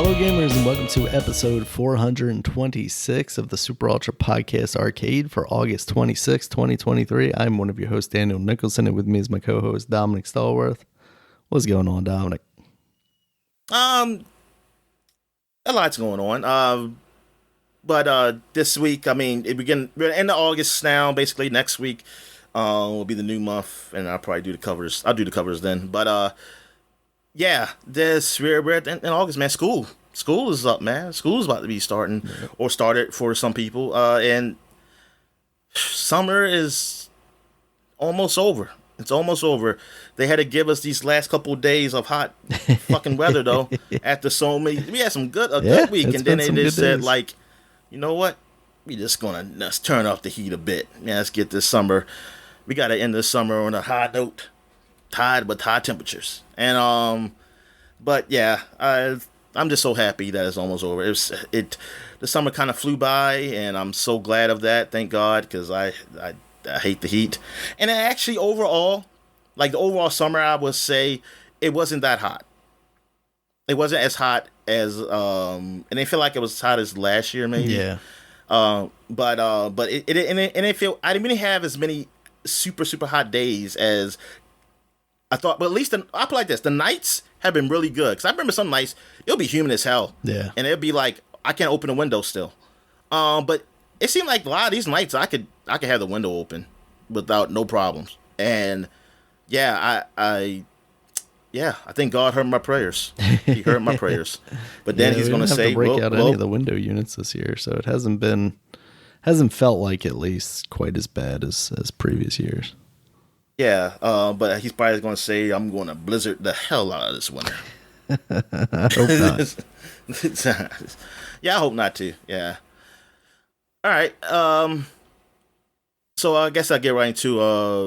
Hello, gamers, and welcome to episode 426 of the Super Ultra Podcast Arcade for August 26, 2023. I'm one of your hosts, Daniel Nicholson, and with me is my co-host, Dominic Stallworth. What's going on, Dominic? A lot's going on. But this week, I mean, we're in August now. Basically, next week will be the new month, and I'll probably do the covers. I'll do the covers then. But yeah, we're in August, man. School is up, man. School is about to be starting, or started for some people. And summer is almost over. It's almost over. They had to give us these last couple of days of hot fucking weather, though. After so many, we had some good week, and then they just said, like, you know what? We just let's turn off the heat a bit. Yeah, let's get this summer. We got to end the summer on a high note, with high temperatures. And but yeah, I'm just so happy that it's almost over. The summer kind of flew by, and I'm so glad of that. Thank God, because I hate the heat. And actually, overall, like the overall summer, I would say it wasn't that hot. It wasn't as hot as and I feel like it was as hot as last year, maybe. Yeah. But it didn't feel. I didn't really have as many super hot days as I thought. But at least I'll put it like this: the nights have been really good. Because I remember some nights it'll be humid as hell. Yeah. And it'll be like I can't open the window still. But it seemed like a lot of these nights I could have the window open without no problems. And yeah, I think God heard my prayers. He heard my prayers. But then he's going to say, break out any of the window units this year, so it hasn't felt like at least quite as bad as previous years. Yeah, but he's probably going to say, I'm going to blizzard the hell out of this winter. I hope not. Yeah, I hope not too. Yeah. All right. So I guess I'll get right into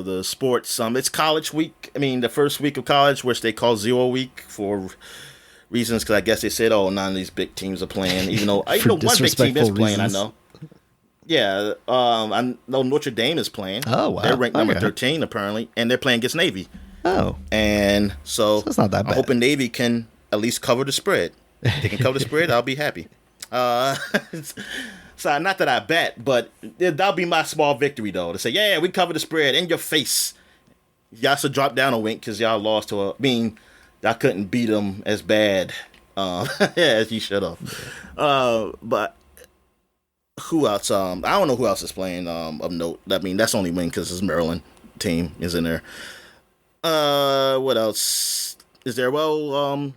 the sports. It's college week. I mean, the first week of college, which they call 0 week for reasons, because I guess they said, none of these big teams are playing. Even though one big team is playing, reasons. I know. Yeah, I know Notre Dame is playing. Oh, wow. They're ranked number 13, apparently, and they're playing against Navy. Oh. And so it's not that bad. I'm hoping Navy can at least cover the spread. If they can cover the spread, I'll be happy. So not that I bet, but that'll be my small victory, though, to say, yeah, we covered the spread in your face. Y'all should drop down a wink because y'all lost to y'all couldn't beat them as bad as you should have. But who else? I don't know who else is playing of note. I mean, that's only win because this Maryland team is in there. What else is there? Well,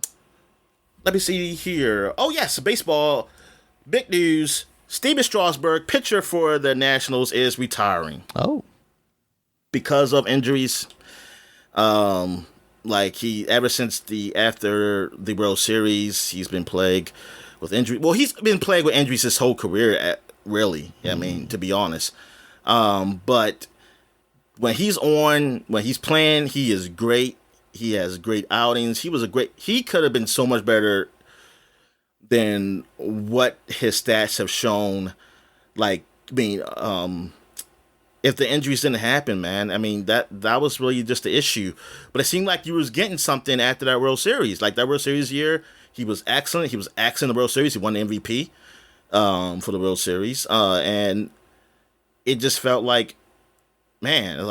let me see here. Oh, yes, baseball. Big news. Steven Strasburg, pitcher for the Nationals, is retiring. Oh. Because of injuries. Ever since after the World Series, he's been plagued with injury. Well, he's been plagued with injuries his whole career, really. I mean, to be honest. But when he's playing, he is great. He has great outings. He could have been so much better than what his stats have shown. If the injuries didn't happen, man, I mean, that was really just the issue. But it seemed like he was getting something after that World Series. Like that World Series year, he was excellent. He was excellent in the World Series. He won the MVP for the World Series. And it just felt like, man,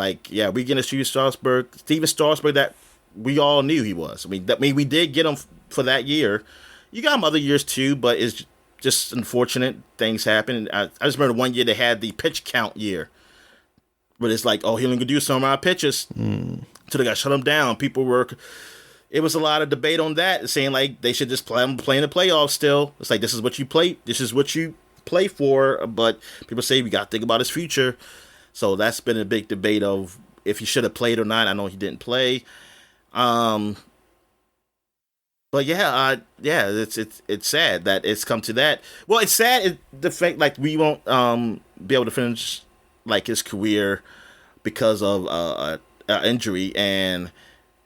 we getting a Steven Strasburg that we all knew he was. I mean, we did get him for that year. You got him other years too, but it's just unfortunate things happen. I just remember one year they had the pitch count year, but it's like, he only can do some of our pitches, so they got to shut him down. It was a lot of debate on that, saying like they should just play in the playoffs. Still, it's like this is what you play for, but people say we got to think about his future. So that's been a big debate of if he should have played or not. I know he didn't play. But it's sad that it's come to that. Well, it's sad the fact like we won't be able to finish like his career because of injury, and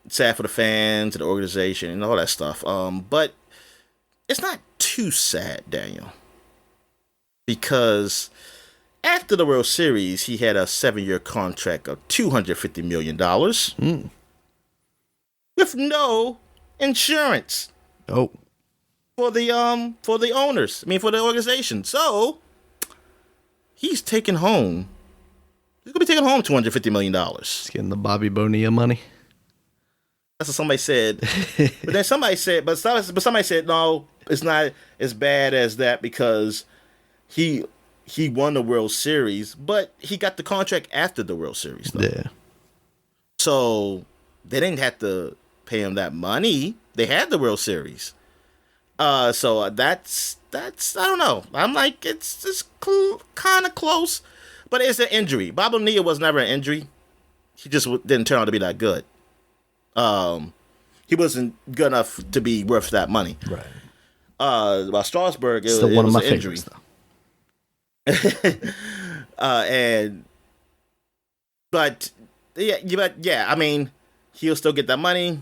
it's sad for the fans and the organization and all that stuff. But it's not too sad, Daniel, because after the World Series, he had a 7-year contract of $250 million with no insurance. Oh. for the owners. I mean, for the organization. So he's taking home. He's gonna be taking home $250 million. He's getting the Bobby Bonilla money. That's what somebody said. But then somebody said, somebody said, no, it's not as bad as that because he won the World Series, but he got the contract after the World Series, though. Yeah. So they didn't have to pay him that money. They had the World Series. So that's I don't know. I'm like, it's just kind of close, but it's an injury. Bob O'Neill was never an injury. He just didn't turn out to be that good. He wasn't good enough to be worth that money. Right. While Strasburg, it Still one was of my an injury. Favorites, though. But I mean, he'll still get that money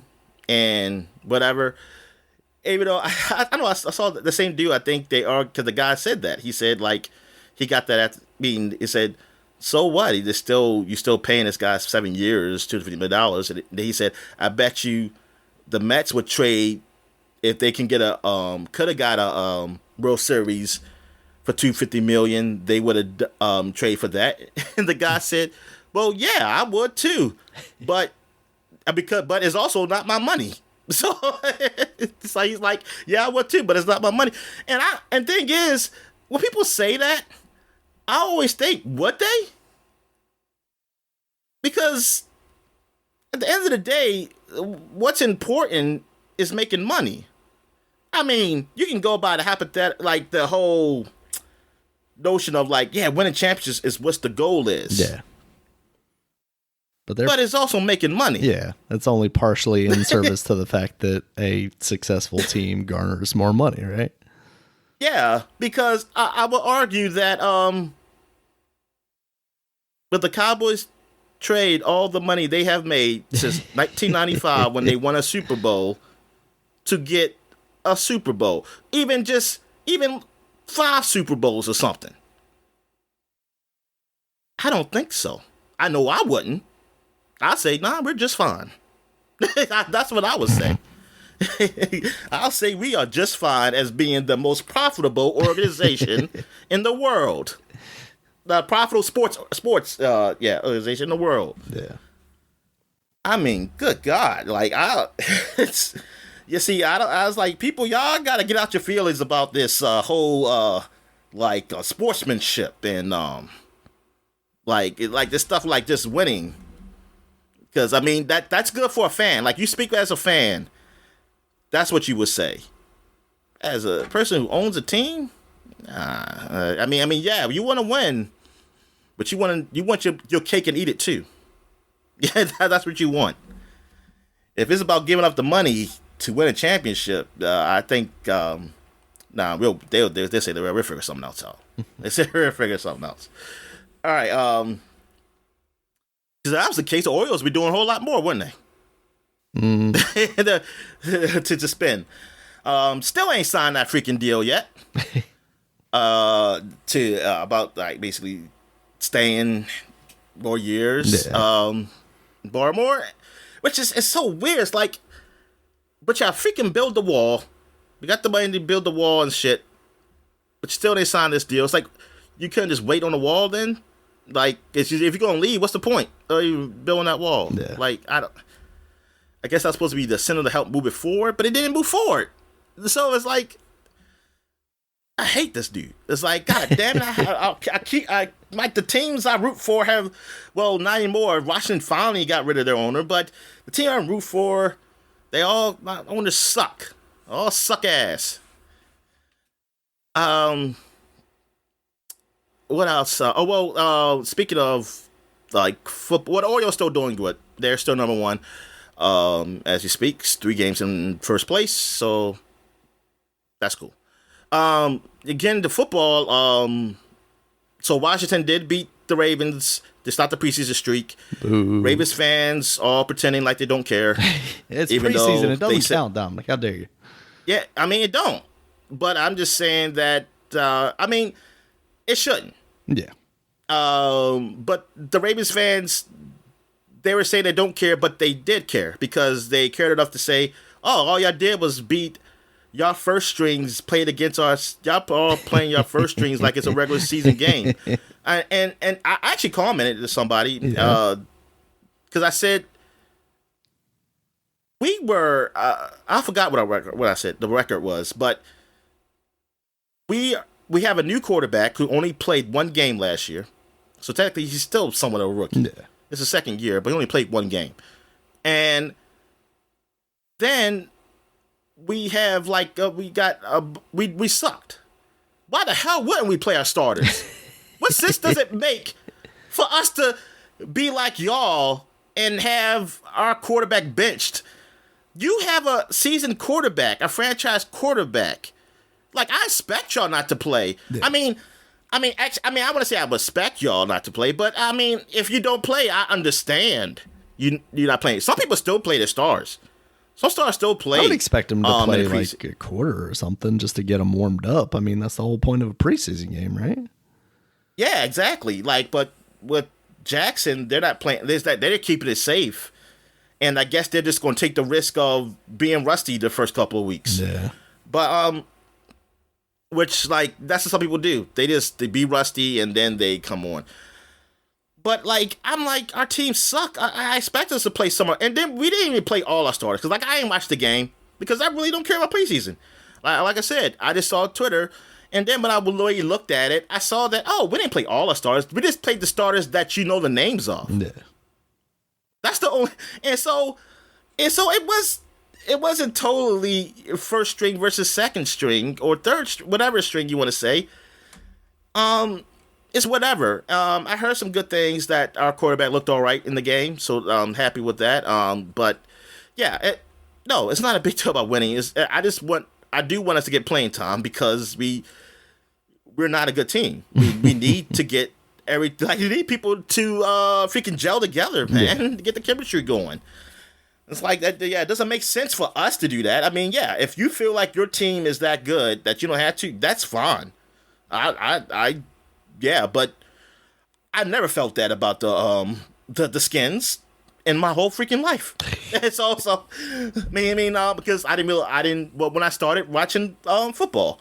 and whatever. Even though I know I saw the same deal. I think they are because the guy said that he said like he got that he said, so what? You still paying this guy 7 years, $250 million. And he said, I bet you the Mets would trade if they can get could have got a World Series for $250 million. They would have trade for that. And the guy said, well, yeah, I would too, but it's also not my money. So it's like he's like, yeah, I would too, but it's not my money. And thing is, when people say that, I always think, would they? Because at the end of the day, what's important is making money. I mean, you can go by the hypothetical, like the whole notion of like, yeah, winning championships is what the goal is. Yeah. But it's also making money. Yeah, it's only partially in service to the fact that a successful team garners more money, right? Yeah, because I will argue that with the Cowboys trade all the money they have made since 1995 when they won a Super Bowl to get a Super Bowl, even 5 Super Bowls or something. I don't think so. I know I wouldn't. I'd say, nah, we're just fine. That's what I would say. I'll say we are just fine as being the most profitable organization in the world. The profitable sports organization in the world. Yeah. I mean, good God. Like, you see, I was like, people, y'all got to get out your feelings about this whole, sportsmanship and, like this stuff like just winning. Because, I mean, that's good for a fan. Like, you speak as a fan. That's what you would say. As a person who owns a team, I mean, yeah, you want to win, but you want your cake and eat it too. Yeah, that's what you want. If it's about giving up the money to win a championship, I think, they'll say we'll figure something else out. They say we'll figure something else. All right, if that was the case, the Orioles would be doing a whole lot more, wouldn't they? To spend. Still ain't signed that freaking deal yet. About like basically staying more years. Yeah. Barmore, which is it's so weird. It's like, but y'all freaking build the wall. We got the money to build the wall and shit, but still they signed this deal. It's like you couldn't just wait on the wall then. Like, if you're gonna leave, what's the point of you building that wall? Yeah. Like, I guess that's supposed to be the center to help move it forward, but it didn't move forward. So it's like, I hate this dude. It's like, God damn it! I like the teams I root for have, well, not anymore. Washington finally got rid of their owner, but the team I root for, my owners suck. All suck ass. What else? Speaking of like football, what Orioles still doing good. They're still number one. As you speak, 3 games in first place, so that's cool. Again, the football. So Washington did beat the Ravens to start the preseason streak. Boo. Ravens fans all pretending like they don't care. It's preseason. It doesn't count, Dominic. How dare you? Yeah, I mean, it don't. But I'm just saying that, I mean, it shouldn't. Yeah. But the Ravens fans, they were saying they don't care, but they did care because they cared enough to say, oh, all y'all did was beat y'all first strings played against y'all all playing your first strings like it's a regular season game. And I actually commented to somebody because I said we were I forgot what I said the record was, but we have a new quarterback who only played one game last year, so technically he's still somewhat of a rookie. Yeah. It's his second year, but he only played one game, and then we have we sucked. Why the hell wouldn't we play our starters? What sense does it make for us to be like y'all and have our quarterback benched? You have a seasoned quarterback, a franchise quarterback. Like, I expect y'all not to play. Yeah. I mean, I want to say I respect y'all not to play, but I mean, if you don't play, I understand you're not playing. Some people still play their stars. Some stars still play. I would expect them to play like a quarter or something just to get them warmed up. I mean, that's the whole point of a preseason game, right? Yeah, exactly. Like, but with Jackson, they're not playing. They're keeping it safe, and I guess they're just going to take the risk of being rusty the first couple of weeks. Yeah. But which like that's what some people do. They be rusty and then they come on. But like I'm like our team suck. I expect us to play somewhere, and then we didn't even play all our starters because like I didn't watch the game because I really don't care about preseason. Like I said, I just saw Twitter. And then when I really looked at it, I saw that, we didn't play all our starters. We just played the starters that you know the names of. Yeah. That's the only... And so it wasn't totally first string versus second string or third, whatever string you want to say. It's whatever. I heard some good things that our quarterback looked all right in the game, so I'm happy with that. But, yeah, it's not a big deal about winning. I do want us to get playing time because we're not a good team. We need to get you need people to freaking gel together, man, to get the chemistry going. It's like that. Yeah, it doesn't make sense for us to do that. I mean, yeah, if you feel like your team is that good that you don't have to, that's fine. But I never felt that about the Skins in my whole freaking life. It's also, because when I started watching football,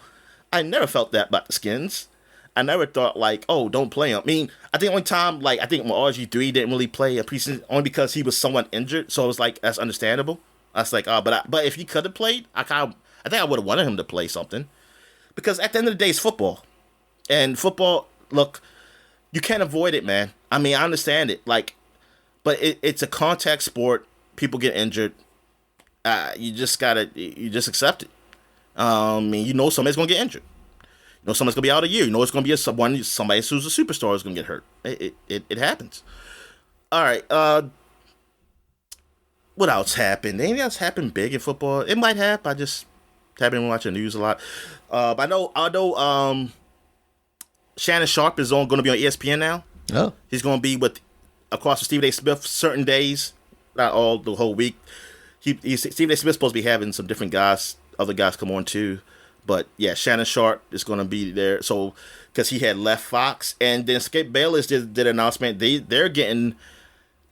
I never felt that about the Skins. I never thought like, don't play him. I mean, I think only time, like, I think when RG3 didn't really play a preseason only because he was somewhat injured. So it was like, that's understandable. I was like, but if he could have played, I think I would have wanted him to play something. Because at the end of the day, it's football. And football, look, you can't avoid it, man. I mean, I understand it. Like, but it's a contact sport. People get injured. You just accept it. Somebody's gonna get injured. Somebody's gonna be out a year. It's gonna be somebody who's a superstar is gonna get hurt. It happens. All right. What else happened? Anything else happened big in football? It might have. I just haven't been watching the news a lot. But I know. Shannon Sharp is going to be on ESPN now. Oh, he's going to be across from Stephen A. Smith certain days, not all the whole week. Stephen A. Smith's supposed to be having some different other guys come on too. But yeah, Shannon Sharp is going to be there. So because he had left Fox, and then Skip Bayless did an announcement. They're getting,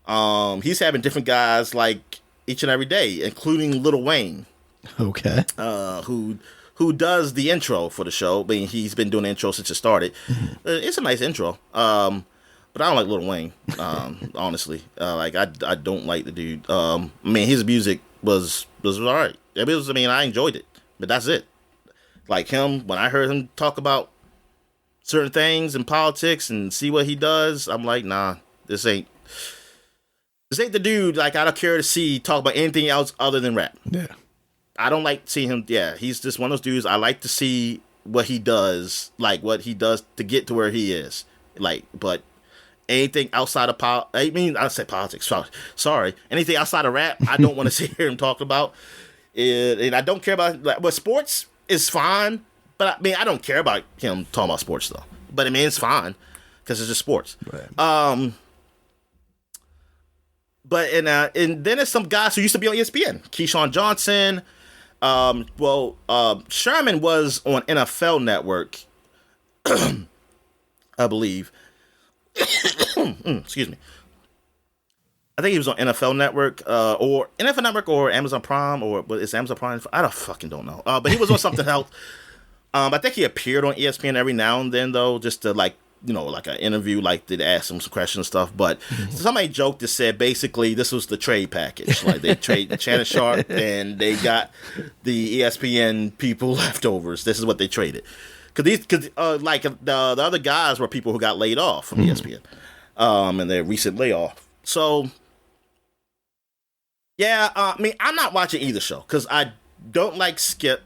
he's having different guys like each and every day, including Lil Wayne. Okay. Who does the intro for the show. I mean, he's been doing the intro since it started. It's a nice intro. But I don't like Lil Wayne, honestly. I don't like the dude. His music was all right. I enjoyed it. But that's it. Like him, when I heard him talk about certain things in politics and see what he does, I'm like, nah, this ain't the dude, like, I don't care to see talk about anything else other than rap. Yeah. I don't like seeing him. Yeah, he's just one of those dudes. I like to see what he does to get to where he is. Like, but anything outside of I say politics. Sorry. Anything outside of rap, I don't want to hear him talk about. And I don't care about. But sports is fine. But I don't care about him talking about sports though. But it's fine because it's just sports. Right. But and then there's some guys who used to be on ESPN. Keyshawn Johnson. Sherman was on NFL Network, I believe. Excuse me. I think he was on NFL Network, or NFL Network, or Amazon Prime, or what is Amazon Prime? I don't fucking don't know. But he was on something else. I think he appeared on ESPN every now and then, though, just to like an interview, like did ask him some questions and stuff. But somebody joked that said basically this was the trade package. Like they traded Shannon Sharp and they got the ESPN people leftovers. This is what they traded. Because like the other guys were people who got laid off from ESPN, and their recent layoff. So yeah, I mean I'm not watching either show because I don't like Skip.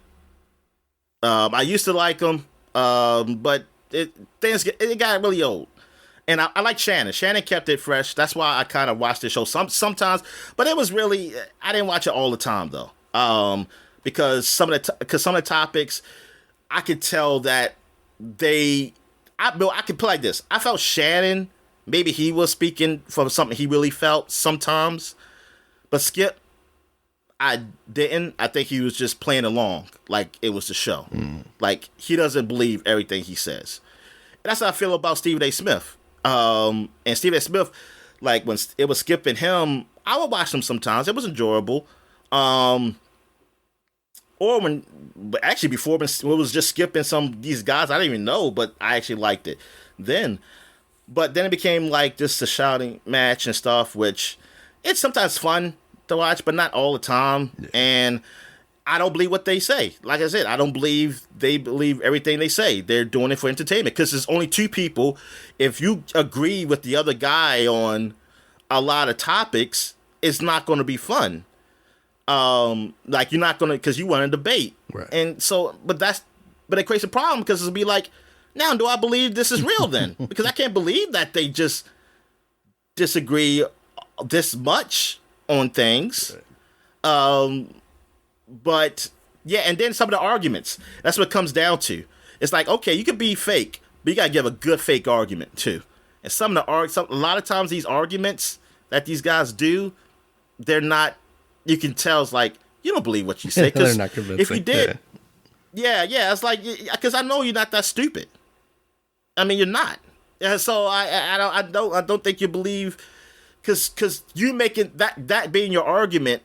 I used to like him, but it got really old. And I like Shannon. Shannon kept it fresh. That's why I kind of watched the show sometimes. But it was really, I didn't watch it all the time though, because some of the topics, I could tell that I could play like this. I felt Shannon, maybe he was speaking from something he really felt sometimes, but Skip, I didn't. I think he was just playing along like it was the show. Like he doesn't believe everything he says. And that's how I feel about Stephen A. Smith. And Stephen A. Smith, like when it was Skip and him, I would watch them sometimes. It was enjoyable. Or before when it was just Skip and some these guys I didn't even know, but I actually liked it then. But then it became like just a shouting match and stuff, which it's sometimes fun to watch, but not all the time. Yeah. And I don't believe what they say. Like I said, I don't believe they believe everything they say. They're doing it for entertainment because there's only two people. If you agree with the other guy on a lot of topics, it's not going to be fun. Like you're not going to, because you want to debate. Right. And so, but it creates a problem because it'll be like, now do I believe this is real then? Because I can't believe that they just disagree this much on things. But yeah, and then some of the arguments, that's what it comes down to. It's like, okay, you can be fake, but you gotta give a good fake argument too. And a lot of times these arguments that these guys do, they're not, you can tell it's like, you don't believe what you say. They're not convincing. If you did, yeah, it's like, because I know you're not that stupid. I mean, you're not. Yeah, so I don't think you believe, because you making that being your argument,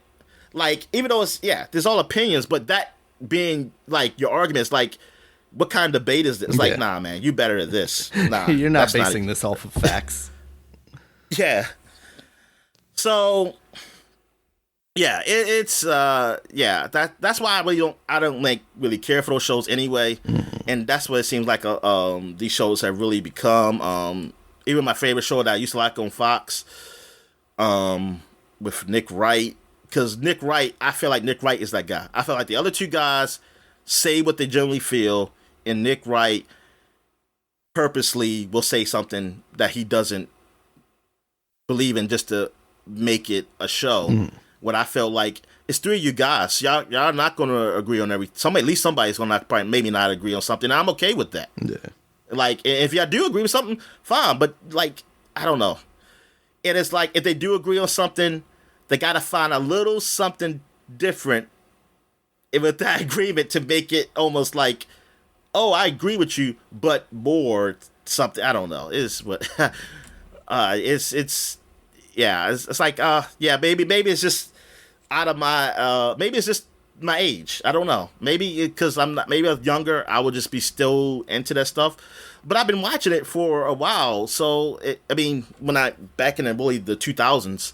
like, even though it's, there's all opinions, but that being like your argument is like, what kind of debate is this? It's like, nah, man, you better at this. Nah, you're not basing this off of facts. Yeah. So yeah, that's why I don't really care for those shows anyway. And that's what it seems like these shows have really become. Even my favorite show that I used to like on Fox, with Nick Wright, because Nick Wright, I feel like Nick Wright is that guy. I feel like the other two guys say what they generally feel, and Nick Wright purposely will say something that he doesn't believe in just to make it a show. What I felt like, it's three of you guys. Y'all not going to agree on everything. At least somebody's going to probably maybe not agree on something. I'm okay with that. Yeah. Like, if y'all do agree with something, fine. But, like, I don't know. And it's like, if they do agree on something, they got to find a little something different with that agreement to make it almost like, oh, I agree with you, but more something. I don't know. It's what, it's like, maybe it's just out of my, maybe it's just my age. I don't know. Maybe because maybe I was younger, I would just be still into that stuff. But I've been watching it for a while. So, back in the 2000s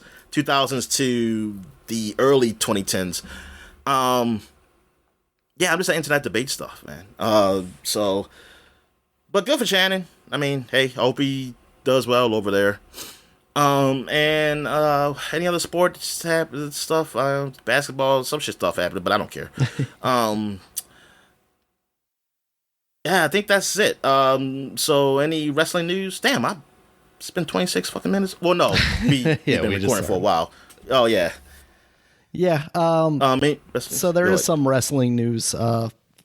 to the early 2010s, I'm just into that debate stuff, man. But good for Shannon. I mean, hey, I hope he does well over there. And any other sports stuff, basketball, some shit stuff happening, but I don't care. I think that's it. So any wrestling news? Damn, I spent 26 fucking minutes. Well, no, we've been recording for a while. Oh yeah. Yeah. So there is some wrestling news.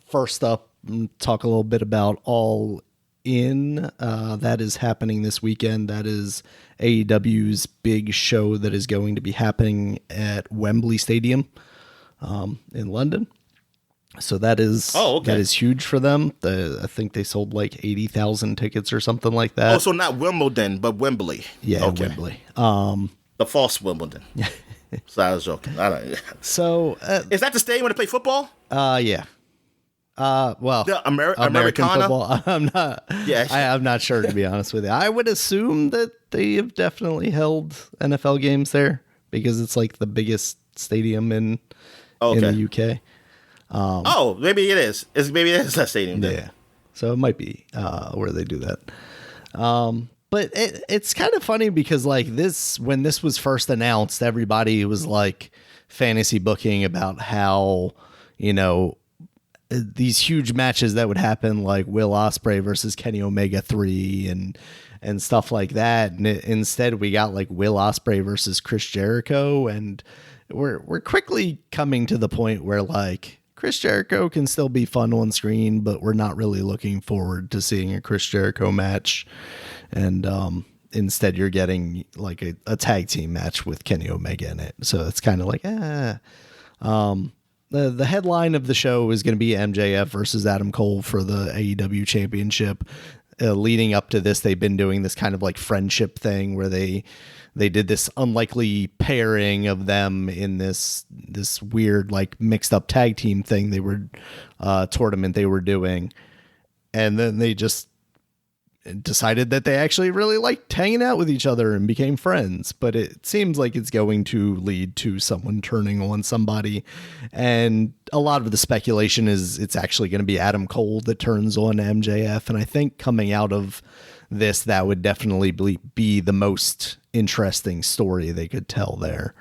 First up, talk a little bit about All In. That is happening this weekend. That is AEW's big show that is going to be happening at Wembley Stadium in London. So that is that is huge for them. I think they sold like 80,000 tickets or something like that. Oh, so not Wimbledon, but Wembley. Yeah, okay. Wembley. the false Wimbledon. So I was joking. I don't. So Is that the stadium where they play football? Yeah. Well, The American Americana? football. I'm not. Yeah. I'm not sure, to be honest with you. I would assume that they have definitely held NFL games there because it's like the biggest stadium in the UK. Maybe it is. Maybe it is that stadium. Then. Yeah. So it might be where they do that. But it's kind of funny because like when this was first announced, everybody was like fantasy booking about how, these huge matches that would happen, like Will Ospreay versus Kenny Omega 3 and stuff like that. And instead we got like Will Ospreay versus Chris Jericho. And we're quickly coming to the point where like Chris Jericho can still be fun on screen, but we're not really looking forward to seeing a Chris Jericho match. And instead you're getting like a tag team match with Kenny Omega in it. So it's kind of like, the headline of the show is going to be MJF versus Adam Cole for the AEW championship. Leading up to this, they've been doing this kind of like friendship thing where they did this unlikely pairing of them in this weird like mixed up tag team thing they were tournament they were doing, and then they just decided that they actually really liked hanging out with each other and became friends. But it seems like it's going to lead to someone turning on somebody, and a lot of the speculation is it's actually going to be Adam Cole that turns on MJF. And I think coming out of this, that would definitely be the most interesting story they could tell there.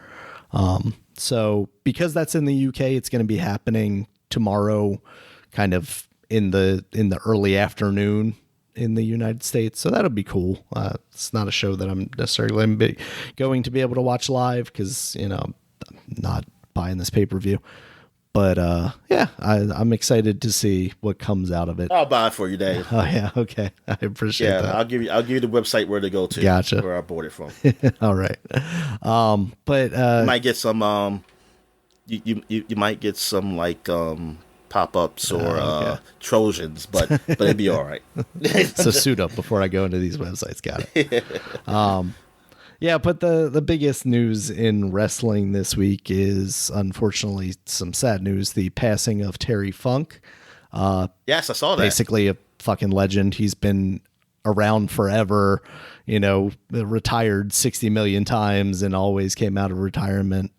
So because that's in the UK, it's going to be happening tomorrow, kind of in the early afternoon in the United States. So that'll be cool. It's not a show that I'm necessarily going to be able to watch live because, I'm not buying this pay-per-view. But yeah, I'm excited to see what comes out of it. I'll buy it for you, Dave. Oh yeah, okay. I appreciate that. I'll give you the website where to go to. Gotcha. Where I bought it from. All right. But you might get some you might get some like pop-ups or Trojans, but it'd be all right. So suit up before I go into these websites. Got it. Yeah, but the biggest news in wrestling this week is unfortunately some sad news: the passing of Terry Funk. Yes, I saw that. Basically a fucking legend. He's been around forever, retired 60 million times and always came out of retirement.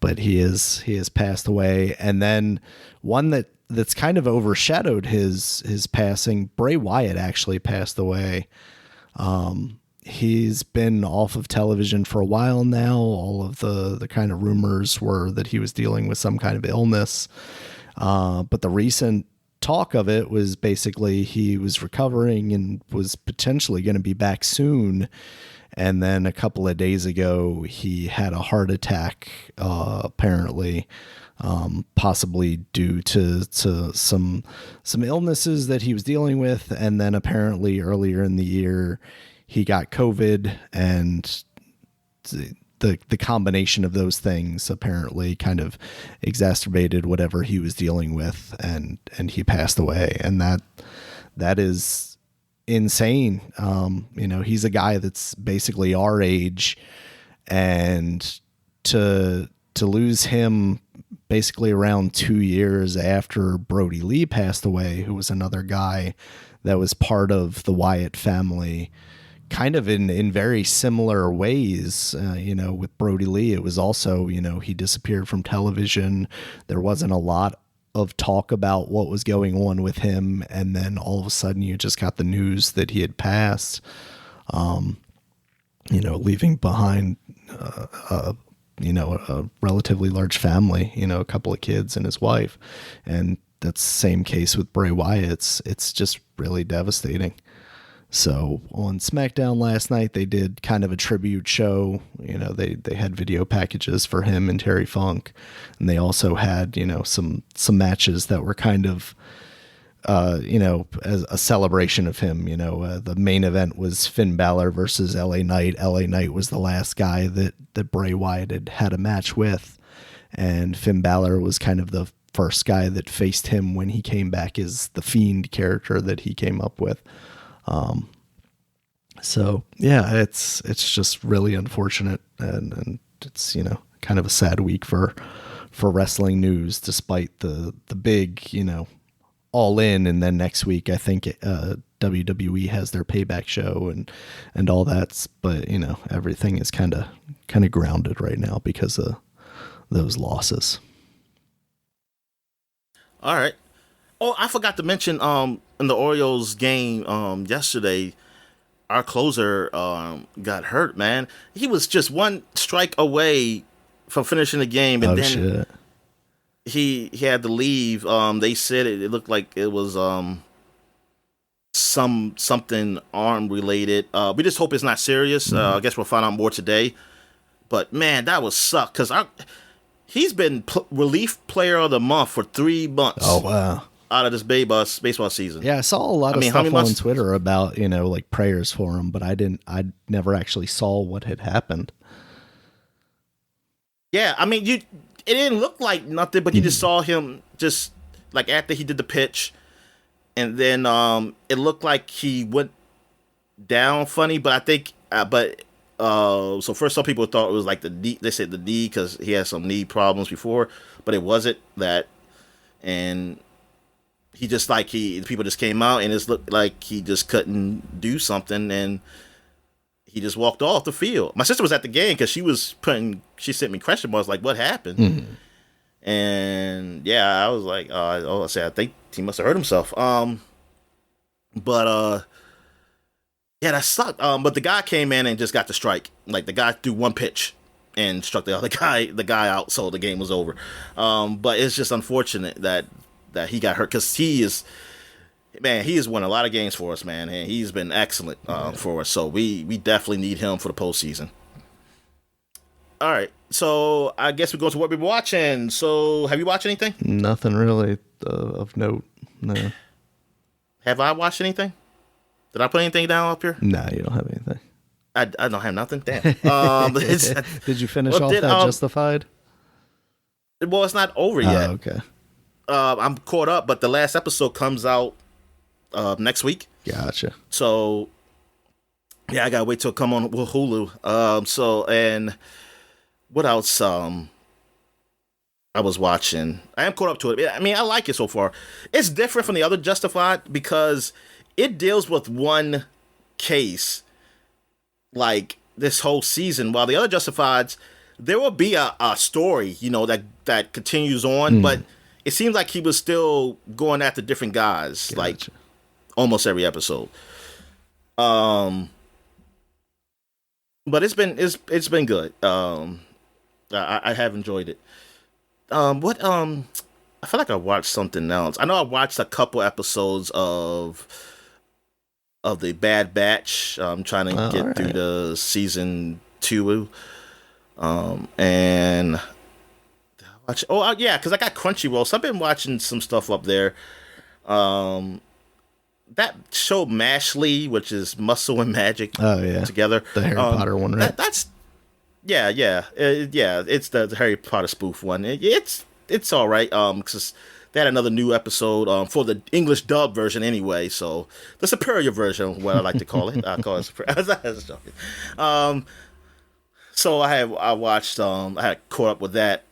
But he has passed away. And then one that's kind of overshadowed his passing, Bray Wyatt actually passed away. He's been off of television for a while now. All of the kind of rumors were that he was dealing with some kind of illness. But the recent talk of it was basically he was recovering and was potentially going to be back soon. And then a couple of days ago, he had a heart attack, apparently, possibly due to some illnesses that he was dealing with. And then apparently earlier in the year, he got COVID, and the combination of those things apparently kind of exacerbated whatever he was dealing with, and he passed away. And that is insane. He's a guy that's basically our age, and to lose him basically around 2 years after Brody Lee passed away, who was another guy that was part of the Wyatt family, kind of in very similar ways. With Brody Lee, it was also, he disappeared from television. There wasn't a lot of talk about what was going on with him. And then all of a sudden you just got the news that he had passed, leaving behind, a relatively large family, a couple of kids and his wife. And that's the same case with Bray Wyatt. It's just really devastating. So on SmackDown last night, they did kind of a tribute show. They had video packages for him and Terry Funk, and they also had, some matches that were kind of, as a celebration of him. The main event was Finn Balor versus LA Knight. LA Knight was the last guy that Bray Wyatt had a match with, and Finn Balor was kind of the first guy that faced him when he came back as the Fiend character that he came up with. So yeah, it's just really unfortunate, and it's kind of a sad week for wrestling news, despite the big all in, and then next week I think WWE has their payback show and all that, but everything is kind of grounded right now because of those losses. All right. Oh, I forgot to mention in the Orioles game yesterday, our closer got hurt, man. He was just one strike away from finishing the game, and then Shit. he had to leave. They said it looked like it was something arm related. We just hope it's not serious. I guess we'll find out more today. But man, that was suck because he's been relief player of the month for 3 months. Oh wow. Out of this baseball season. Yeah, I saw a lot of stuff on Twitter about, like prayers for him, but I never actually saw what had happened. Yeah, I mean, it didn't look like nothing, but you just saw him just like after he did the pitch, and then it looked like he went down funny, but I think, so first some people thought it was like the knee. They said the knee because he had some knee problems before, but it wasn't that, and he just like people just came out and it looked like he just couldn't do something and he just walked off the field. My sister was at the game because she sent me question marks like, what happened? Mm-hmm. And yeah, I was like, I think he must have hurt himself. But yeah, that sucked. But the guy came in and just got the strike. Like the guy threw one pitch and struck the guy out, so the game was over. But it's just unfortunate that he got hurt because he has won a lot of games for us, man, and he's been excellent for us. So we definitely need him for the postseason. All right, so I guess we go to what we've been watching. So have you watched anything? Nothing really of note. No. Have I watched anything? Did I put anything down up here? No, you don't have anything. I don't have nothing. Damn. Did you finish off that Justified? Well, it's not over yet. Oh, okay. I'm caught up, but the last episode comes out next week. Gotcha. So, yeah, I gotta wait till it come on Hulu. So, and what else? I was watching. I am caught up to it. I mean, I like it so far. It's different from the other Justified because it deals with one case, like this whole season. While the other Justifieds, there will be a story, that continues on, but it seems like he was still going after different guys, Gotcha. like almost every episode. But it's been good. I have enjoyed it. I feel like I watched something else. I know I watched a couple episodes of the Bad Batch. I'm trying to get through the season 2. And because I got Crunchyroll, so I've been watching some stuff up there. That show Mashley, which is Muscle and Magic, together. The Harry Potter one, right? It's the Harry Potter spoof one. It's all right. Because they had another new episode for the English dub version anyway. So the superior version, what I like to call it. I call it superior. I was joking. So I had caught up with that.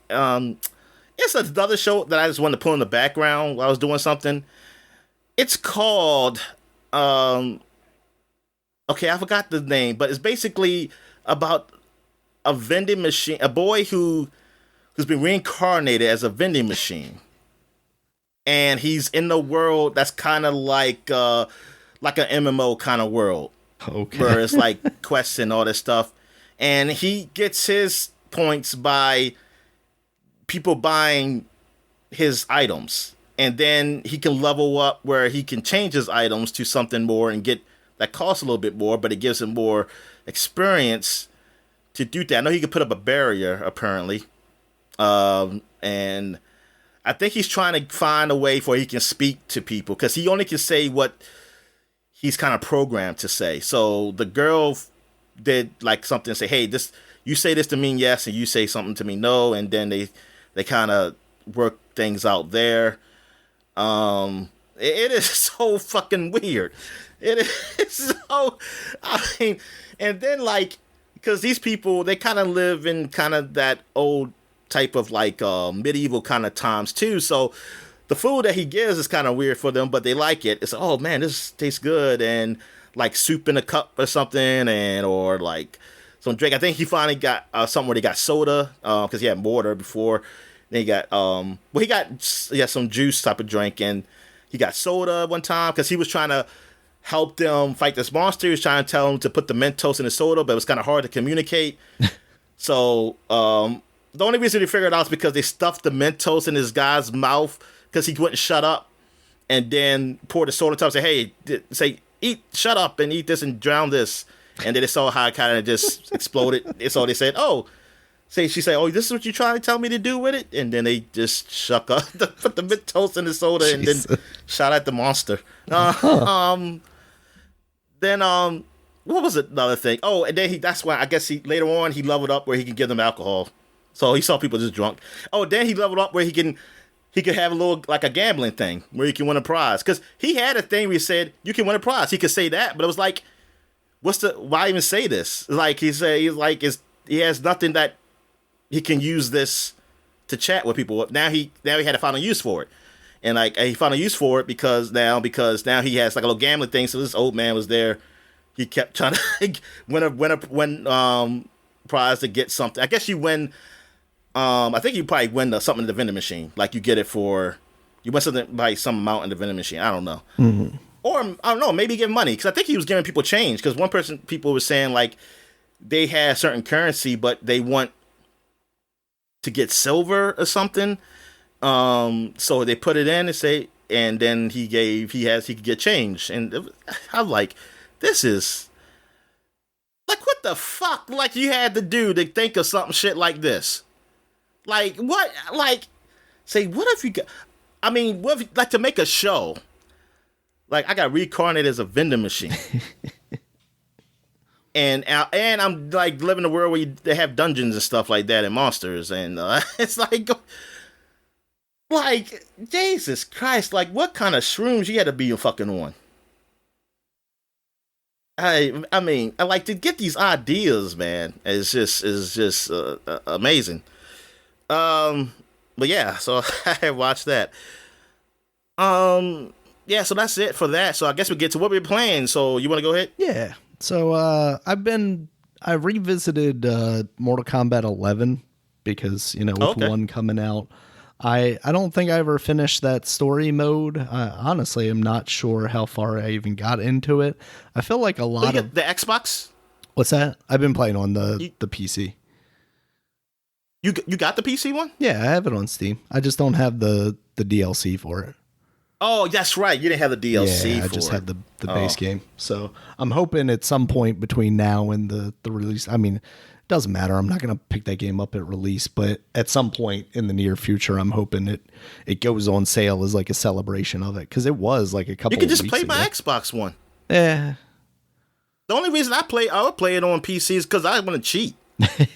It's another show that I just wanted to put in the background while I was doing something. It's called, okay, I forgot the name, but it's basically about a vending machine, a boy who's been reincarnated as a vending machine. And he's in the world that's kind of like an MMO kind of world. Okay. Where it's like quests and all this stuff. And he gets his points by people buying his items. And then he can level up where he can change his items to something more and get that costs a little bit more, but it gives him more experience to do that. I know he can put up a barrier, apparently. And I think he's trying to find a way for he can speak to people because he only can say what he's kind of programmed to say. So the girl did like something, say, hey, you say this to mean yes, and you say something to mean no, and then they kind of work things out there. It is so fucking weird. It is so. I mean, and then like because these people they kind of live in kind of that old type of like medieval kind of times too. So the food that he gives is kind of weird for them, but they like it. It's oh man, this tastes good, and like soup in a cup or something, and or like some drink. I think he finally got something where they got soda because he had water before. Then he got some juice type of drink, and he got soda one time because he was trying to help them fight this monster. He was trying to tell them to put the Mentos in the soda, but it was kind of hard to communicate. So the only reason they figured it out is because they stuffed the Mentos in this guy's mouth because he wouldn't shut up, and then poured the soda top and say, hey, shut up and eat this and drown this. And then they saw how it kind of just exploded. So they said, she said, oh, this is what you're trying to tell me to do with it? And then they just put the Mentos in the soda and then shot at the monster. Then what was it, another thing? Oh, and then that's why I guess later on he leveled up where he can give them alcohol. So he saw people just drunk. Oh, then he leveled up where he could have a little like a gambling thing where he can win a prize. Because he had a thing where he said you can win a prize. He could say that, but it was like, why even say this? Like he has nothing that he can use this to chat with people. Now he had to find a use for it. And like he found a use for it because now he has like a little gambling thing. So this old man was there. He kept trying to win prize to get something. I guess you win. I think you probably win something in the vending machine. Like you get it you win something by some amount in the vending machine. I don't know. Mm-hmm. Or I don't know. Maybe give money because I think he was giving people change. Because people were saying like they had certain currency, but they want to get silver or something. So they put it in and then he could get change. And I'm like, this is like, what the fuck? Like you had to do to think of something shit like this. Like what? Like say, what if you got, what if, like to make a show, like I got reincarnated as a vending machine. And I'm like living in a world where they have dungeons and stuff like that and monsters. And it's like, Jesus Christ, like what kind of shrooms you had to be fucking on? I mean, I like to get these ideas, man. It's just amazing. But yeah, so I watched that. Yeah, so that's it for that. So I guess we get to what we're playing. So you want to go ahead? Yeah. So I revisited Mortal Kombat 11 because, with one coming out, I don't think I ever finished that story mode. Honestly, I'm not sure how far I even got into it. I feel like a lot of the Xbox. What's that? I've been playing on the PC. You got the PC one? Yeah, I have it on Steam. I just don't have the DLC for it. Oh, that's right. You didn't have the DLC. I just had the base game. So I'm hoping at some point between now and the release. I mean, it doesn't matter. I'm not going to pick that game up at release, but at some point in the near future, I'm hoping it goes on sale as like a celebration of it. Because it was like a couple. You could just play ago. my Xbox one. Yeah. The only reason I would play it on PC is because I want to cheat.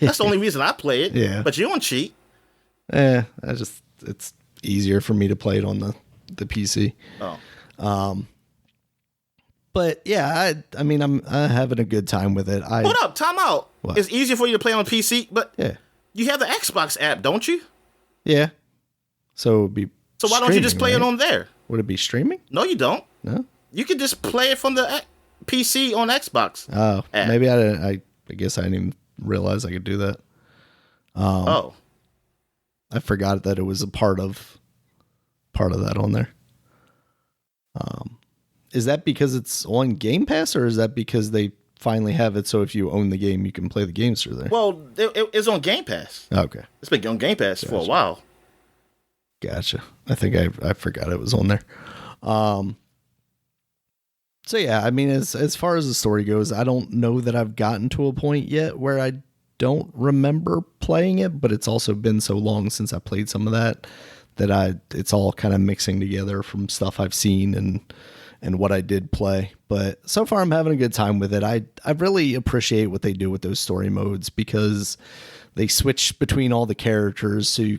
That's the only reason I play it. Yeah. But you don't cheat. It's easier for me to play it on the PC. Oh. But yeah, I'm having a good time with it. Hold up, time out. What? It's easier for you to play on PC, but yeah. You have the Xbox app, don't you? Yeah. So it would be. So why don't you just play it on there? Would it be streaming? No, you don't. No. You can just play it from the PC on Xbox. Oh, app. Maybe I guess I didn't even realize I could do that. I forgot that it was a part of that on there. Is that because it's on Game Pass, or is that because they finally have it so if you own the game you can play the games through there? Well, it's on Game Pass. Okay. It's been on Game Pass for a while. Gotcha. I think I forgot it was on there. So yeah, as far as the story goes, I don't know that I've gotten to a point yet where I don't remember playing it, but it's also been so long since I played some of that it's all kind of mixing together from stuff I've seen and what I did play. But so far I'm having a good time with it. I really appreciate what they do with those story modes because they switch between all the characters. So you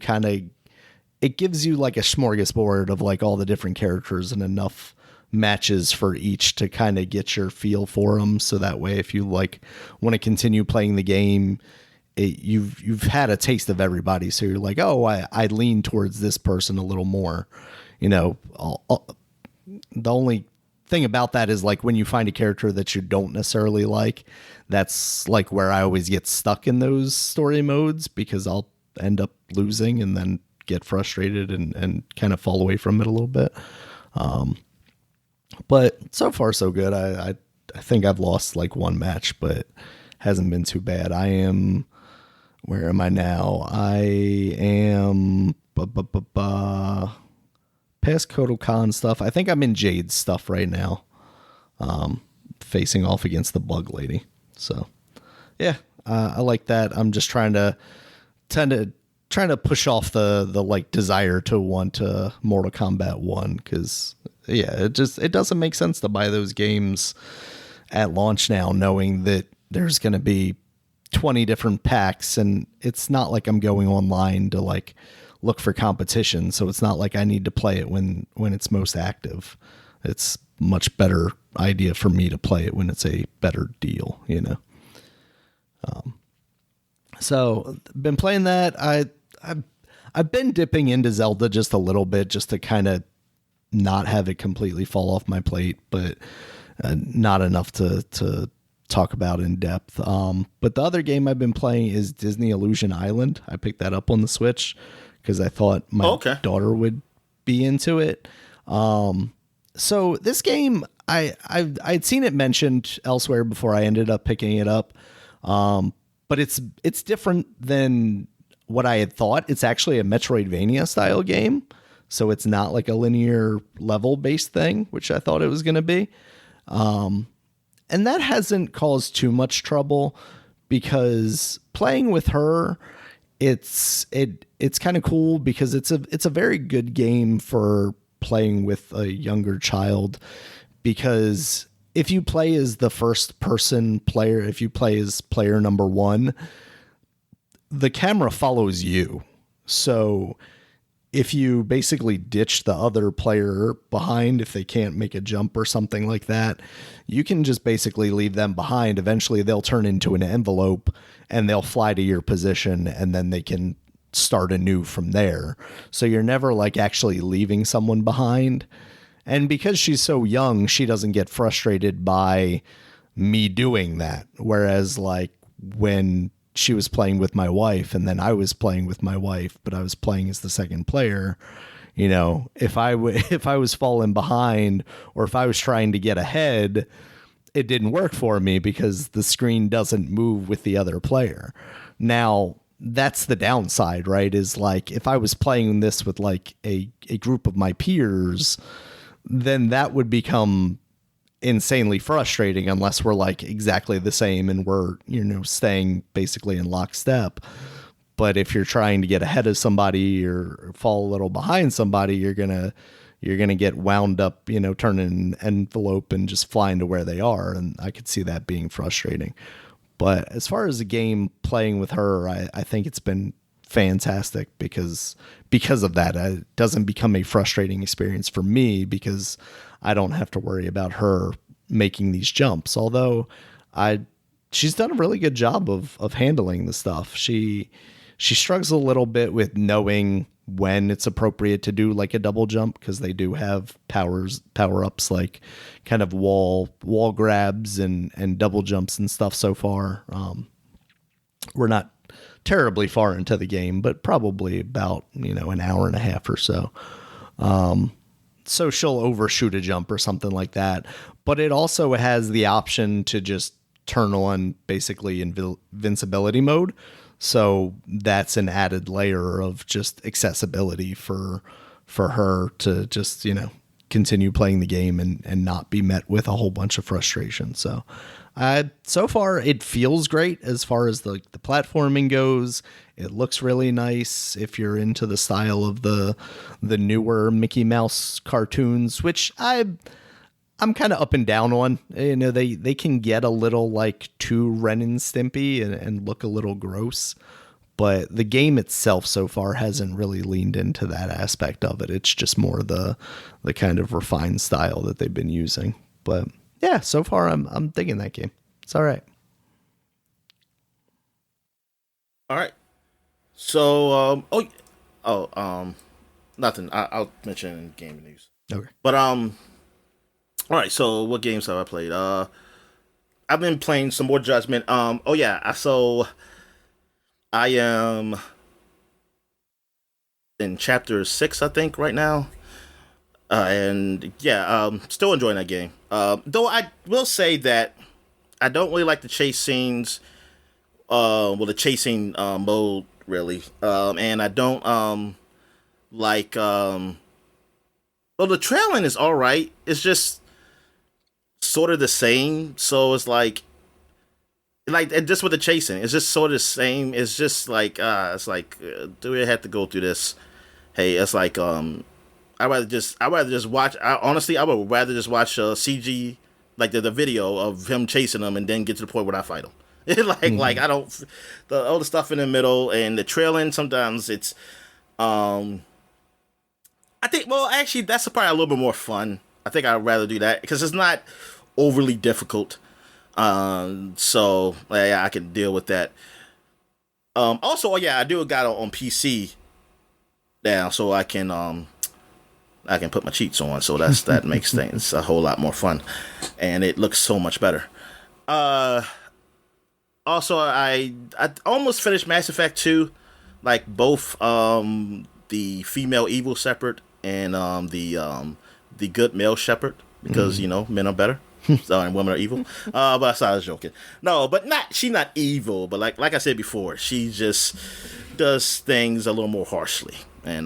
it gives you like a smorgasbord of like all the different characters and enough matches for each to kind of get your feel for them. So that way, if you like want to continue playing the game, you've had a taste of everybody. So you're like, oh, I lean towards this person a little more. You know, the only thing about that is like when you find a character that you don't necessarily like, that's like where I always get stuck in those story modes, because I'll end up losing and then get frustrated and kind of fall away from it a little bit. But so far so good. I think I've lost like one match, but hasn't been too bad. Where am I now? I am past Kotal Khan stuff. I think I'm in Jade's stuff right now, facing off against the bug lady. So yeah, I like that. I'm just trying to push off the like desire to want Mortal Kombat 1, because yeah, it doesn't make sense to buy those games at launch now, knowing that there's going to be 20 different packs, and it's not like I'm going online to like look for competition. So it's not like I need to play it when it's most active. It's much better idea for me to play it when it's a better deal, you know? So been playing that. I've been dipping into Zelda just a little bit, just to kind of not have it completely fall off my plate, but not enough to talk about in depth. But the other game I've been playing is Disney Illusion Island. I picked that up on the Switch because I thought my daughter would be into it. So this game, I'd seen it mentioned elsewhere before I ended up picking it up. But it's different than what I had thought. It's actually a Metroidvania style game. So it's not like a linear level based thing, which I thought it was going to be. And that hasn't caused too much trouble, because playing with her, it's kind of cool, because it's a very good game for playing with a younger child, because if you play as the first person player, if you play as player number 1, the camera follows you. So if you basically ditch the other player behind, if they can't make a jump or something like that, you can just basically leave them behind. Eventually they'll turn into an envelope and they'll fly to your position, and then they can start anew from there. So you're never like actually leaving someone behind. And because she's so young, she doesn't get frustrated by me doing that. Whereas like when she was playing with my wife, and then I was playing with my wife, but I was playing as the second player, you know, if I was falling behind, or if I was trying to get ahead, it didn't work for me because the screen doesn't move with the other player. Now, that's the downside, right? Is like, if I was playing this with like a group of my peers, then that would become insanely frustrating unless we're like exactly the same and we're, you know, staying basically in lockstep. But if you're trying to get ahead of somebody or fall a little behind somebody, you're gonna get wound up, you know, turning an envelope and just flying to where they are. And I could see that being frustrating. But as far as the game playing with her, I think it's been fantastic because of that. It doesn't become a frustrating experience for me because I don't have to worry about her making these jumps. Although she's done a really good job of handling the stuff. She struggles a little bit with knowing when it's appropriate to do like a double jump, because they do have power ups like kind of wall grabs and double jumps and stuff so far. We're not terribly far into the game, but probably about, you know, an hour and a half or so. So she'll overshoot a jump or something like that. But it also has the option to just turn on basically invincibility mode. So that's an added layer of just accessibility for her to just, you know, continue playing the game and not be met with a whole bunch of frustration. So so far it feels great as far as the platforming goes. It looks really nice if you're into the style of the newer Mickey Mouse cartoons, which I'm kind of up and down on. You know, they can get a little like too Ren and Stimpy and look a little gross. But the game itself so far hasn't really leaned into that aspect of it. It's just more the kind of refined style that they've been using. But yeah, so far I'm digging that game. It's all right. All right. So nothing. I'll mention in game news. Okay. But all right. So what games have I played? I've been playing some more Judgment. So I am in chapter 6, I think, right now. Still enjoying that game. Though I will say that I don't really like the chase scenes. The chasing mode really. And I don't like. The trailing is all right. It's just sort of the same. So it's like just with the chasing, it's just sort of the same. It's just like do we have to go through this? Hey, it's like I'd rather just watch. I would rather just watch CG, like the video of him chasing them, and then get to the point where I fight him. Like I don't all the stuff in the middle and the trailing. Sometimes it's I think actually that's probably a little bit more fun. I think I'd rather do that because it's not overly difficult. I can deal with that. I do got it on PC now, so I can put my cheats on, so that makes things a whole lot more fun, and it looks so much better. Also, I almost finished Mass Effect 2, like both the female evil Shepard and the good male Shepard, because men are better. And women are evil. But I was joking. No, but she's not evil, but like I said before, she just does things a little more harshly. And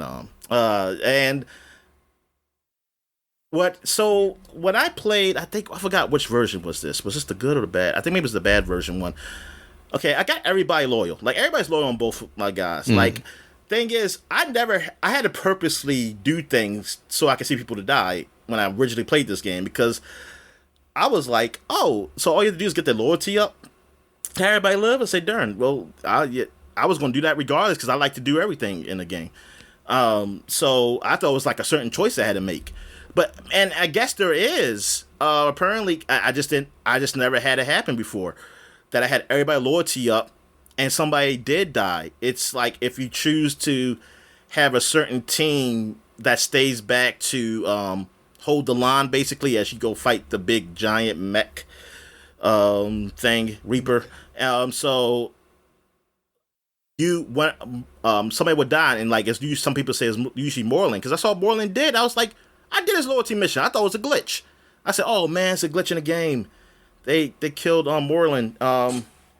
when I played, I forgot which version was this. Was this the good or the bad? I think maybe it was the bad version one. Okay, I got everybody loyal. Like everybody's loyal on both my guys. Like thing is, I had to purposely do things so I could see people to die when I originally played this game, because I was like, so all you have to do is get their loyalty up, everybody live, and say, darn, well, I was going to do that regardless because I like to do everything in the game. So I thought it was like a certain choice I had to make. And I guess there is. Apparently, I just never had it happen before, that I had everybody loyalty up and somebody did die. It's like if you choose to have a certain team that stays back to hold the line, basically, as you go fight the big giant mech thing, Reaper. So somebody would die, and like some people say it's usually Moreland, because I saw Moreland dead. I was like, I did his loyalty mission. I thought it was a glitch. I said, oh man, it's a glitch in the game. They killed Moreland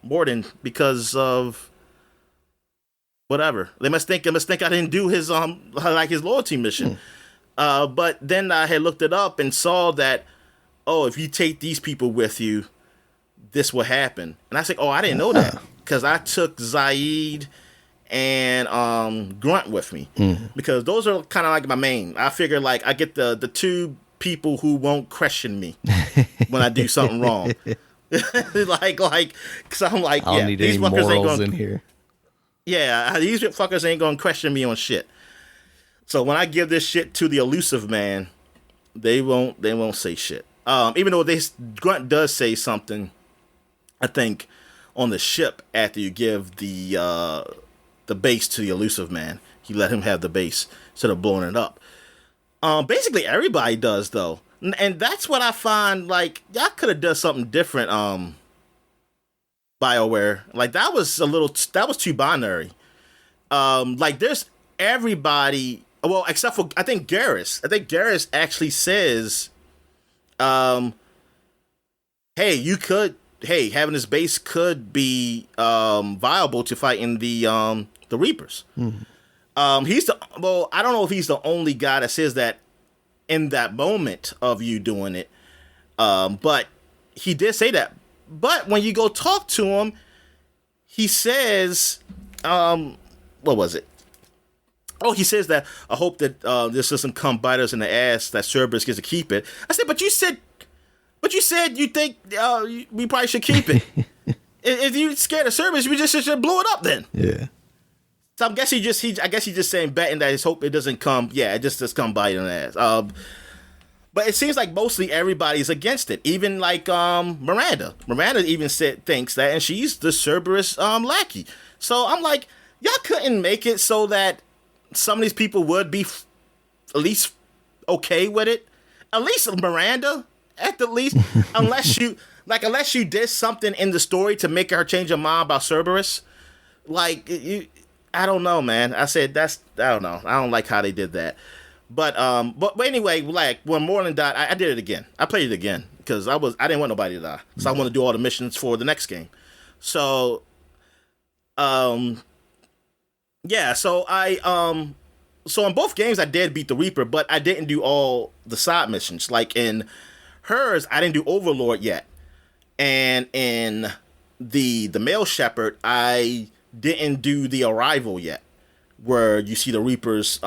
Morden because of whatever. They must think I didn't do his his loyalty mission. But then I had looked it up and saw that, if you take these people with you, this will happen. And I said, I didn't know that, because I took Zaid and Grunt with me, because those are kind of like my main. I figure like I get the two people who won't question me when I do something wrong. Because I'm like, I don't need these any fuckers ain't morals gonna, in here. Yeah, these fuckers ain't gonna question me on shit. So when I give this shit to the elusive man, they won't say shit. Even though Grunt does say something, I think, on the ship after you give the base to the elusive man. You let him have the base instead of blowing it up. Basically everybody does though. And that's what I find, like, y'all could have done something different, BioWare. Like that was too binary. Like there's everybody, well, except for I think Garrus. I think Garrus actually says, having this base could be viable to fight in the Reapers. I don't know if he's the only guy that says that in that moment of you doing it, but he did say that. But when you go talk to him, he says, what was it? Oh, he says that I hope that this doesn't come bite us in the ass, that Cerberus gets to keep it. I said, but you said you think we probably should keep it. If you scared of Cerberus, we just should blow it up then. Yeah. So I guess he's just saying betting that his hope it doesn't come. Yeah, it just come biting the ass. But it seems like mostly everybody's against it. Even like Miranda. Miranda even thinks that, and she's the Cerberus lackey. So I'm like, y'all couldn't make it so that some of these people would be at least okay with it. At least Miranda, at the least, unless you did something in the story to make her change her mind about Cerberus. Like I don't know, man. I don't know. I don't like how they did that. But anyway, like when Moreland died, I did it again. I played it again because I didn't want nobody to die, so I want to do all the missions for the next game. So, yeah. So in both games, I did beat the Reaper, but I didn't do all the side missions. Like in hers, I didn't do Overlord yet, and in the male Shepherd, I didn't do the Arrival yet, where you see the Reapers.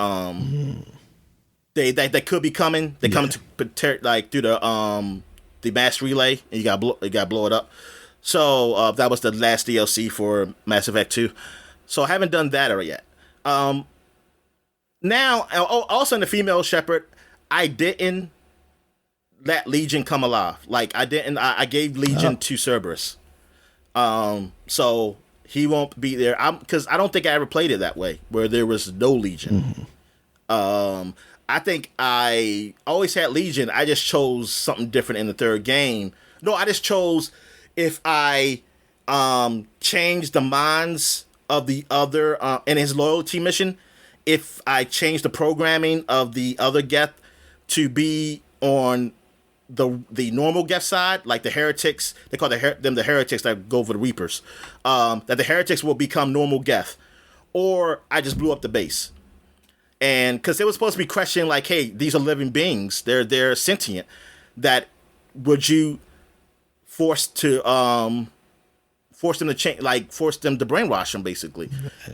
They could be coming. They come to like through the mass relay, and you got blow it up. So that was the last DLC for Mass Effect 2. So I haven't done that yet. Now, also in the female Shepherd, I didn't let Legion come alive. Like I didn't. I gave Legion to Cerberus. So he won't be there. Because I don't think I ever played it that way, where there was no Legion. I think I always had Legion. I just chose something different in the third game. No, I just chose if I changed the minds of the other in his loyalty mission. If I changed the programming of the other Geth to be on the normal Geth side, like the heretics, they call them the heretics that go for the Reapers. That the heretics will become normal Geth, or I just blew up the base. And because they were supposed to be questioning, like, hey, these are living beings. They're sentient. That would you force them to change, like force them to brainwash them, basically.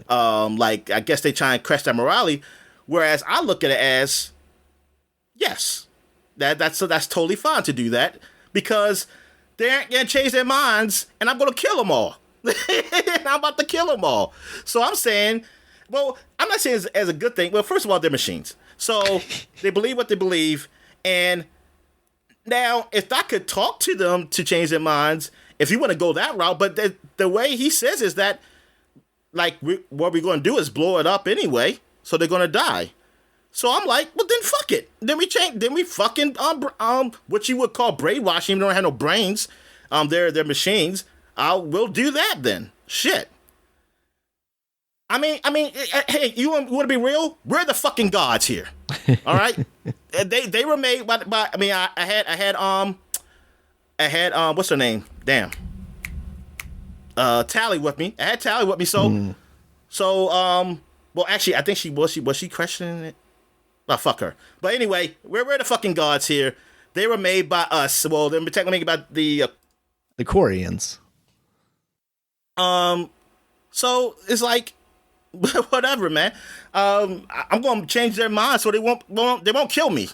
Like I guess they try and crash that morality. Whereas I look at it as, yes, that's totally fine to do that because they aren't gonna change their minds, and I'm gonna kill them all. I'm about to kill them all. So I'm saying. Well, I'm not saying as a good thing. Well, first of all, they're machines. So they believe what they believe. And now, if I could talk to them to change their minds, if you want to go that route, but the way he says is that, like, what we're going to do is blow it up anyway, so they're going to die. So I'm like, well, then fuck it. Then we change. Then we fucking what you would call brainwashing. They don't have no brains. They're machines. We'll do that then. Shit. I mean, hey, you want to be real? We're the fucking gods here. All right, they were made by. I mean, I had what's her name? Damn. Tally with me. I had Tally with me. So, well, actually, I think she was she questioning it. Oh, fuck her. But anyway, we're the fucking gods here. They were made by us. Well, they're technically made by the Quarians. So it's like. Whatever, man. I'm gonna change their minds so they won't kill me.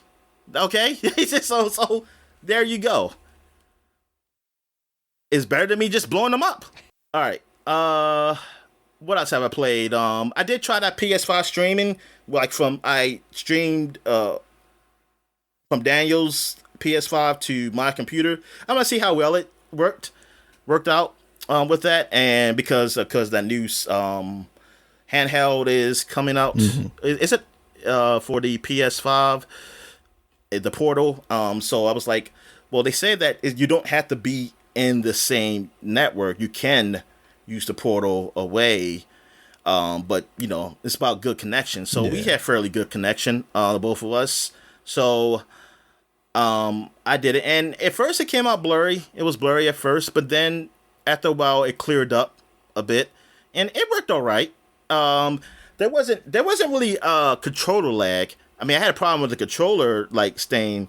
Okay, so there you go. It's better than me just blowing them up. All right. What else have I played? I did try that PS5 streaming. Like I streamed from Daniel's PS5 to my computer. I'm gonna see how well it worked out with that, and because that new handheld is coming out. Is it for the PS5, the Portal? So I was like, well, they say that you don't have to be in the same network. You can use the Portal away, but you know it's about good connection. So we had fairly good connection, both of us. So I did it, and at first it came out blurry. It was blurry at first, but then after a while it cleared up a bit, and it worked all right. There wasn't really controller lag. I mean, I had a problem with the controller like staying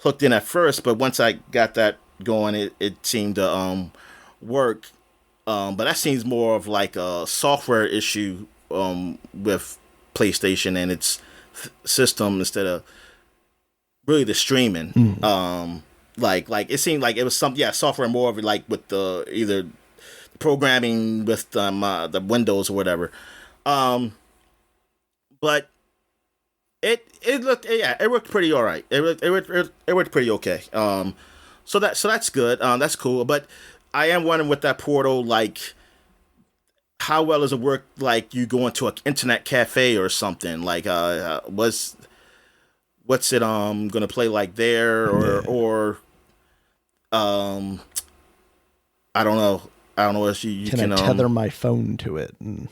hooked in at first, but once I got that going, it seemed to work. But that seems more of like a software issue with PlayStation and its system instead of really the streaming. Like it seemed like it was software more of it, like with the either programming with the Windows or whatever. Um, but it worked pretty all right. It worked pretty okay. So that's good. That's cool. But I am wondering with that portal, like, how well does it work? Like, you go into an internet cafe or something. Like, what's it gonna play like there, or I don't know. I don't know if you can I tether my phone to it and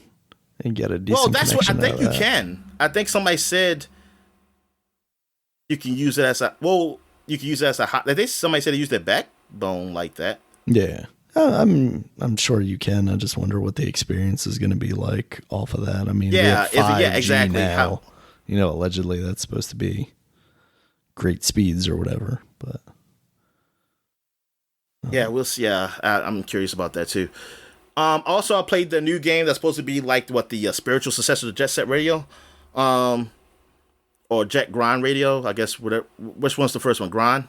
get a decent well, that's what I connection think you can. I think somebody said you can use it as a you can use it as a hot. I think somebody said they use their backbone like that. Yeah. I'm sure you can. I just wonder what the experience is going to be like off of that. I mean, Yeah, we have 5G exactly. now. You know, allegedly that's supposed to be great speeds or whatever. But yeah, we'll see. Yeah, I'm curious about that too. Also, I played the new game that's supposed to be like the spiritual successor to Jet Set Radio, or Jet Grind Radio. I guess whatever. Which one's the first one? Grind.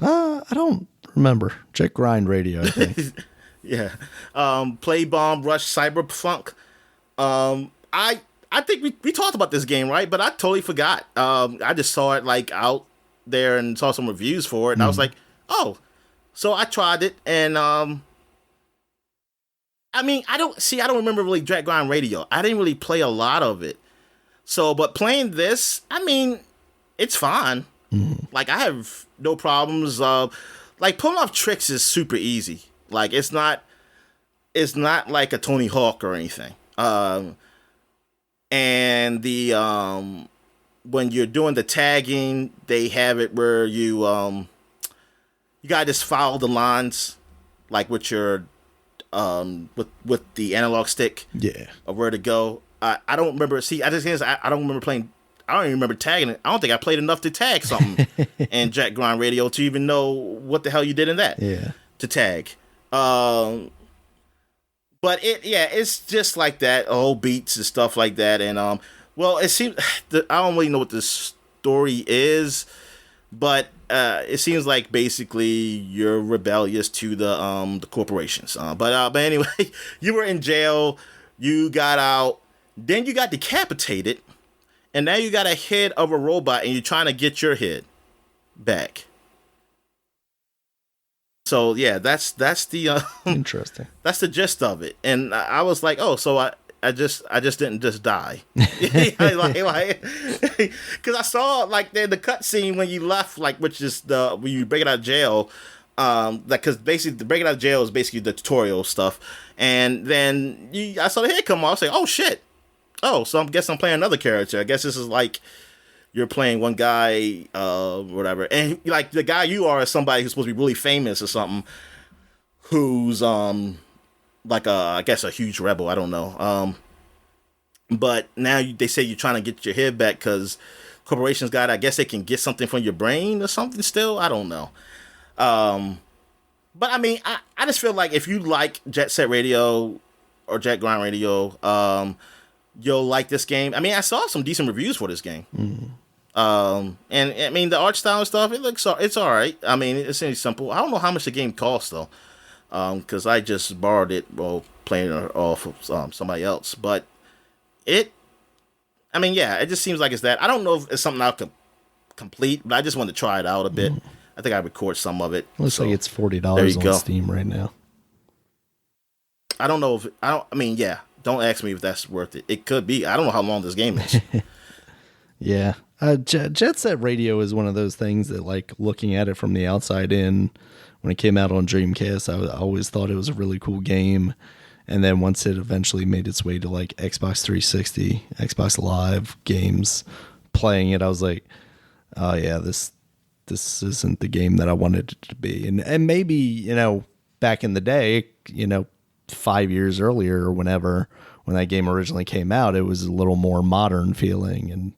I don't remember. Check Grind Radio, I think. Yeah. Play Bomb Rush Cyberfunk. I think we talked about this game, right? But I totally forgot. I just saw it like out there and saw some reviews for it, and I was like, oh. So I tried it, and I mean, I don't remember really Jet Grind Radio. I didn't really play a lot of it. So, but playing this, I mean, it's fine. Like, I have no problems. Like, pulling off tricks is super easy. Like, it's not like a Tony Hawk or anything. And the when you're doing the tagging, they have it where you gotta just follow the lines, like with your with the analog stick. Yeah. Of where to go. I don't remember. See, I don't remember playing. I don't even remember tagging it. I don't think I played enough to tag something in Jet Grind Radio to even know what the hell you did in that. Yeah. To tag. But it's just like that, old beats and stuff like that. And well, it seems I don't really know what the story is, but it seems like basically you're rebellious to the corporations. But anyway, you were in jail, you got out, then you got decapitated. And now you got a head of a robot, and you're trying to get your head back. So yeah, that's the interesting. That's the gist of it. And I was like, oh, so I just didn't just die, like, because I saw like the cutscene when you left, like, which is when you break it out of jail, like, because basically the breaking out of jail is basically the tutorial stuff, and then I saw the head come off. I was like, oh shit. Oh, so I guess I'm playing another character. I guess this is like you're playing one guy, whatever. And like the guy you are is somebody who's supposed to be really famous or something, who's like I guess a huge rebel. I don't know. But now they say you're trying to get your head back because corporations got. I guess they can get something from your brain or something. Still, I don't know. But I mean, I just feel like if you like Jet Set Radio or Jet Grind Radio, you'll like this game. I mean, I saw some decent reviews for this game. And I mean, the art style and stuff, it's all right. I mean, it's really simple. I don't know how much the game costs though, because I just borrowed it while playing it off of somebody else. But it just seems like it's that. I don't know if it's something I could complete, but I just wanted to try it out a bit. I think I record some of it. Looks like it's $40 on Steam right now. I don't know if don't ask me if that's worth it. It could be. I don't know how long this game is. Yeah. Jet Set Radio is one of those things that, like, looking at it from the outside in, when it came out on Dreamcast, I always thought it was a really cool game. And then once it eventually made its way to, like, Xbox 360, Xbox Live games, playing it, I was like, oh, yeah, this isn't the game that I wanted it to be. And maybe, you know, back in the day, you know, 5 years earlier or whenever, when that game originally came out, it was a little more modern feeling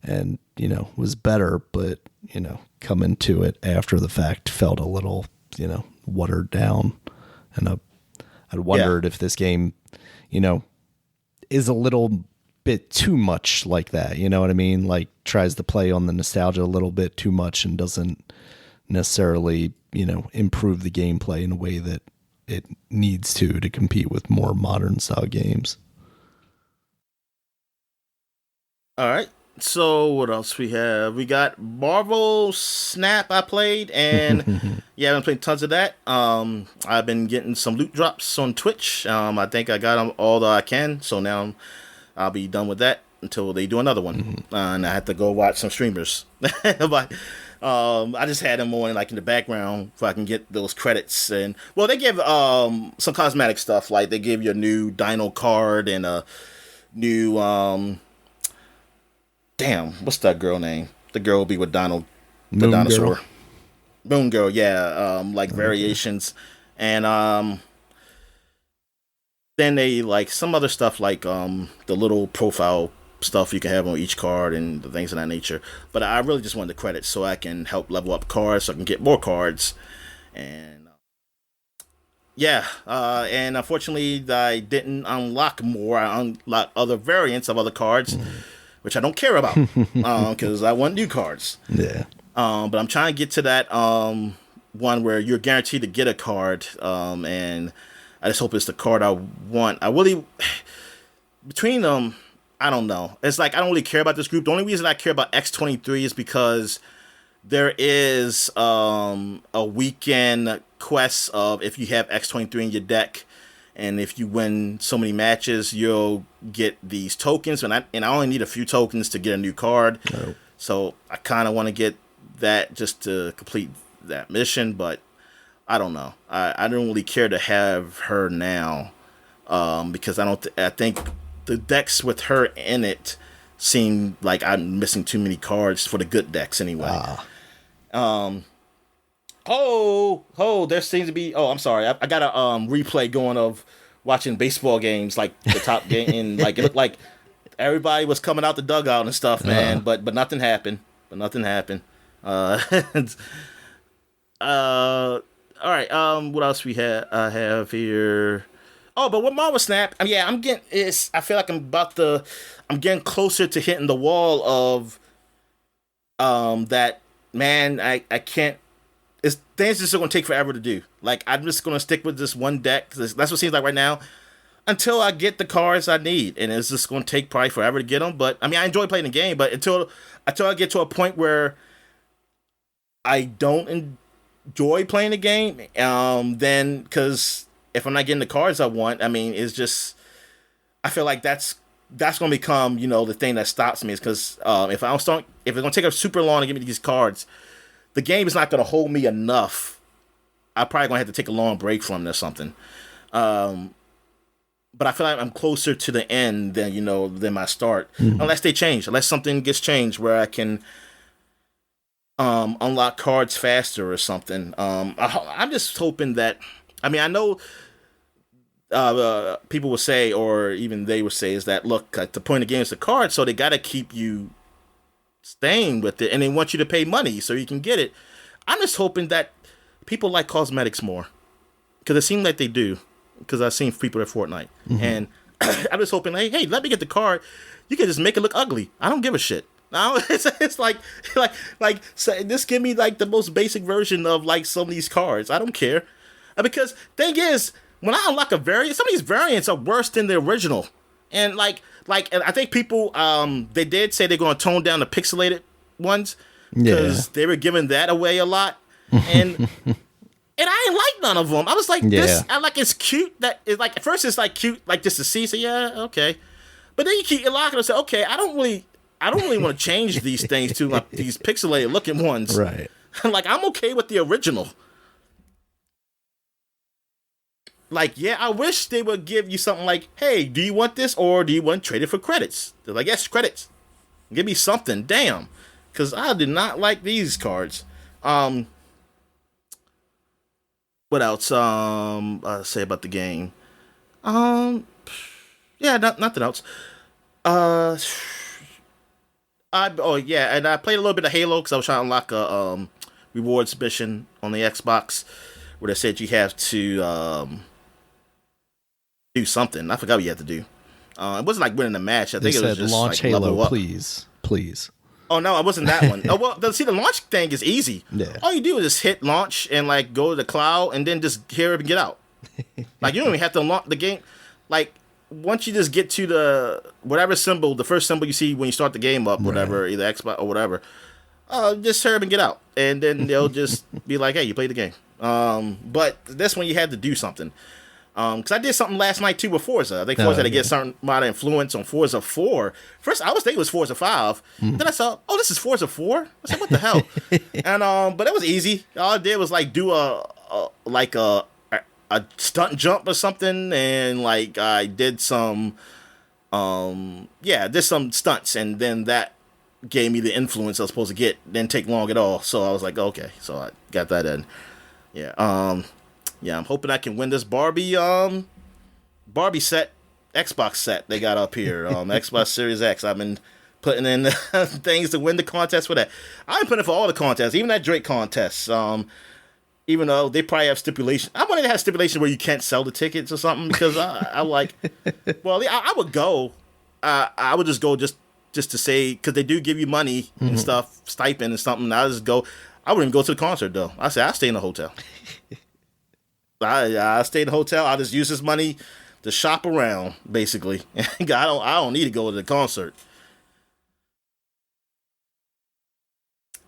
and you know, was better, but, you know, coming to it after the fact felt a little, you know, watered down. And I'd wondered if this game, you know, is a little bit too much like that, you know what I mean? Like, tries to play on the nostalgia a little bit too much and doesn't necessarily, you know, improve the gameplay in a way that it needs to compete with more modern style games. All right. So what else we have? We got Marvel Snap. I played, and yeah, I've been playing tons of that. I've been getting some loot drops on Twitch. I think I got them all that I can. So now I'll be done with that until they do another one, and I have to go watch some streamers. But I just had them on like in the background so I can get those credits. And well, they give some cosmetic stuff, like they give you a new Dino card and a new damn, what's that girl name? The girl will be with Donald, the Moon dinosaur. Girl. Moon Girl, yeah. Like variations, and then they like some other stuff like the little profile stuff you can have on each card and the things of that nature. But I really just wanted the credits so I can help level up cards, so I can get more cards, and yeah. And unfortunately, I didn't unlock more. I unlocked other variants of other cards, which I don't care about because I want new cards. Yeah. But I'm trying to get to that one where you're guaranteed to get a card, and I just hope it's the card I want. I really, between them, I don't know. It's like I don't really care about this group. The only reason I care about X23 is because there is a weekend quest of if you have X23 in your deck, and if you win so many matches, you'll get these tokens. And I only need a few tokens to get a new card. Oh. So I kind of want to get that just to complete that mission. But I don't know. I don't really care to have her now because I think the decks with her in it seem like I'm missing too many cards for the good decks anyway. There seems to be. Oh, I'm sorry. I got a replay going of watching baseball games, like the top game, and like it looked like everybody was coming out the dugout and stuff, man. But nothing happened. All right. What else we have? I have here. Oh, but what Marvel Snap? Yeah, I'm getting. I feel like I'm getting closer to hitting the wall of that. Man, I can't. It's things just going to take forever to do. Like I'm just going to stick with this one deck. That's what it seems like right now, until I get the cards I need, and it's just going to take probably forever to get them. But I mean, I enjoy playing the game, but until I get to a point where I don't enjoy playing the game, then because if I'm not getting the cards I want, I mean, it's just I feel like that's going to become the thing that stops me. Is because if it's going to take up super long to get me these cards, the game is not going to hold me enough. I'm probably going to have to take a long break from it or something. But I feel like I'm closer to the end than my start, unless they change, unless something gets changed where I can unlock cards faster or something. I'm just hoping that. I mean, I know people will say, or even they will say, is that look, the point of the game is the card, so they got to keep you staying with it, and they want you to pay money so you can get it. I'm just hoping that people like cosmetics more, because it seems like they do. Because I've seen people at Fortnite, and I'm just hoping, hey, let me get the card. You can just make it look ugly. I don't give a shit. It's like so just give me like the most basic version of like some of these cards. I don't care, because thing is, when I unlock a variant, some of these variants are worse than the original, and and I think people they did say they're going to tone down the pixelated ones because they were giving that away a lot, and. And I ain't like none of them. I was like, this, it's cute. That is like, at first it's like cute, like just to see. So yeah, okay. But then you keep unlocking and say, okay, I don't really want to change these things to like these pixelated looking ones. Right. Like I'm okay with the original. Like, yeah, I wish they would give you something like, hey, do you want this or do you want to trade it for credits? They're like, yes, credits. Give me something, damn. Because I did not like these cards. What else? Say about the game. Yeah, nothing else. And I played a little bit of Halo because I was trying to unlock a rewards mission on the Xbox where they said you have to do something. I forgot what you had to do. It wasn't like winning a match. I think it was just launch like, Halo, level up. please. Oh no, it wasn't that one. Oh well, see, the launch thing is easy. Yeah. All you do is just hit launch and like go to the cloud and then just hear it and get out. Like you don't even have to launch the game. Like once you just get to the whatever symbol, the first symbol you see when you start the game up, whatever, either Xbox or whatever, just hurry up and get out, and then they'll just be like, "Hey, you played the game." But this one you had to do something. Because I did something last night too with Forza. I think Forza had to get certain amount of influence on Forza 4. First, I was thinking it was Forza 5. Then I saw, oh, this is Forza 4? I said, what the hell? And but it was easy. All I did was like do a stunt jump or something, and like I did some did some stunts, and then that gave me the influence I was supposed to get. Didn't take long at all. So I was like, okay, so I got that in. Yeah. Yeah, I'm hoping I can win this Barbie set, Xbox set they got up here. Xbox Series X. I've been putting in things to win the contest for that. I've been putting in for all the contests, even that Drake contest. Even though they probably have stipulations. I wanted to have stipulations where you can't sell the tickets or something, because I like, well, I would go. I would just go just to say, because they do give you money and stuff, stipend and something. I just go. I wouldn't even go to the concert though. I say I stay in a hotel. I stay in the hotel. I just use this money to shop around, basically. I don't need to go to the concert.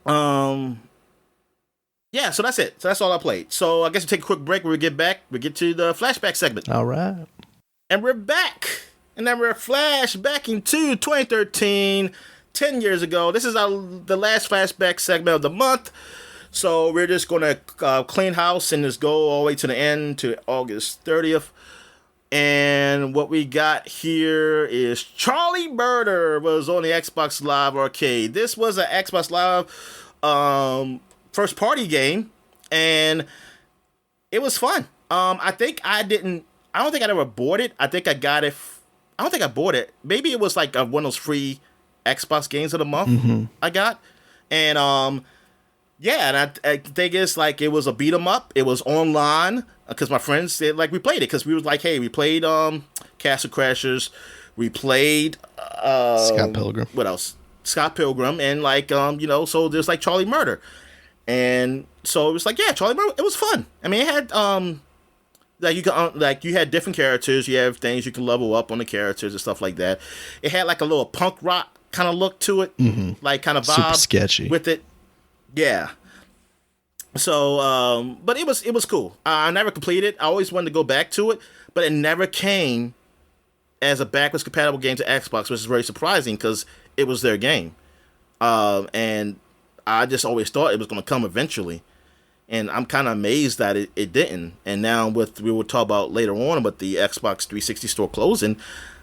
Yeah, so that's it. So that's all I played. So I guess we'll take a quick break. When we get back, we get to the flashback segment. All right. And we're back. And then we're flashbacking to 2013, 10 years ago. This is the last flashback segment of the month. So we're just going to clean house and just go all the way to the end, to August 30th. And what we got here is Charlie Murder was on the Xbox Live Arcade. This was an Xbox Live first party game, and it was fun. I don't think I ever bought it. I think I got it. I don't think I bought it. Maybe it was like one of those free Xbox games of the month I got. And yeah, and I think it's like it was a beat 'em up. It was online because my friends said like we played it because we was like, hey, we played Castle Crashers, we played Scott Pilgrim. What else? Scott Pilgrim, and like so there's like Charlie Murder, and so it was like Charlie Murder. It was fun. I mean, it had like you can you had different characters. You have things you can level up on the characters and stuff like that. It had like a little punk rock kind of look to it, like kind of vibe, super sketchy with it. Yeah. So, but it was cool. I never completed it. I always wanted to go back to it, but it never came as a backwards compatible game to Xbox, which is very surprising because it was their game. And I just always thought it was going to come eventually. And I'm kind of amazed that it didn't. And now we will talk about later on with the Xbox 360 store closing,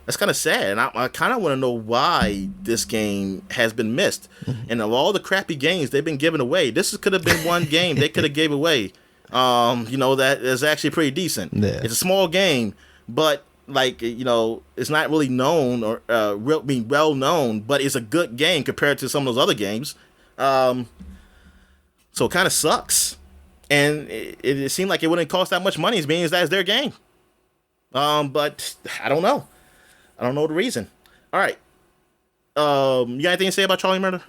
that's kind of sad, and I kind of want to know why this game has been missed. And of all the crappy games they've been giving away, this could have been one game they could have gave away. That is actually pretty decent. Yeah. It's a small game, but like it's not really known or well known, but it's a good game compared to some of those other games. So it kind of sucks, and it seemed like it wouldn't cost that much money, as being as that's their game. But I don't know. I don't know the reason. All right. You got anything to say about Charlie Murder?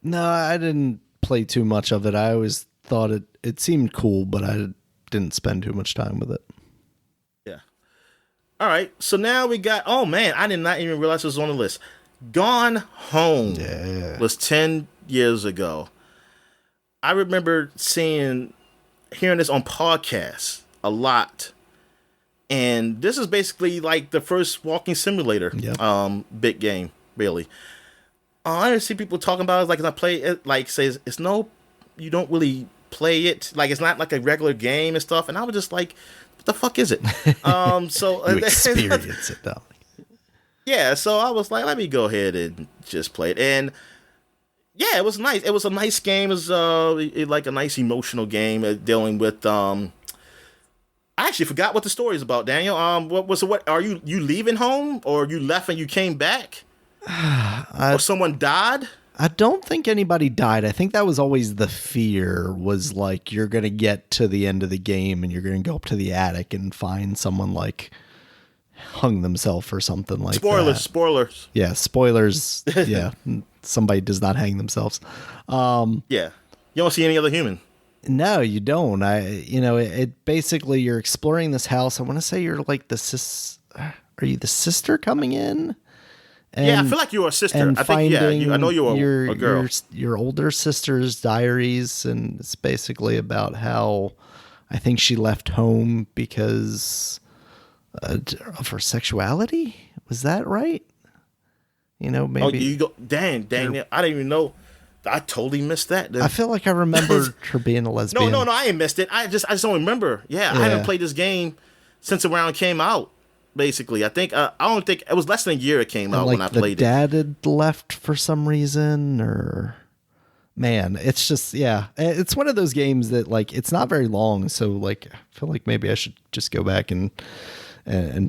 No, I didn't play too much of it. I always thought it seemed cool, but I didn't spend too much time with it. Yeah. All right. So now we got, oh man, I did not even realize it was on the list. Gone Home was 10 years ago. I remember hearing this on podcasts a lot. And this is basically like the first walking simulator big game, really. I see people talking about it like I play it, like says it's no, you don't really play it, like it's not like a regular game and stuff. And I was just like, what the fuck is it? So you experience it though. Yeah, so I was like, let me go ahead and just play it. And yeah, it was nice. It was a nice game. It was like a nice emotional game dealing with I actually forgot what the story is about, Daniel. What are you leaving home, or you left and you came back? Or someone died? I don't think anybody died. I think that was always the fear, was like you're going to get to the end of the game and you're going to go up to the attic and find someone like hung themselves or something like that. Spoilers. Yeah, spoilers. Yeah, somebody does not hang themselves. Yeah. You don't see any other human. No, you don't. It basically, you're exploring this house. I want to say you're like are you the sister coming in? And, yeah, I feel like you were a sister. And I think, I know you were a girl. Your older sister's diaries, and it's basically about how I think she left home because of her sexuality. Was that right? You know, maybe. Oh, you go. Dang! I didn't even know. I totally missed that. Then. I feel like I remember her being a lesbian. No, I ain't missed it. I just don't remember. Yeah, I haven't played this game since the round came out. Basically, I think I don't think it was less than a year it came out when I played it. The dad had left for some reason, or man, it's just it's one of those games that like it's not very long, so like I feel like maybe I should just go back and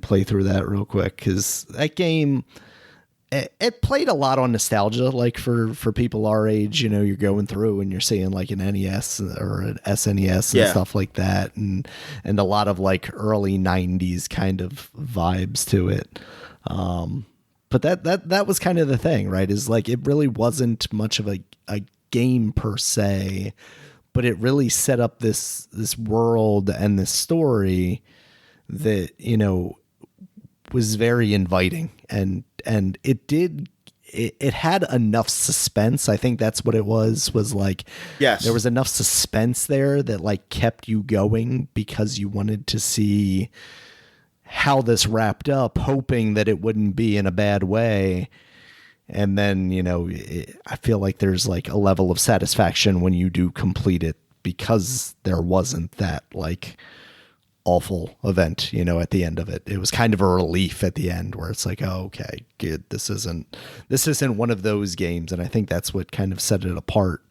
play through that real quick because that game. It played a lot on nostalgia, like for people our age, you know, you're going through and you're seeing like an NES or an SNES and stuff like that. And a lot of like early 90s kind of vibes to it. But that was kind of the thing, right? Is like, it really wasn't much of a game per se, but it really set up this world and this story that, you know, was very inviting and it had enough suspense. I think that's what it was like, yes, there was enough suspense there that like kept you going because you wanted to see how this wrapped up, hoping that it wouldn't be in a bad way. And then, you know, I feel like there's like a level of satisfaction when you do complete it because there wasn't that like awful event, you know, at the end of it. It was kind of a relief at the end where it's like, oh, okay, good. This isn't one of those games. And I think that's what kind of set it apart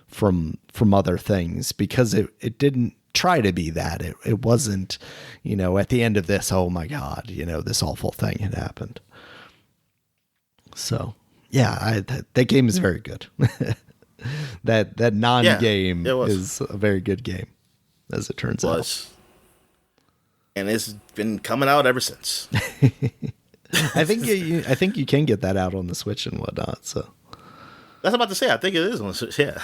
from other things because it didn't try to be that. It wasn't, you know, at the end of this, oh my God, you know, this awful thing had happened. So yeah, that game is very good. that non-game is a very good game, as it turns out. And it's been coming out ever since. I think you can get that out on the Switch and whatnot. So that's about to say. I think it is on the Switch. Yeah.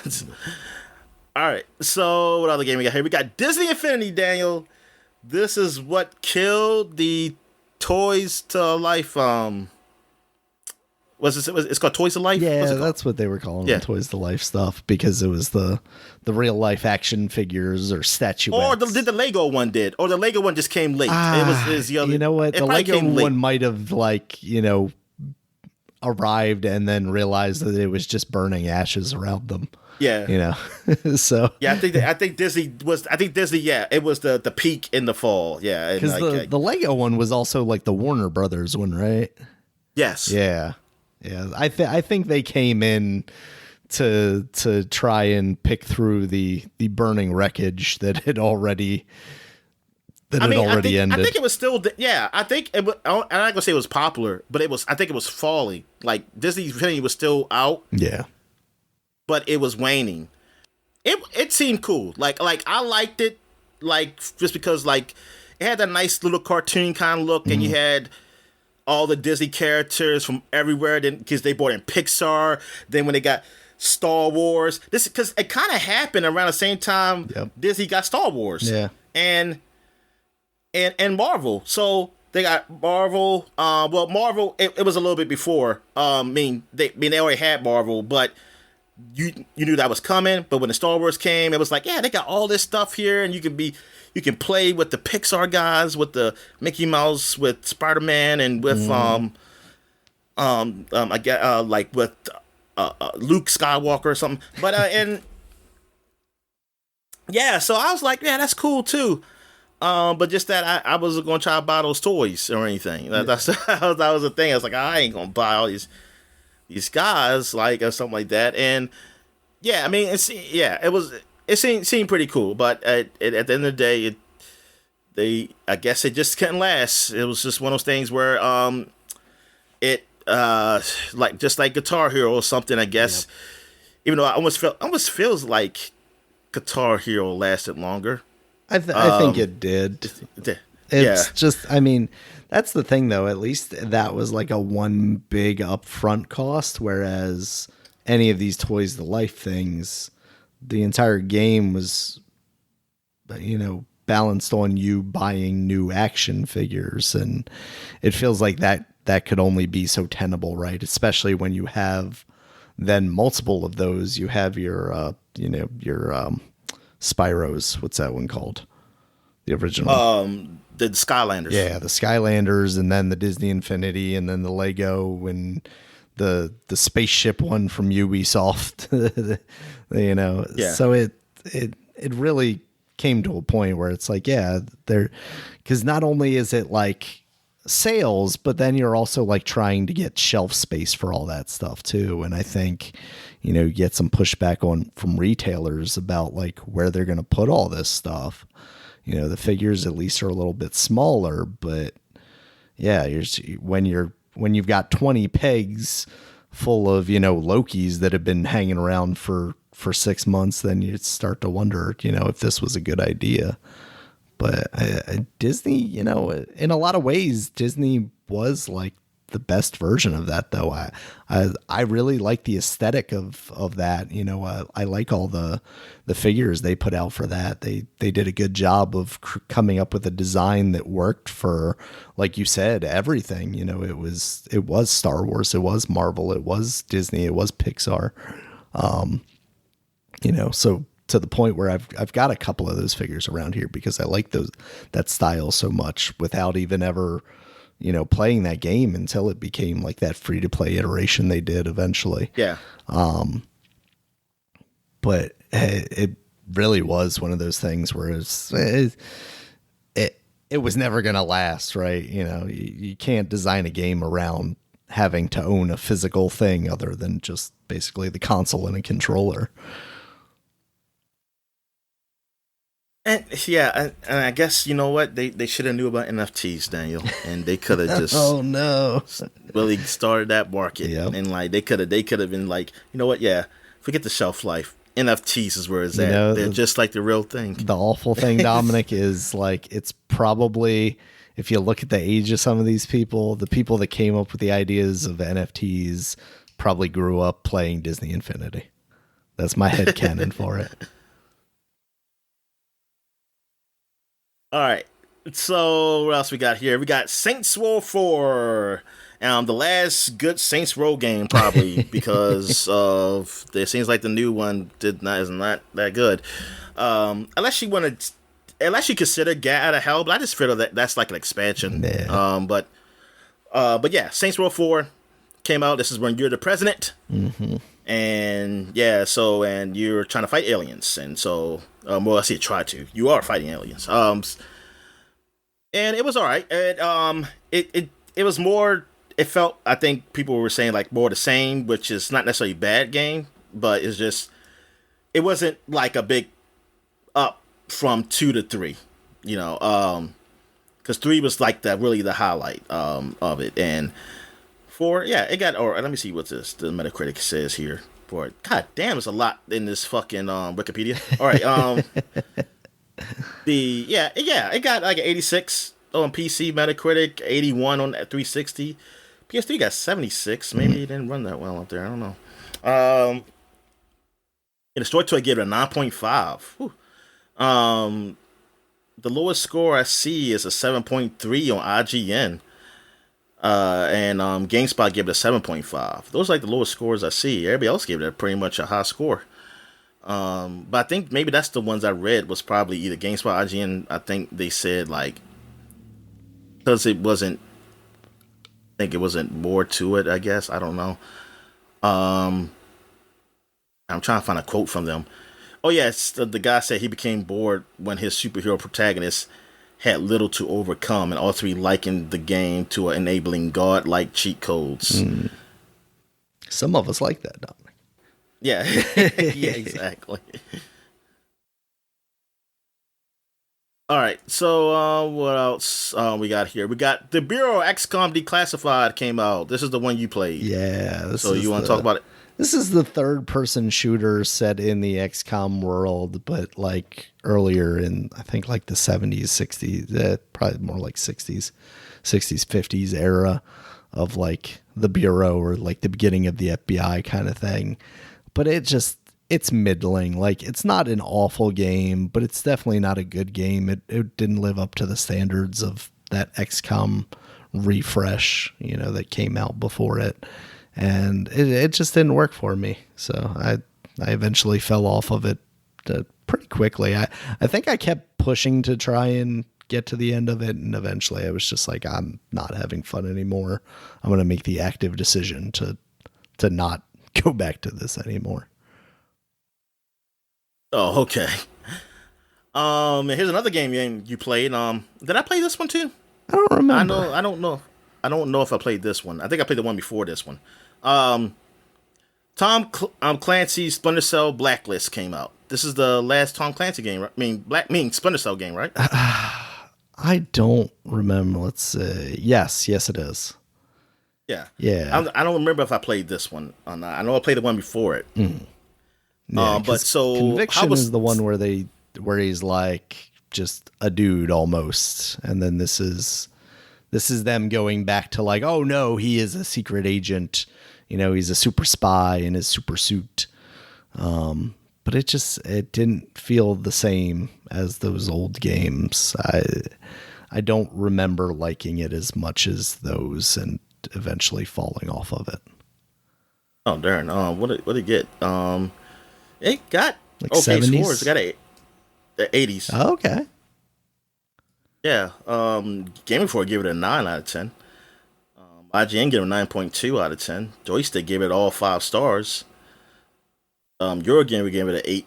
All right. So what other game we got here? We got Disney Infinity, Daniel. This is what killed the Toys to Life. It's called Toys to Life? Yeah, that's what they were calling it, Toys to Life stuff, because it was the real life action figures or statuettes. Or did the Lego one did? Or the Lego one just came late? It was the other. You know what? The Lego one might have like, you know, arrived and then realized that it was just burning ashes around them. Yeah. You know. So yeah, I think Disney, yeah, it was the peak in the fall. Yeah. Because the Lego one was also like the Warner Brothers one, right? Yes. Yeah. Yeah, I think they came in to try and pick through the burning wreckage that had already ended. I think it was still I think it was, I'm not gonna say it was popular, but I think it was falling. Like Disney Infinity was still out. Yeah, but it was waning. It seemed cool. Like I liked it. Like just because like it had that nice little cartoon kind of look, and you had all the Disney characters from everywhere, then because they brought in Pixar. Then when they got Star Wars, this because it kind of happened around the same time Disney got Star Wars, and Marvel. So they got Marvel. Well, Marvel it was a little bit before. They already had Marvel, but you knew that was coming. But when the Star Wars came, it was like, yeah, they got all this stuff here, and you can play with the Pixar guys, with the Mickey Mouse, with Spider-Man, and with I get like with Luke Skywalker or something. But and yeah, so I was like, yeah, that's cool too. But just that I wasn't gonna try to buy those toys or anything. That was the thing. I was like, I ain't gonna buy all these guys like or something like that. And yeah, I mean, it seemed pretty cool, but at the end of the day, I guess it just couldn't last. It was just one of those things where like just like Guitar Hero or something, I guess. Yep. Even though I almost feels like Guitar Hero lasted longer. I think it did. It's just, I mean, that's the thing though. At least that was like a one big upfront cost, whereas any of these Toys to Life things, the entire game was, you know, balanced on you buying new action figures, and it feels like that could only be so tenable, right? Especially when you have then multiple of those. You have your Spyros. What's that one called? The original. The Skylanders. Yeah, the Skylanders, and then the Disney Infinity, and then the Lego, and the spaceship one from Ubisoft. Yeah. So it really came to a point where it's like, yeah, because not only is it like sales, but then you're also like trying to get shelf space for all that stuff too. And I think, you get some pushback from retailers about like where they're going to put all this stuff. The figures at least are a little bit smaller, but yeah, when you've got 20 pegs full of, Lokis that have been hanging around for 6 months, then you start to wonder, if this was a good idea. But Disney, in a lot of ways, Disney was like the best version of that, though. I really like the aesthetic of that. I like all the figures they put out for that. They did a good job of coming up with a design that worked for, like you said, everything. It was Star Wars, it was Marvel, it was Disney, it was Pixar. So to the point where I've got a couple of those figures around here because I like that style so much without even ever, playing that game until it became like that free to play iteration they did eventually. Yeah. But it really was one of those things where it was never going to last, right? You can't design a game around having to own a physical thing other than just basically the console and a controller. And yeah, and I guess you know what they should have knew about NFTs, Daniel, and they could have just oh no, really started that market. Yep. And like they could have been like, you know what, yeah, forget the shelf life. NFTs is where it's at. They're just like the real thing. The awful thing, Dominic, is like it's probably, if you look at the age of some of these people, the people that came up with the ideas of NFTs probably grew up playing Disney Infinity. That's my headcanon for it. All right. So what else we got here? We got Saints Row 4. The last good Saints Row game probably because of it seems like the new one is not that good. Unless you consider Get Out of Hell, but I just feel that that's like an expansion. Yeah. But yeah, Saints Row 4 came out. This is when you're the president. Mm-hmm. And yeah, and you're trying to fight aliens, and so well, I say try to. You are fighting aliens. And it was all right. It was more. It felt, I think people were saying like more the same, which is not necessarily a bad game, but it's just it wasn't like a big up from 2 to 3, because 3 was like really the highlight of it, and 4, yeah, it got. Or let me see what the Metacritic says here for it. God damn, there's a lot in this fucking Wikipedia. All right, it got like an 86 on PC Metacritic, 81 on 360. PS3 got 76. Maybe it didn't run that well up there. I don't know. The Story Toy gave it a 9.5. The lowest score I see is a 7.3 on IGN. And GameSpot gave it a 7.5. Those are like the lowest scores I see. Everybody else gave it pretty much a high score. But I think maybe that's the ones I read was probably either GameSpot, IGN. I think they said like because it wasn't. I think it wasn't more to it. I guess I don't know. I'm trying to find a quote from them. Oh yes, the guy said he became bored when his superhero protagonist had little to overcome, and all 3 likened the game to enabling godlike cheat codes. Some of us like that, Dominic. Yeah, yeah, exactly. All right, so what else we got here? We got The Bureau XCOM Declassified came out. This is the one you played. Yeah. So you want to talk about it? This is the third-person shooter set in the XCOM world, but like earlier in, I think, like the 70s, 60s, probably more like 60s, 50s era of like the Bureau or like the beginning of the FBI kind of thing. But it it's middling. Like, it's not an awful game, but it's definitely not a good game. It didn't live up to the standards of that XCOM refresh, that came out before it. And it just didn't work for me. So I eventually fell off of it pretty quickly. I think I kept pushing to try and get to the end of it, and eventually I was just like, I'm not having fun anymore. I'm going to make the active decision to not go back to this anymore. Oh, okay. Here's another game you played. Did I play this one too? I don't remember. I don't know. I don't know if I played this one. I think I played the one before this one. Tom Clancy's Splinter Cell Blacklist came out. This is the last Tom Clancy game, right? I mean Splinter Cell game, right? I don't remember. Let's see. Yes, it is. Yeah. I don't remember if I played this one or not. I know I played the one before it. Yeah, but so Conviction is the one where he's like just a dude almost, and then this is them going back to like, oh no, he is a secret agent. He's a super spy in his super suit. But it didn't feel the same as those old games. I don't remember liking it as much as those, and eventually falling off of it. Oh darn! What did it get? It got like okay 70s? Scores. It got the 80s. Oh, okay. Yeah. Game Informer gave it a 9 out of 10. IGN gave it a 9.2 out of 10. Joystick gave it all 5 stars. Eurogamer gave it an 8.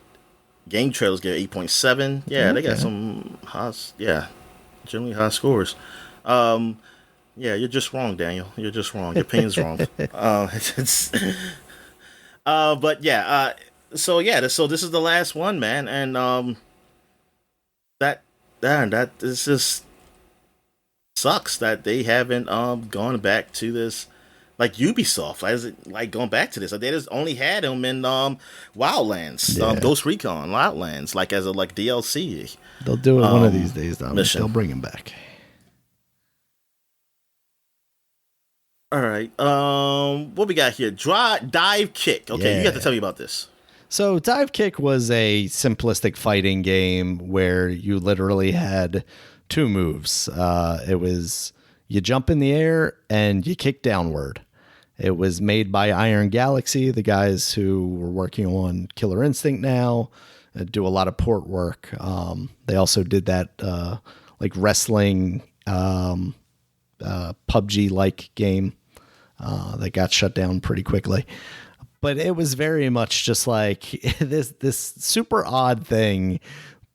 Game Trailers gave it 8.7. Yeah, They got some high, generally high scores. Yeah, you're just wrong, Daniel. You're just wrong. Your opinion's wrong. But yeah, so this is the last one, man, and that this just sucks that they haven't gone back to this, like Ubisoft, as it like going back to this. Like, they just only had them in Wildlands, Ghost Recon Wildlands, like as a DLC. They'll do it one of these days, though. They'll bring him back. All right. What we got here? Dive Kick. Okay, you got to tell me about this. So Dive Kick was a simplistic fighting game where you literally had 2 moves. It was you jump in the air and you kick downward. It was made by Iron Galaxy, the guys who were working on Killer Instinct now, do a lot of port work. They also did that like wrestling PUBG-like game that got shut down pretty quickly. But it was very much just like this super odd thing,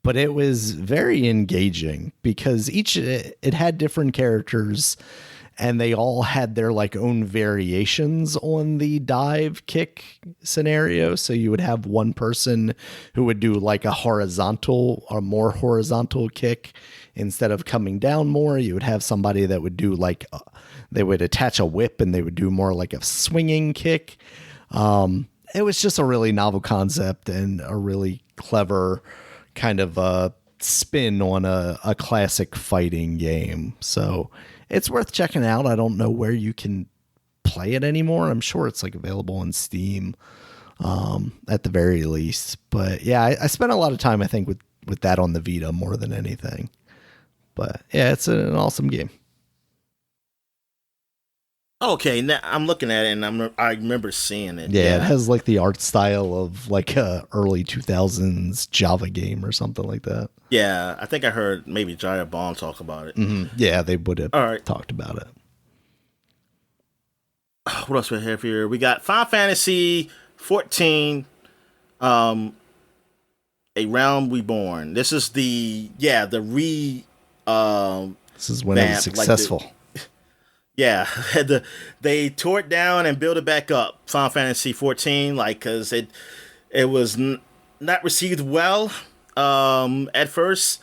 but it was very engaging because it had different characters and they all had their like own variations on the dive kick scenario. So you would have one person who would do like a more horizontal kick instead of coming down more. You would have somebody that would do like, they would attach a whip and they would do more like a swinging kick. It was just a really novel concept and a really clever kind of spin on a classic fighting game. So it's worth checking out. I don't know where you can play it anymore. I'm sure it's like available on Steam at the very least. But yeah, I spent a lot of time, I think, with that on the Vita more than anything. But yeah, it's an awesome game. Okay, now I'm looking at it and I remember seeing it. Yeah, it has like the art style of like a early 2000s Java game or something like that. Yeah, I think I heard maybe Giant Bomb talk about it. Mm-hmm. Yeah, they would have talked about it. What else we have here? We got Final Fantasy 14, A Realm Reborn. This is this is when it was successful. Like they tore it down and built it back up. Final Fantasy 14, like, because it was not received well at first,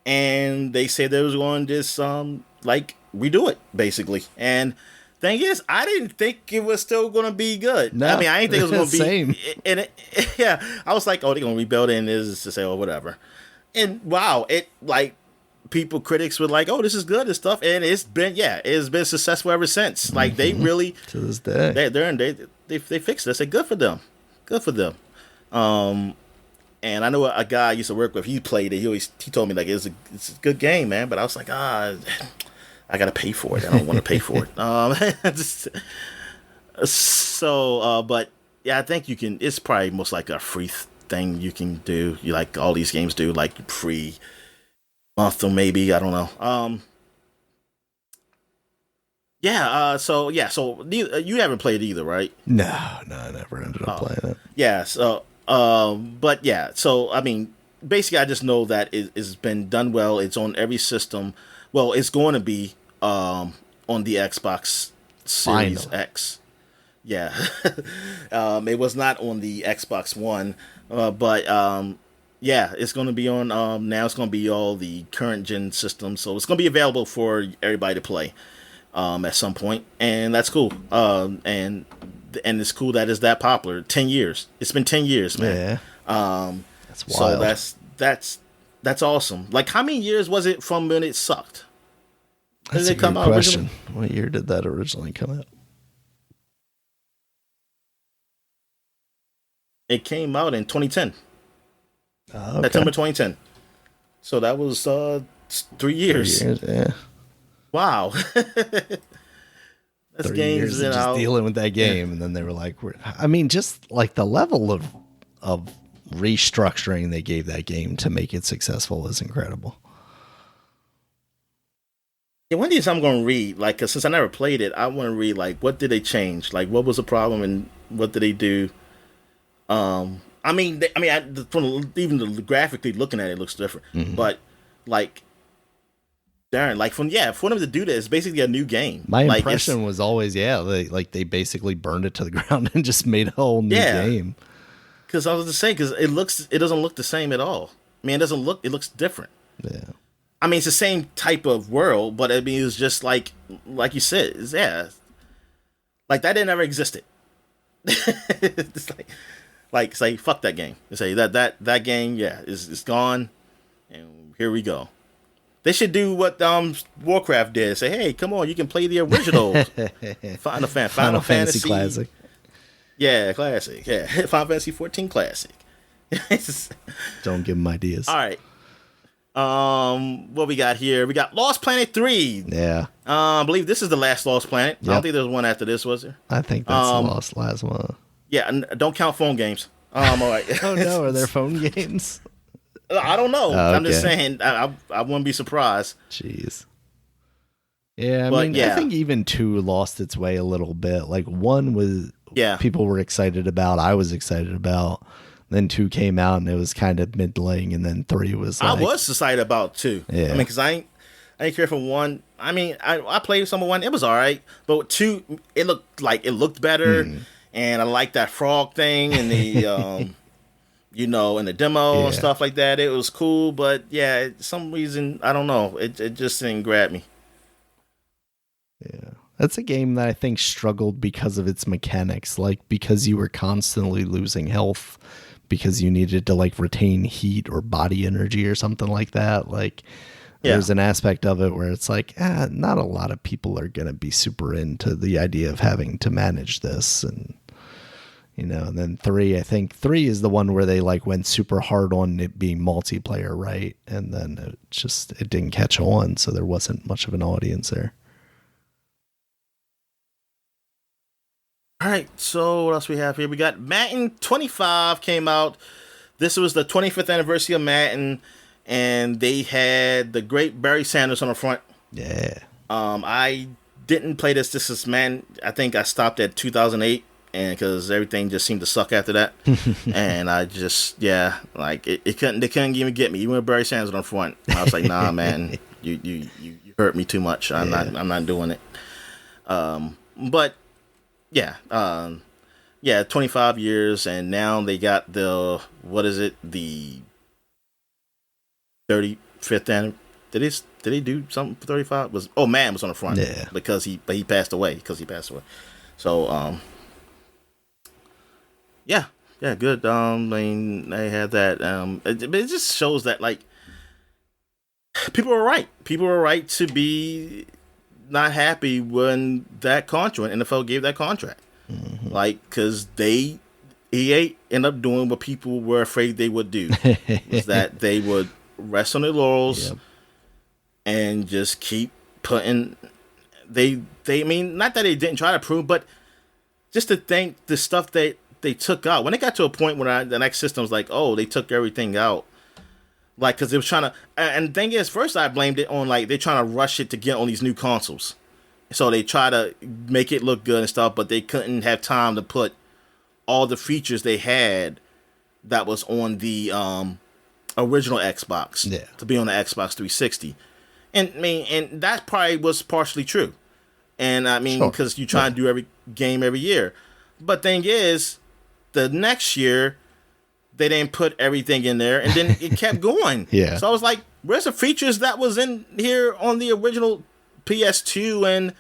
and they said they was going to just redo it basically. And thing is, I didn't think it was still going to be good. No, I mean, I didn't think it was going to be same. And I was like, oh, they're going to rebuild it, and is to say, oh, whatever. And wow, it like. Critics were like, "Oh, this is good and stuff," and it's been successful ever since. Like they really to this day they fixed this. Good for them. And I know a guy I used to work with. He played it. He told me like it's a good game, man. But I was like, I gotta pay for it. I don't want to pay for it. But yeah, I think you can. It's probably most like a free thing you can do. You like all these games do, like free month or maybe I don't know. So you haven't played either, right? No, I never ended up playing it. Yeah. But yeah. So I mean, basically, I just know that it's been done well. It's on every system. Well, it's going to be on the Xbox Series X. Yeah. It was not on the Xbox One, but yeah, it's going to be on. Now it's going to be all the current gen systems, so it's going to be available for everybody to play at some point, and that's cool. And it's cool that it's that popular. 10 years. It's been 10 years, man. Yeah. That's wild. So that's awesome. Like, how many years was it from when it sucked? That's a good question. What year did that originally come out? It came out in 2010. Okay. September 2010. So that was 3 years. 3 years, yeah. Wow. That's 3 games years of just dealing with that game, and then they were like, I mean, just like the level of restructuring they gave that game to make it successful is incredible. Yeah, one of these I'm going to read, like, 'cause since I never played it, I want to read, like, what did they change? Like, what was the problem and what did they do? From even graphically looking at it, looks different. Mm-hmm. But, like, darn, like, for them to do that, it's basically a new game. My impression was always, they basically burned it to the ground and just made a whole new game. Because I was just saying, because it doesn't look the same at all. I mean, it looks different. Yeah. I mean, it's the same type of world, but I mean, it's just like you said, like that never existed. It's like say fuck that game. They say that game, is gone, and here we go. They should do what Warcraft did. Say, hey, come on, you can play the original Final Fantasy Classic. Yeah, classic. Yeah, Final Fantasy 14 Classic. Don't give them ideas. All right. What we got here? We got Lost Planet 3. Yeah. I believe this is the last Lost Planet. Yep. I don't think there's one after this, was there? I think that's the last one. Yeah, don't count phone games. All right. Oh no, are there phone games? I don't know. Okay. I'm just saying. I wouldn't be surprised. Jeez. Yeah, I think even 2 lost its way a little bit. Like 1 was, people were excited about. I was excited about. Then 2 came out and it was kind of middling, and then 3 was. Like, I was excited about 2. Yeah. I mean, because I didn't care for 1. I mean, I played some of 1. It was all right, but 2, it looked better, and I liked that frog thing and the in the demo and stuff like that. It was cool, but some reason I don't know. It just didn't grab me. Yeah. That's a game that I think struggled because of its mechanics, like because you were constantly losing health because you needed to like retain heat or body energy or something like that. Like there's an aspect of it where it's like, not a lot of people are going to be super into the idea of having to manage this. And, and then 3, I think 3 is the one where they like went super hard on it being multiplayer, right? And then it didn't catch on. So there wasn't much of an audience there. All right, so what else we have here? We got Madden 25 came out. This was the 25th anniversary of Madden, and they had the great Barry Sanders on the front. Yeah. I didn't play this. This is Madden. I think I stopped at 2008, and because everything just seemed to suck after that, and I just they couldn't even get me. Even with Barry Sanders on the front, I was like, nah, man, you hurt me too much. I'm not doing it. But. Yeah, 25 years, and now they got the 35th anniversary. Did they do something for 35? Man was on the front because he passed away So good. I mean, they had that. It just shows that like people were right. People were right to be not happy when that contract, NFL gave that contract. Like, because it EA ended up doing what people were afraid they would do, was that they would rest on their laurels and just keep putting. They I mean, not that they didn't try to prove, but just to think the stuff that they took out. When it got to a point where the next system was like, oh, they took everything out. Like, because they was trying to, and the thing is, first I blamed it on, like, they're trying to rush it to get on these new consoles. So they try to make it look good and stuff, but they couldn't have time to put all the features they had that was on the original Xbox to be on the Xbox 360. And I mean, and that probably was partially true. And I mean, because you try to do every game every year. But thing is, the next year, they didn't put everything in there, and then it kept going. So I was like, where's the features that was in here on the original PS2 and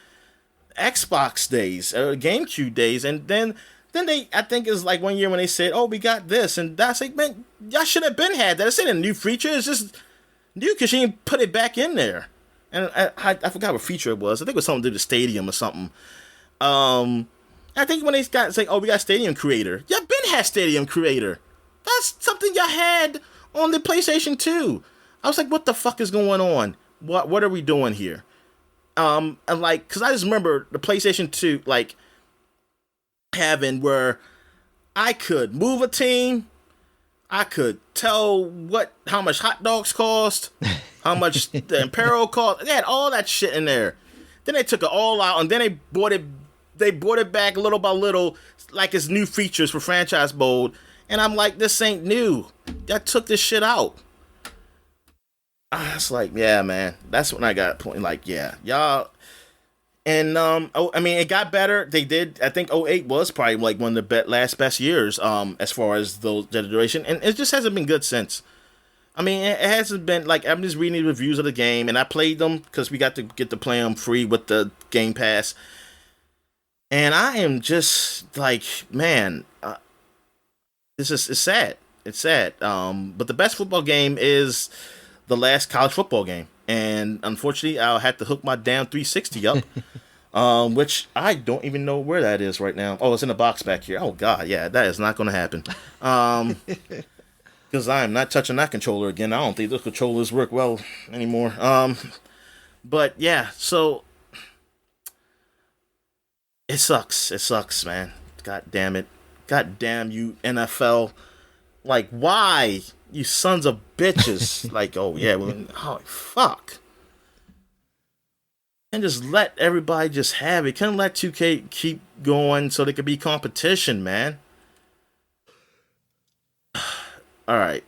Xbox days, or GameCube days? And then they, I think it was like one year when they said, oh, we got this, and that's like, man, y'all should have been had that. It's not a new feature, it's just new because you didn't put it back in there. And I forgot what feature it was. I think it was something to do with the Stadium or something. I think when they got, it's like, oh, we got Stadium Creator. Y'all been had Stadium Creator. That's something y'all had on the PlayStation 2. I was like, what the fuck is going on? What are we doing here? And like, cause I just remember the PlayStation 2, like, having where I could move a team, I could tell how much hot dogs cost, how much the Imperial cost. They had all that shit in there. Then they took it all out, and then they brought it back little by little, like it's new features for franchise mode. And I'm like, this ain't new. Y'all took this shit out. It's like, yeah, man. That's when I got point. Like, yeah, y'all. And I mean, it got better. They did. I think '08 was probably like one of the last best years as far as those generation, and it just hasn't been good since. I mean, it hasn't been like, I'm just reading the reviews of the game, and I played them because we got to get to play them free with the Game Pass. And I am just like, man, it's sad. It's sad. But the best football game is the last college football game. And unfortunately, I'll have to hook my damn 360 up, which I don't even know where that is right now. Oh, it's in the box back here. Oh, God, yeah, that is not going to happen. Because I am not touching that controller again. I don't think those controllers work well anymore. But, yeah, so it sucks. It sucks, man. God damn it. God damn you, NFL. Like, why? You sons of bitches. Like, oh, yeah. Oh, fuck. And just let everybody just have it. Couldn't let 2K keep going so there could be competition, man. All right.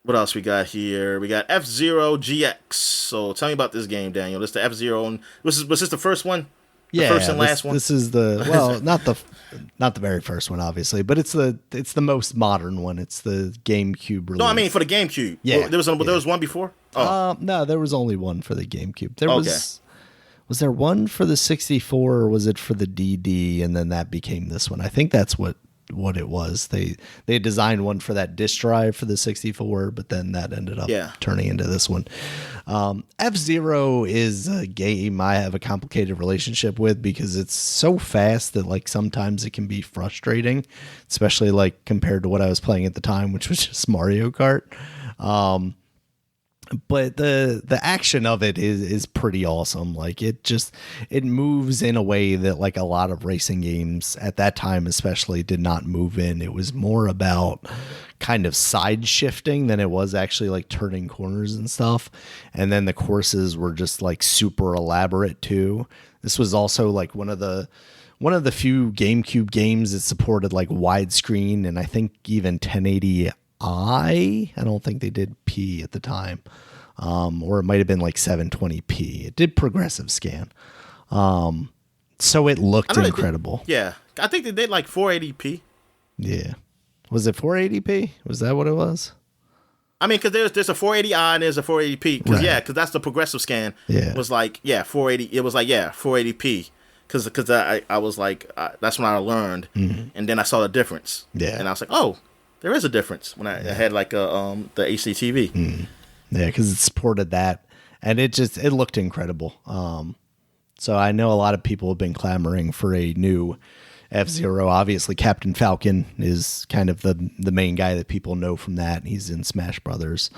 What else we got here? We got F-Zero GX. So tell me about this game, Daniel. This is the F-Zero. And was this the first one? The first and last one? This is the, well, not the very first one, obviously, but it's the most modern one. It's the GameCube release. No, I mean for the GameCube. Yeah. There was one before? Oh. No, there was only one for the GameCube. Was there one for the 64 or was it for the DD and then that became this one? I think that's what it was. They designed one for that disk drive for the 64, but then that ended up turning into this one. F-Zero is a game I have a complicated relationship with because it's so fast that like sometimes it can be frustrating, especially like compared to what I was playing at the time, which was just Mario Kart. But the action of it is pretty awesome. Like it moves in a way that like a lot of racing games at that time especially did not move in. It was more about kind of side shifting than it was actually like turning corners and stuff. And then the courses were just like super elaborate too. This was also like one of the few GameCube games that supported like widescreen and I think even 1080i. I don't think they did P at the time, or it might have been like 720p. It did progressive scan, so it looked incredible. I think they did like 480p. Yeah, was it 480p? Was that what it was? I mean, because there's a 480i and there's a 480p. Because that's the progressive scan. Yeah, was like 480. It was like 480p. Because I was like that's when I learned, and then I saw the difference. Yeah, and I was like, oh. There is a difference when I had like the HDTV. Yeah, because it supported that, and it looked incredible. So I know a lot of people have been clamoring for a new F-Zero. Obviously, Captain Falcon is kind of the main guy that people know from that. He's in Smash Brothers.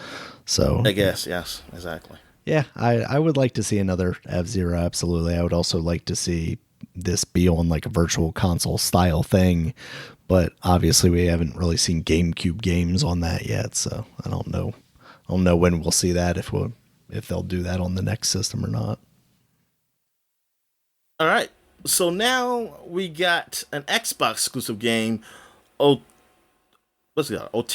So I guess, yes, exactly. Yeah, I would like to see another F-Zero, absolutely. I would also like to see this be on like a virtual console style thing, but obviously we haven't really seen GameCube games on that yet, so I don't know. I don't know when we'll see that, if they'll do that on the next system or not. All right, so now we got an Xbox exclusive game. Oh, what's it called?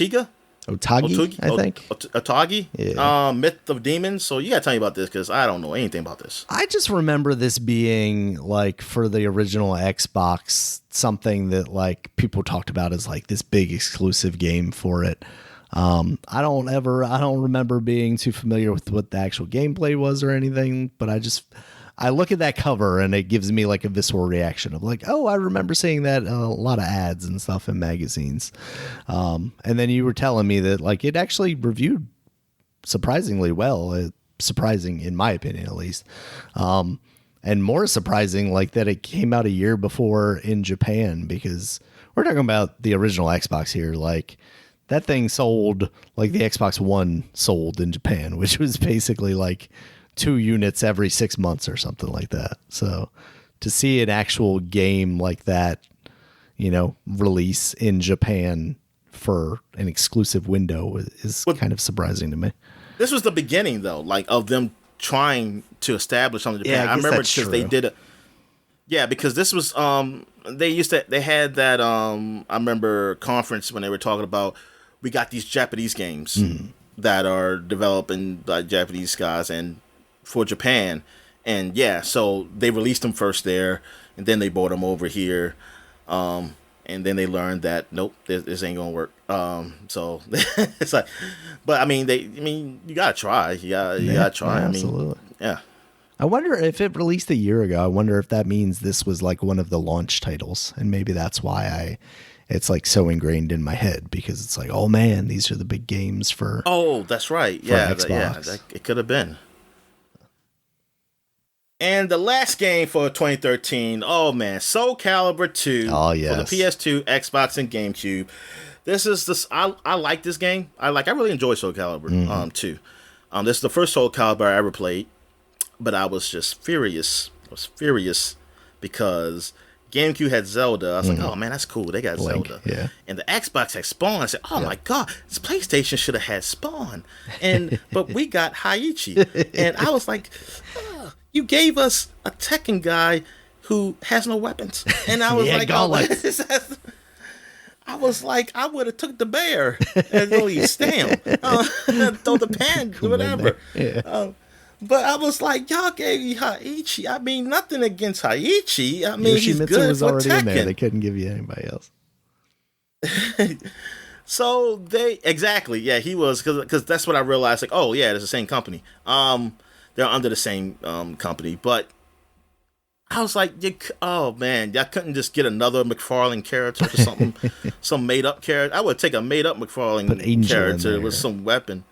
Otogi, I think. Otogi? Yeah. Myth of Demons. So you gotta tell me about this, because I don't know anything about this. I just remember this being like, for the original Xbox, something that like people talked about as like this big exclusive game for it. I don't remember being too familiar with what the actual gameplay was or anything, but I look at that cover and it gives me like a visceral reaction of like, oh, I remember seeing that a lot of ads and stuff in magazines. And then you were telling me that like it actually reviewed surprisingly well, surprising in my opinion, at least. And more surprising, like that it came out a year before in Japan, because we're talking about the original Xbox here. Like that thing sold, like the Xbox One sold in Japan, which was basically like 2 units every 6 months or something like that. So to see an actual game like that, release in Japan for an exclusive window is kind of surprising to me. This was the beginning, though, like of them trying to establish something in Japan. Yeah, I remember because they did it. Yeah, because this was they had that I remember conference when they were talking about, we got these Japanese games that are developing by Japanese guys and for Japan, and yeah, so they released them first there, and then they brought them over here, and then they learned that nope, this ain't gonna work. So it's like, but you gotta try. You gotta try. Absolutely. Yeah. I wonder if it released a year ago. I wonder if that means this was like one of the launch titles, and maybe that's why it's like so ingrained in my head, because it's like, oh man, these are the big games for. Oh, that's right. Yeah, it could have been. And the last game for 2013, oh man, Soul Calibur 2 for the PS2, Xbox, and GameCube. I like this game. I really enjoy Soul Calibur 2. This is the first Soul Calibur I ever played, but I was just furious. I was furious because GameCube had Zelda. I was like, oh man, that's cool. They got Link, Zelda. yeah. And the Xbox had Spawn. I said, oh my god, this PlayStation should have had Spawn. But we got Haiichi. And I was like, you gave us a Tekken guy who has no weapons. And I was like, I was like, I would have took the bear and really stamp, throw the pen, whatever. Yeah. But I was like, y'all gave me Haiichi. I mean, nothing against Haiichi. I mean, he's Yoshimitsu good was for already Tekken. in there. They couldn't give you anybody else. So exactly, yeah, he was, because that's what I realized. Like, oh yeah, it's the same company. They're under the same company, but I was like, oh man, y'all couldn't just get another McFarlane character or something, some made up character. I would take a made up McFarlane character with some weapon.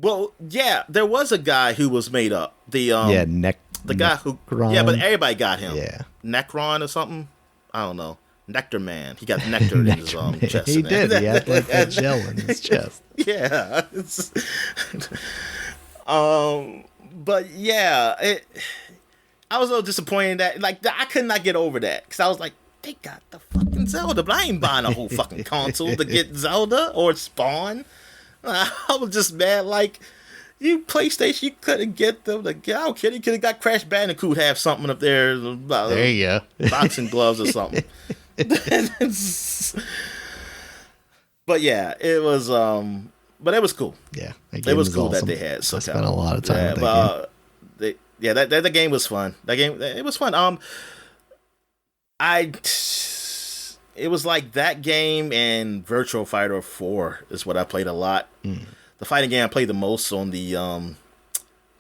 Well, yeah, there was a guy who was made up. The guy who, yeah, but everybody got him. Yeah, Necron or something. I don't know. Nectar Man. He got nectar in his chest. He did. He had like that gel in his chest. Yeah. But yeah, I was a little disappointed that I could not get over that, because I was like, they got the fucking Zelda, but I ain't buying a whole fucking console to get Zelda or Spawn. I was just mad, like, you PlayStation, you couldn't get them. Like, I don't care, you could have got Crash Bandicoot have something up there. There you go. Boxing gloves or something. But yeah, it was but it was cool. Yeah, it was cool awesome. That they had. So I spent a lot of time with that game. The game was fun. It was fun. It was like that game and Virtual Fighter 4 is what I played a lot. The fighting game I played the most on the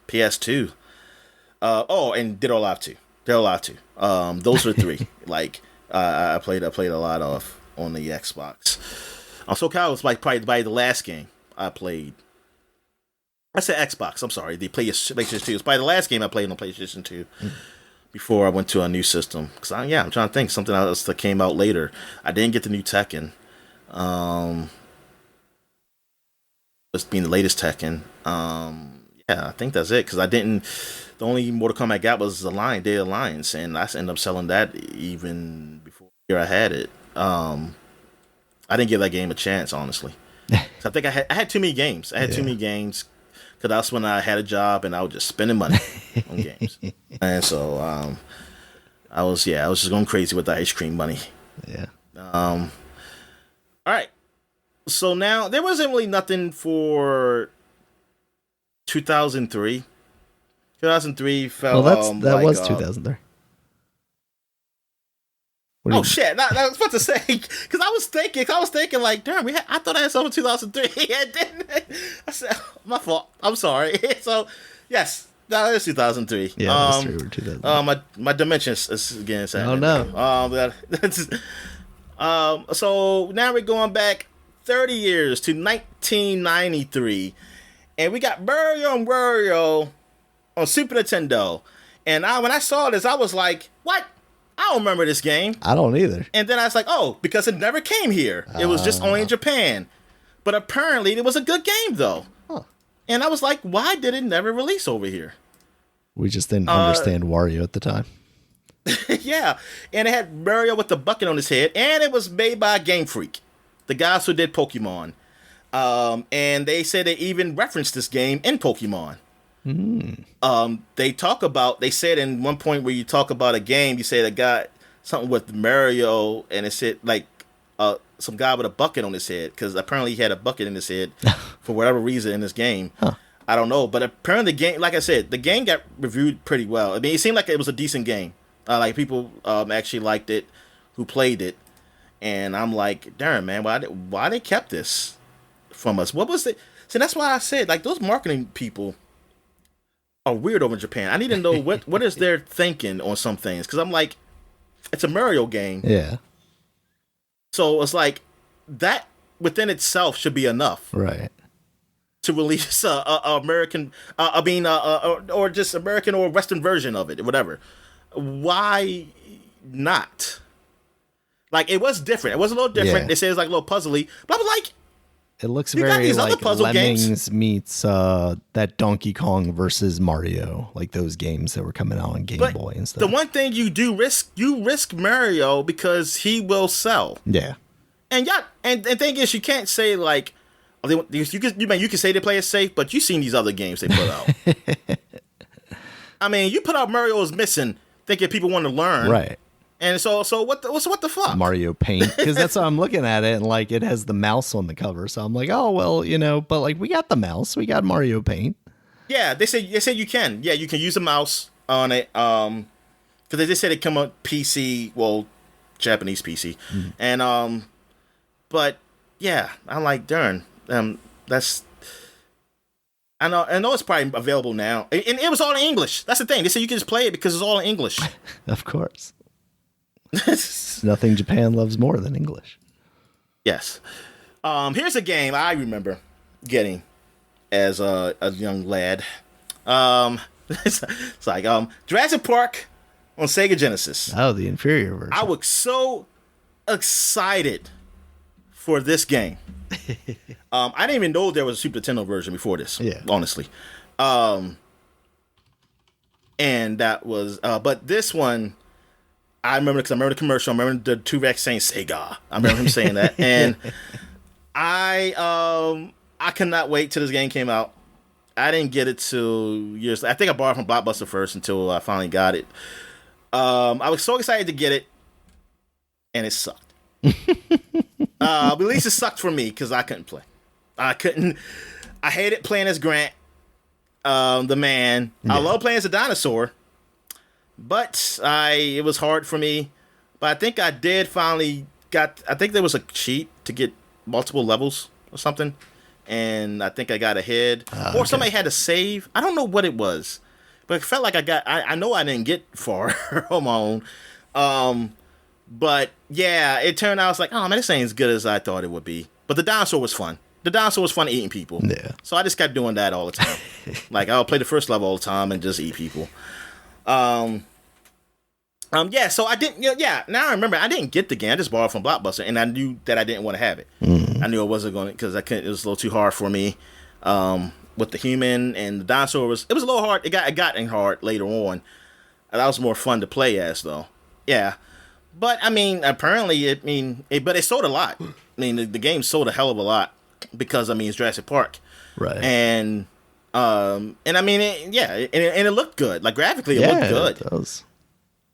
PS2. And Ditto Live 2. Ditto Live 2. Those were three. Like I played a lot of on the Xbox. Soul Calibur was probably the last game I played. I said Xbox. I'm sorry. The PlayStation 2. It's probably the last game I played on PlayStation 2. before I went to a new system. Cause I'm trying to think something else that came out later. I didn't get the new Tekken. This being the latest Tekken. I think that's it. Cause I didn't. The only Mortal Kombat I got was Day Alliance, and I ended up selling that even before I had it. I didn't give that game a chance, honestly. So I think I had too many games. I had too many games because that's when I had a job and I was just spending money on games. And so I was just going crazy with the ice cream money. Yeah. All right. So now there wasn't really nothing for 2003. 2003 felt. Well, that was 2003. Oh shit! I was about to say because I was thinking like, damn, I thought I had something in 2003. And then I said, my fault. I'm sorry. So yes, that is 2003. Yeah, that's true. 2003. My dimensions is getting sad. Oh no. So now we're going back 30 years to 1993, and we got Wario on Super Nintendo. And when I saw this, I was like, what? I don't remember this game. I don't either. And then I was like, oh, because it never came here. It was just only in Japan. But apparently it was a good game, though. Huh. And I was like, why did it never release over here? We just didn't understand Wario at the time. Yeah. And it had Mario with the bucket on his head. And it was made by Game Freak, the guys who did Pokemon. And they said they even referenced this game in Pokemon. They said in one point where you talk about a game, you said it got something with Mario, and it said like some guy with a bucket on his head, because apparently he had a bucket in his head for whatever reason in this game. Huh. I don't know, but apparently the game, like I said, the game got reviewed pretty well. I mean, it seemed like it was a decent game. Like people actually liked it, who played it, and I'm like, darn man, why they kept this from us? What was it? See, that's why I said like those marketing people are weird over in Japan. I need to know what is their thinking on some things, because I'm like, it's a Mario game. Yeah. So it's like that within itself should be enough, right, to release a American, or just American or Western version of it, or whatever. Why not? Like it was different. It was a little different. Yeah. They say it's like a little puzzly, but I was like, it looks very like Lemmings meets that Donkey Kong versus Mario, like those games that were coming out on Game Boy and stuff. The one thing you risk Mario because he will sell. Yeah. And thing is, you can't say like, you can say they play it safe, but you've seen these other games they put out. I mean, you put out Mario is missing, thinking people want to learn, right? And so what the fuck? Mario Paint, because that's how I'm looking at it, and like it has the mouse on the cover, so I'm like, oh well, but like we got the mouse, we got Mario Paint. Yeah, they say you can. Yeah, you can use a mouse on it. Because they just said it come on PC, well, Japanese PC, and but yeah, I'm like, darn, that's. I know it's probably available now, and it was all in English. That's the thing. They said you can just play it because it's all in English. Of course. Nothing Japan loves more than English. Yes. Here's a game I remember getting as a young lad. It's like Jurassic Park on Sega Genesis. Oh, the inferior version. I was so excited for this game. I didn't even know there was a Super Nintendo version before this. Yeah. Honestly. And that was but this one I remember because I remember the commercial. I remember the T-Rex saying Sega. I remember him saying that, and I cannot wait till this game came out. I didn't get it till years. I think I bought it from Blockbuster first until I finally got it. I was so excited to get it, and it sucked. At least it sucked for me because I couldn't play. I hated playing as Grant, the man. Yeah. I love playing as a dinosaur. But it was hard for me. But I think I did finally I think there was a cheat to get multiple levels or something. And I think I got ahead. Or somebody had to save. I don't know what it was. But it felt like I know I didn't get far on my own. But yeah, it turned out I was like, oh man, this ain't as good as I thought it would be. But the dinosaur was fun. The dinosaur was fun eating people. Yeah. So I just kept doing that all the time. Like I'll play the first level all the time and just eat people. Yeah, so I didn't. Yeah, now I remember. I didn't get the game. I just borrowed it from Blockbuster, and I knew that I didn't want to have it. I knew I wasn't going to because I couldn't. It was a little too hard for me. With the human and the dinosaur it was a little hard. It got hard later on. That was more fun to play as though. Yeah, but I mean, apparently, but it sold a lot. I mean, the game sold a hell of a lot because I mean, it's Jurassic Park, Right. and I mean, it looked good. Like graphically, it looked good. It does.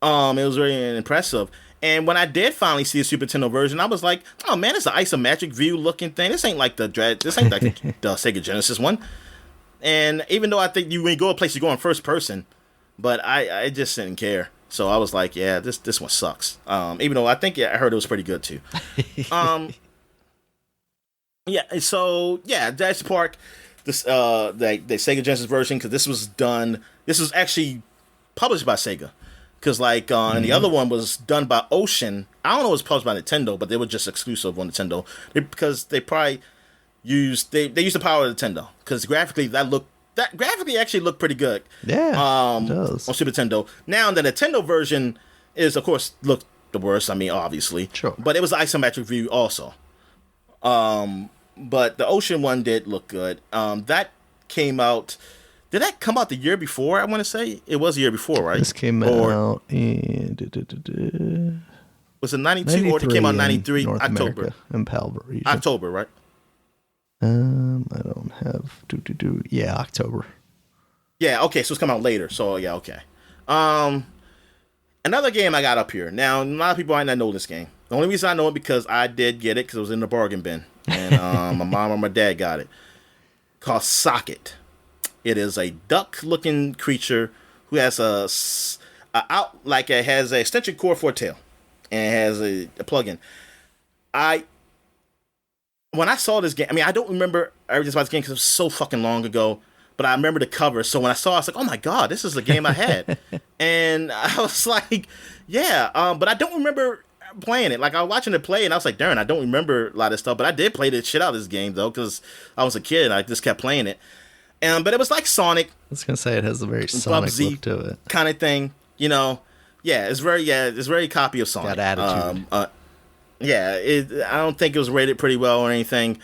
It was very impressive. And when I did finally see a Super Nintendo version, I was like, "Oh man, it's an isometric view looking thing. This ain't like the Sega Genesis one." And even though I think when you go a place, you go in first person, but I just didn't care. So I was like, "Yeah, this one sucks." Even though I think I heard it was pretty good too. Yeah. So yeah, Jurassic Park, the Sega Genesis version, because this was actually published by Sega. Because and the other one was done by Ocean. I don't know if it was published by Nintendo, but they were just exclusive on Nintendo because they probably used the power of Nintendo. Because graphically graphically actually looked pretty good. Yeah, it does. On Super Nintendo. Now the Nintendo version is of course looked the worst. I mean, obviously, Sure. But it was isometric view also. But the Ocean one did look good. That came out. Did that come out the year before? I want to say it was the year before, right? This came out in was it 92 or it came out in 93? North October. America and PAL region. October, right? I don't have Yeah, October. Yeah, okay, so it's come out later. So yeah, okay. Another game I got up here. Now, a lot of people might not know this game. The only reason I know it because I did get it because it was in the bargain bin, and my mom or my dad got it. Called Socket. It is a duck-looking creature who has has a extension cord for a tail, and it has a plug-in. When I saw this game, I mean, I don't remember everything about this game because it was so fucking long ago, but I remember the cover. So when I saw it, I was like, oh my god, this is the game I had. And I was like, yeah, but I don't remember playing it. Like, I was watching it play, and I was like, darn, I don't remember a lot of stuff, but I did play the shit out of this game, though, because I was a kid, and I just kept playing it. But it was like Sonic. I was gonna say it has a very Sonic Bubsy look to it, kind of thing. You know, it's very copy of Sonic. got attitude. I don't think it was rated pretty well or anything,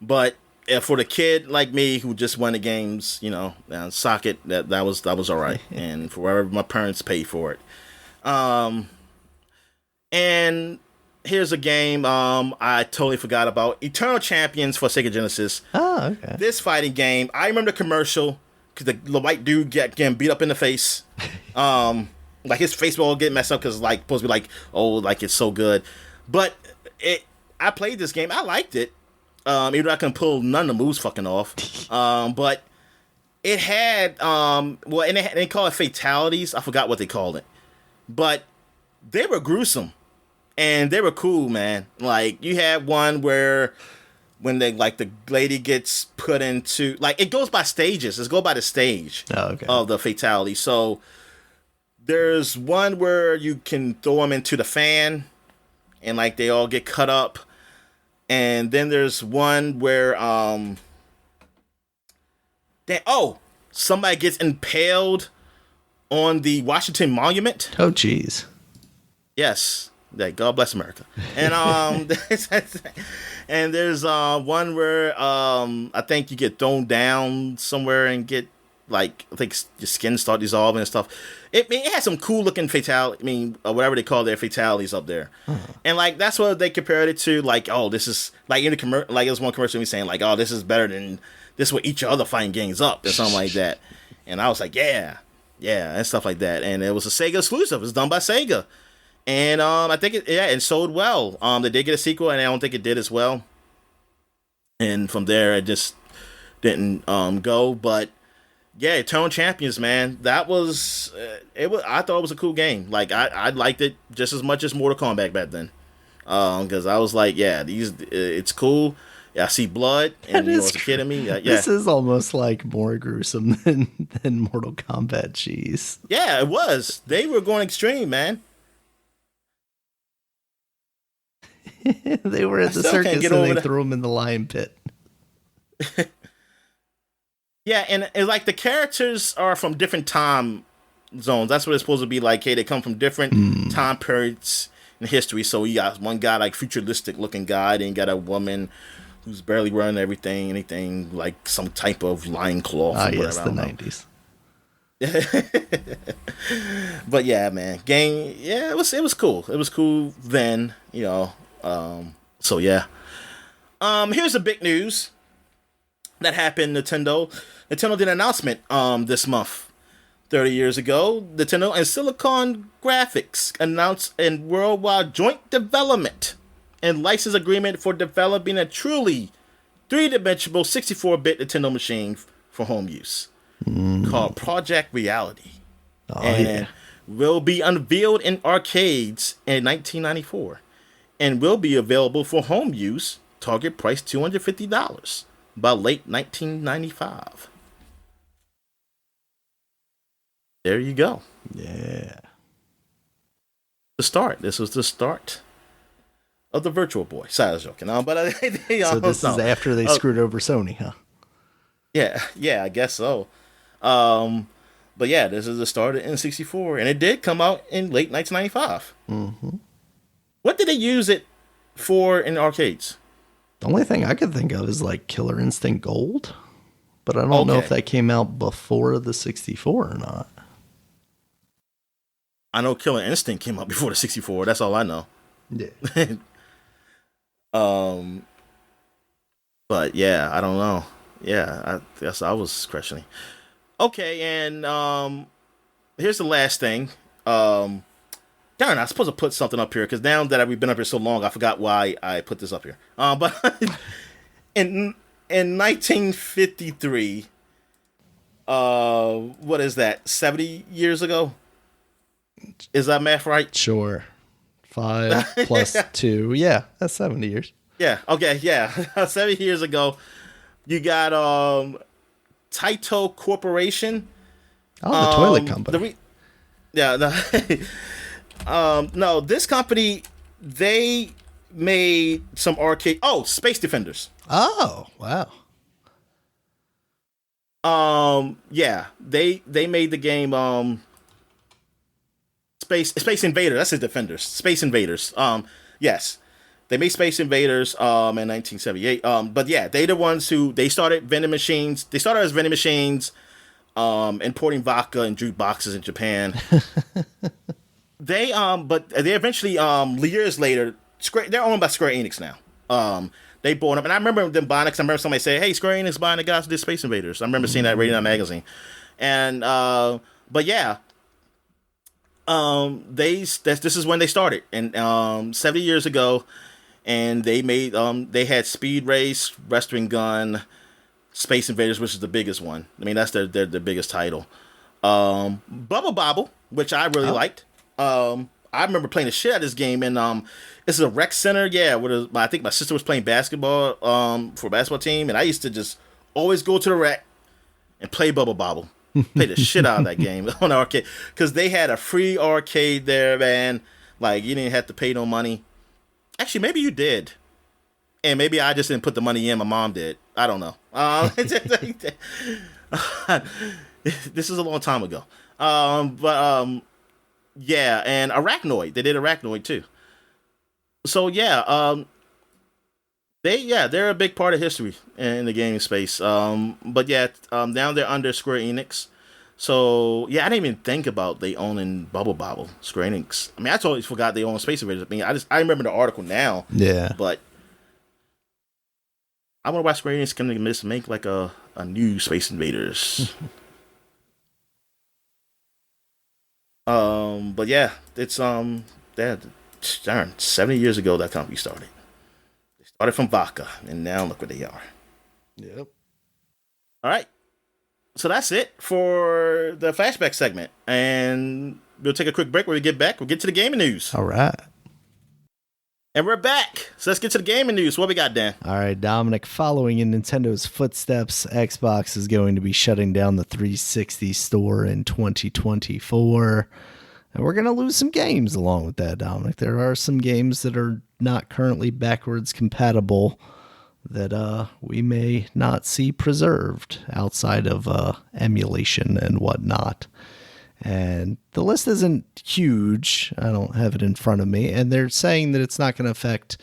but for the kid like me who just won the games, Socket, that was all right, and for whatever my parents paid for it. And here's a game I totally forgot about. Eternal Champions for Sega Genesis. Oh, okay. This fighting game, I remember the commercial because the white dude getting beat up in the face. Like his face will get messed up because like supposed to be like, oh, like it's so good. But I played this game. I liked it. Even though I couldn't pull none of the moves fucking off. But it had and they call it fatalities. I forgot what they called it. But they were gruesome. And they were cool, man. Like, you had one where when the lady gets put into, like, it goes by stages. It's go by the stage of the fatality. So there's one where you can throw them into the fan and like they all get cut up. And then there's one where somebody gets impaled on the Washington Monument. Oh, jeez. Yes. God bless America. And and there's one where I think you get thrown down somewhere and get like I think your skin start dissolving and stuff. It has some cool looking fatality. I mean, whatever they call their fatalities up there. And like that's what they compared it to. Like, oh, this is like in the like it was one commercial me saying like, oh, this is better than this will eat your other fighting games up or something like that. And I was like, yeah, and stuff like that. And it was a Sega exclusive. It was done by Sega. And I think it sold well. They did get a sequel, and I don't think it did as well. And from there, it just didn't go. But yeah, Eternal Champions, man, that was it. I thought it was a cool game. Like I liked it just as much as Mortal Kombat back then. Because I was like, yeah, it's cool. Yeah, I see blood, and it's kidding me. Yeah. This is almost like more gruesome than Mortal Kombat. Jeez. Yeah, it was. They were going extreme, man. They were at the circus and they threw them in the lion pit. Yeah, and like the characters are from different time zones. That's what it's supposed to be like. Hey, they come from different time periods in history. So you got one guy like futuristic looking guy, then you got a woman who's barely wearing anything like some type of lion cloth. Ah, yes, the 90s. But yeah, man, game. Yeah, it was cool. It was cool then, you know. So yeah. Here's the big news that happened. Nintendo did an announcement this month. 30 years ago, Nintendo and Silicon Graphics announced a worldwide joint development and license agreement for developing a truly three-dimensional 64-bit Nintendo machine for home use called Project Reality. And will be unveiled in arcades in 1994 and will be available for home use, target price $250, by late 1995. There you go. Yeah. This was the start of the Virtual Boy. Sorry, I was joking. But so this is after they screwed over Sony, huh? Yeah, I guess so. But yeah, this is the start of N64, and it did come out in late 1995. Mm-hmm. What did they use it for in arcades? The only thing I could think of is like Killer Instinct Gold, but I don't know if that came out before the 64 or not. I know Killer Instinct came out before the 64. That's all I know. Yeah. But yeah, I don't know. Yeah, I guess I was questioning. Okay, and here's the last thing. Darn, I was supposed to put something up here because now that we've been up here so long, I forgot why I put this up here. But in 1953, what is that? 70 years ago? Is that math right? Sure. 5 plus 2. Yeah, that's 70 years. Yeah. Okay. Yeah. 70 years ago, you got Taito Corporation. Oh, the toilet company. No, this company, they made some arcade. Oh, Space Defenders. Oh, wow. Yeah, they made the game. Space Invaders. That's the Defenders. Space Invaders. Yes, they made Space Invaders. In 1978. But yeah, they the ones who they started vending machines. They started as vending machines. Importing vodka and jukeboxes in Japan. But they eventually, years later, they're owned by Square Enix now. They bought them, and I remember them buying it because I remember somebody saying, "Hey, Square Enix buying the guys who did Space Invaders." I remember seeing that reading that magazine, and but yeah, this is when they started, and 70 years ago, and they made they had Speed Race, Western Gun, Space Invaders, which is the biggest one. I mean, that's their biggest title. Bubble Bobble, which I really liked. I remember playing the shit out of this game, and this is a rec center. Yeah, I think my sister was playing basketball for a basketball team, and I used to just always go to the rec and play Bubble Bobble. Play the shit out of that game on the arcade because they had a free arcade there, man. Like you didn't have to pay no money. Actually, maybe you did, and maybe I just didn't put the money in. My mom did. I don't know. This is a long time ago. Yeah, and Arachnoid. They did Arachnoid too. So yeah, they're a big part of history in the gaming space. But yeah, now they're under Square Enix. So yeah, I didn't even think about they owning Bubble Bobble, Square Enix. I mean, I totally forgot they own Space Invaders. I mean, I remember the article now. Yeah. But I wonder why Square Enix can make like a new Space Invaders. But yeah, it's darn 70 years ago that company started. They started from vodka, and now look where they are. Yep. All right. So that's it for the flashback segment, and we'll take a quick break. When we get back, we'll get to the gaming news. All right. And we're back. So let's get to the gaming news. What we got, Dan? All right, Dominic. Following in Nintendo's footsteps, Xbox is going to be shutting down the 360 store in 2024. And we're going to lose some games along with that, Dominic. There are some games that are not currently backwards compatible that we may not see preserved outside of emulation and whatnot. And the list isn't huge. I don't have it in front of me. And they're saying that it's not going to affect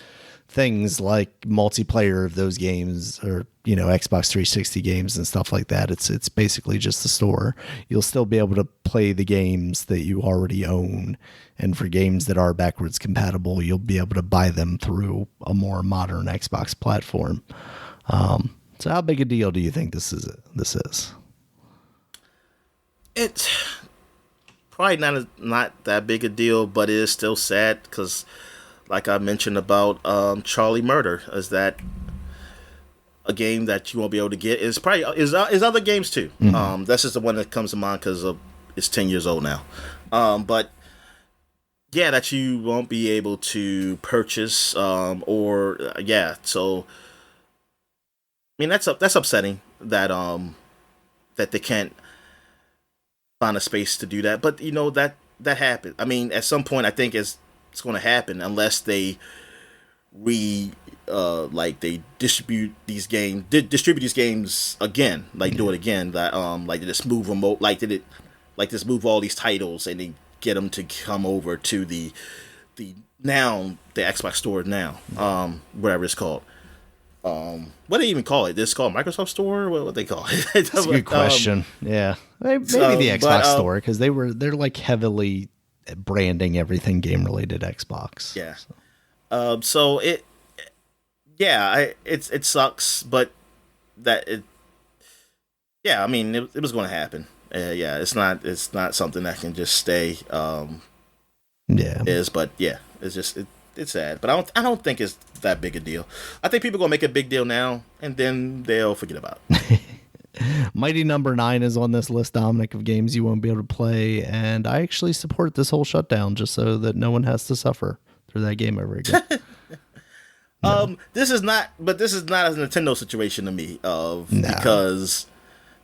things like multiplayer of those games or, Xbox 360 games and stuff like that. It's basically just the store. You'll still be able to play the games that you already own. And for games that are backwards compatible, you'll be able to buy them through a more modern Xbox platform. So how big a deal do you think this is? It's probably not that big a deal, but it is still sad because, like I mentioned about Charlie Murder, is that a game that you won't be able to get? Is probably is other games too. Mm-hmm. That's just the one that comes to mind because it's 10 years old now. But yeah, that you won't be able to purchase So I mean that's upsetting that that they can't find a space to do that. But that happened. I mean, at some point, I think it's going to happen unless they they distribute these games again, do it again. That they just move remote, just move all these titles and they get them to come over to the Xbox store now, whatever it's called. What do they even call it? This is called Microsoft Store? What they call it? That's a good question. Yeah, maybe the Xbox Store because they're like heavily branding everything game related Xbox. Yeah. So it sucks, but I mean it was going to happen. It's not something that can just stay. It's sad, but I don't think it's that big a deal. I think people are gonna make a big deal now, and then they'll forget about it. Mighty Number 9 is on this list, Dominic, of games you won't be able to play, and I actually support this whole shutdown just so that no one has to suffer through that game ever again. No. This is not a Nintendo situation to me, because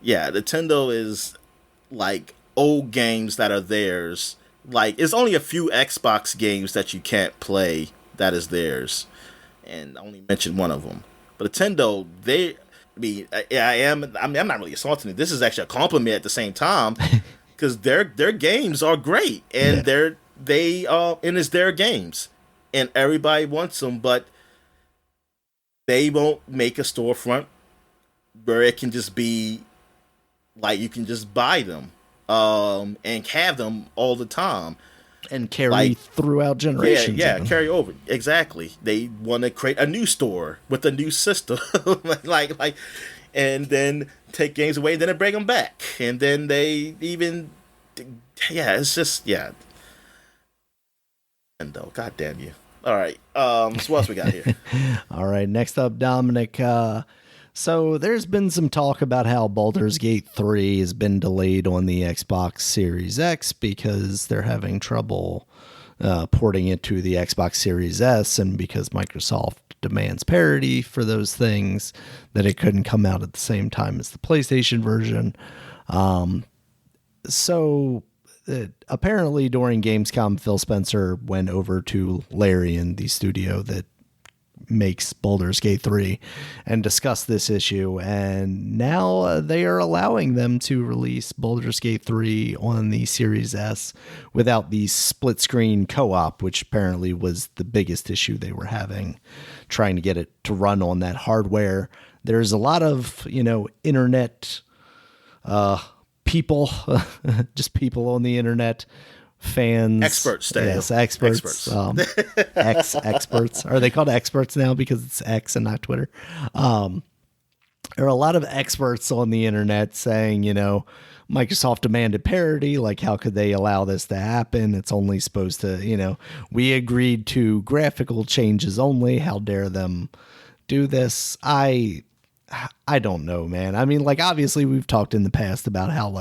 Nintendo is like old games that are theirs. Like, it's only a few Xbox games that you can't play that is theirs, and I only mentioned one of them. But Nintendo, I'm not really assaulting it. This is actually a compliment at the same time, because their games are great, and and it's their games, and everybody wants them, but they won't make a storefront where it can just be like you can just buy them. And have them all the time. And carry throughout generations. Yeah, carry over. Exactly. They want to create a new store with a new system. And then take games away, and then they bring them back. And then they even... Yeah, it's just... Yeah. Nintendo, God damn you. All right. So what else we got here? All right, next up, Dominic... So there's been some talk about how Baldur's Gate 3 has been delayed on the Xbox Series X because they're having trouble porting it to the Xbox Series S, and because Microsoft demands parity for those things, that it couldn't come out at the same time as the PlayStation version. Apparently during Gamescom, Phil Spencer went over to Larian, the studio that makes Baldur's Gate 3, and discuss this issue, and now they are allowing them to release Baldur's Gate 3 on the Series S without the split screen co-op, which apparently was the biggest issue they were having trying to get it to run on that hardware. There's a lot of internet people just people on the internet, fans, experts, yes, experts. Experts. Are they called experts now because it's X and not Twitter? There are a lot of experts on the internet saying, Microsoft demanded parity. Like, how could they allow this to happen? It's only supposed to, we agreed to graphical changes only. How dare them do this? I don't know, man. I mean, obviously we've talked in the past about how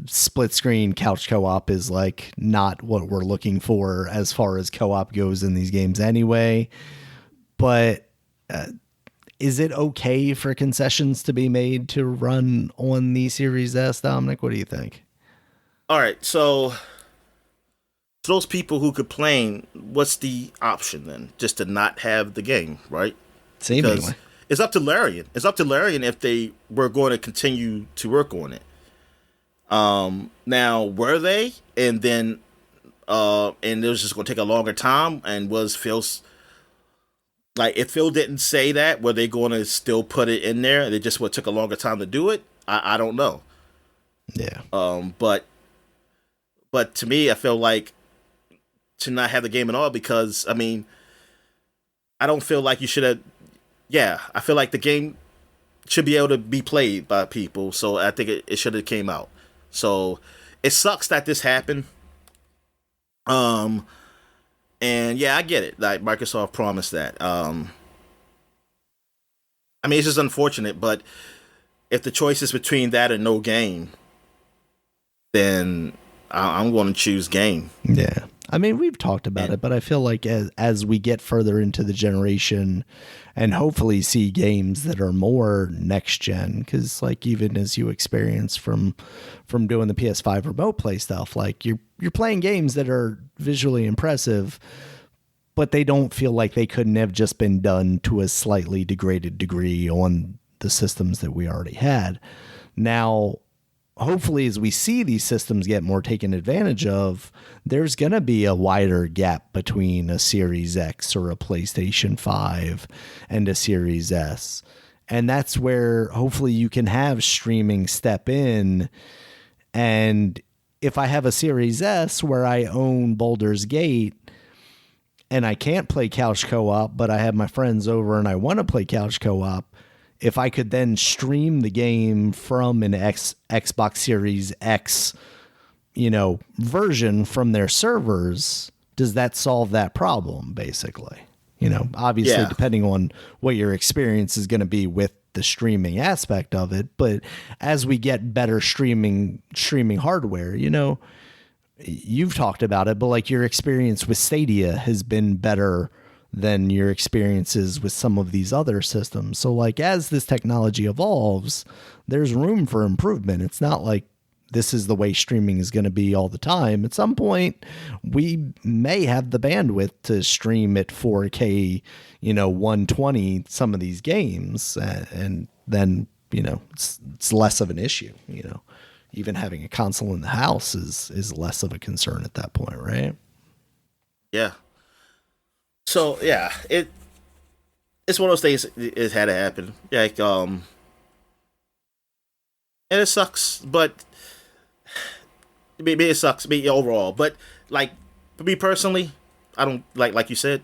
split screen couch co-op is not what we're looking for as far as co-op goes in these games anyway. But is it okay for concessions to be made to run on the Series S, Dominic? What do you think? All right, so for those people who complain, what's the option then? Just to not have the game, right? Seemingly. Because it's up to Larian. It's up to Larian if they were going to continue to work on it. Now, were they? And then, and it was just going to take a longer time. And was Phil's like, if Phil didn't say that, were they going to still put it in there? And it just would took a longer time to do it. I don't know. Yeah. But to me, I feel like to not have the game at all because I mean, I don't feel like you should have. Yeah, I feel like the game should be able to be played by people. So I think it should have came out. So it sucks that this happened. And yeah, I get it. Like Microsoft promised that. I mean, it's just unfortunate, but if the choice is between that and no game, then I'm going to choose game. Yeah. I mean, we've talked about it, but I feel like as we get further into the generation and hopefully see games that are more next gen, because like even as you experience from doing the PS5 remote play stuff, like you're playing games that are visually impressive, but they don't feel like they couldn't have just been done to a slightly degraded degree on the systems that we already had. Now, hopefully, as we see these systems get more taken advantage of, there's going to be a wider gap between a Series X or a PlayStation 5 and a Series S. And that's where hopefully you can have streaming step in. And if I have a Series S where I own Baldur's Gate and I can't play couch co-op, but I have my friends over and I want to play couch co-op, if I could then stream the game from an Xbox Series X, version from their servers, does that solve that problem, basically? Obviously, depending on what your experience is going to be with the streaming aspect of it. But as we get better streaming hardware, you've talked about it, but like your experience with Stadia has been better than your experiences with some of these other systems. So like as this technology evolves, there's room for improvement. It's not like this is the way streaming is going to be all the time. At some point, we may have the bandwidth to stream at 4K, 120 some of these games, and then it's less of an issue. Even having a console in the house is less of a concern at that point, right? Yeah. So yeah, it's one of those things. It had to happen. Like and it sucks, but maybe it sucks me overall. But like for me personally, I don't like you said,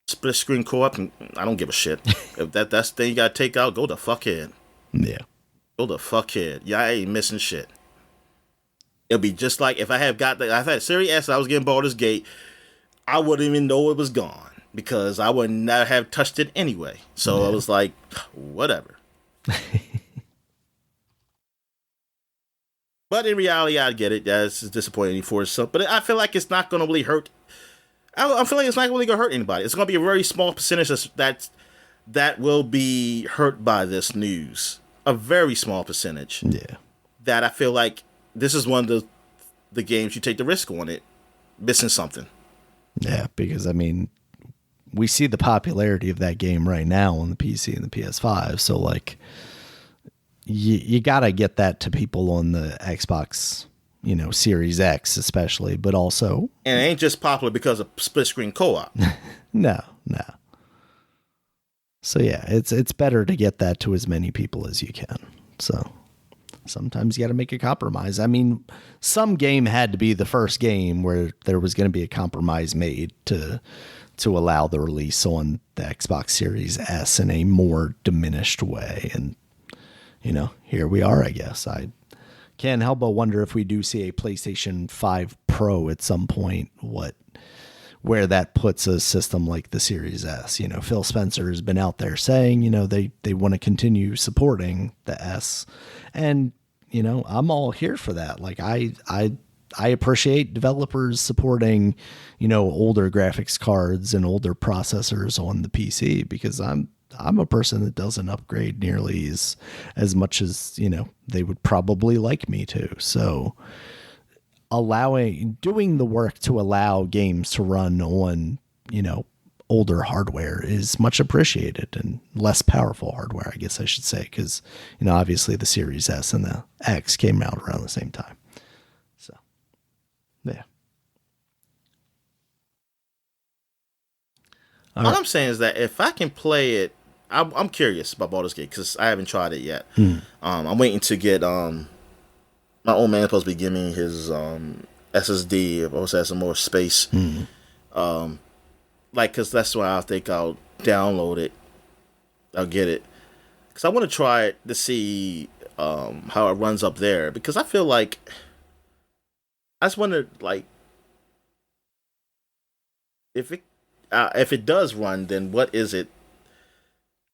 split screen co-op. And I don't give a shit if that's the thing you gotta take out. Go the fuck ahead. Yeah, go the fuck ahead. Yeah, I ain't missing shit. It'll be just like if I had Series S. I was getting Baldur's Gate. I wouldn't even know it was gone because I would not have touched it anyway. So I was like, whatever. But in reality, I get it. Yeah, it's disappointing for some. But I feel like it's not going to really hurt. I feel like it's not really going to hurt anybody. It's going to be a very small percentage that will be hurt by this news. A very small percentage. Yeah. That I feel like this is one of the games you take the risk on it, missing something. Yeah, because I mean, we see the popularity of that game right now on the PC and the PS5. So like, you gotta get that to people on the Xbox, Series X especially, but also. And it ain't just popular because of split screen co-op. No. So yeah, it's better to get that to as many people as you can. So sometimes you got to make a compromise. I mean, some game had to be the first game where there was going to be a compromise made to allow the release on the Xbox Series S in a more diminished way. And, here we are, I guess. I can't help but wonder if we do see a PlayStation 5 Pro at some point, where that puts a system like the Series S. Phil Spencer has been out there saying, they want to continue supporting the S. And, I'm all here for that. Like I appreciate developers supporting, older graphics cards and older processors on the PC because I'm a person that doesn't upgrade nearly as much as, they would probably like me to. So doing the work to allow games to run on, older hardware is much appreciated and less powerful hardware, I guess I should say, because, obviously the Series S and the X came out around the same time. So, yeah. All I'm saying is that if I can play it, I'm curious about Baldur's Gate because I haven't tried it yet. I'm waiting to get my old man supposed to be giving me his SSD. I've also had some more space. Because that's why I think I'll download it. I'll get it because I want to try it to see how it runs up there. Because I feel like I just wonder, if it does run, then what is it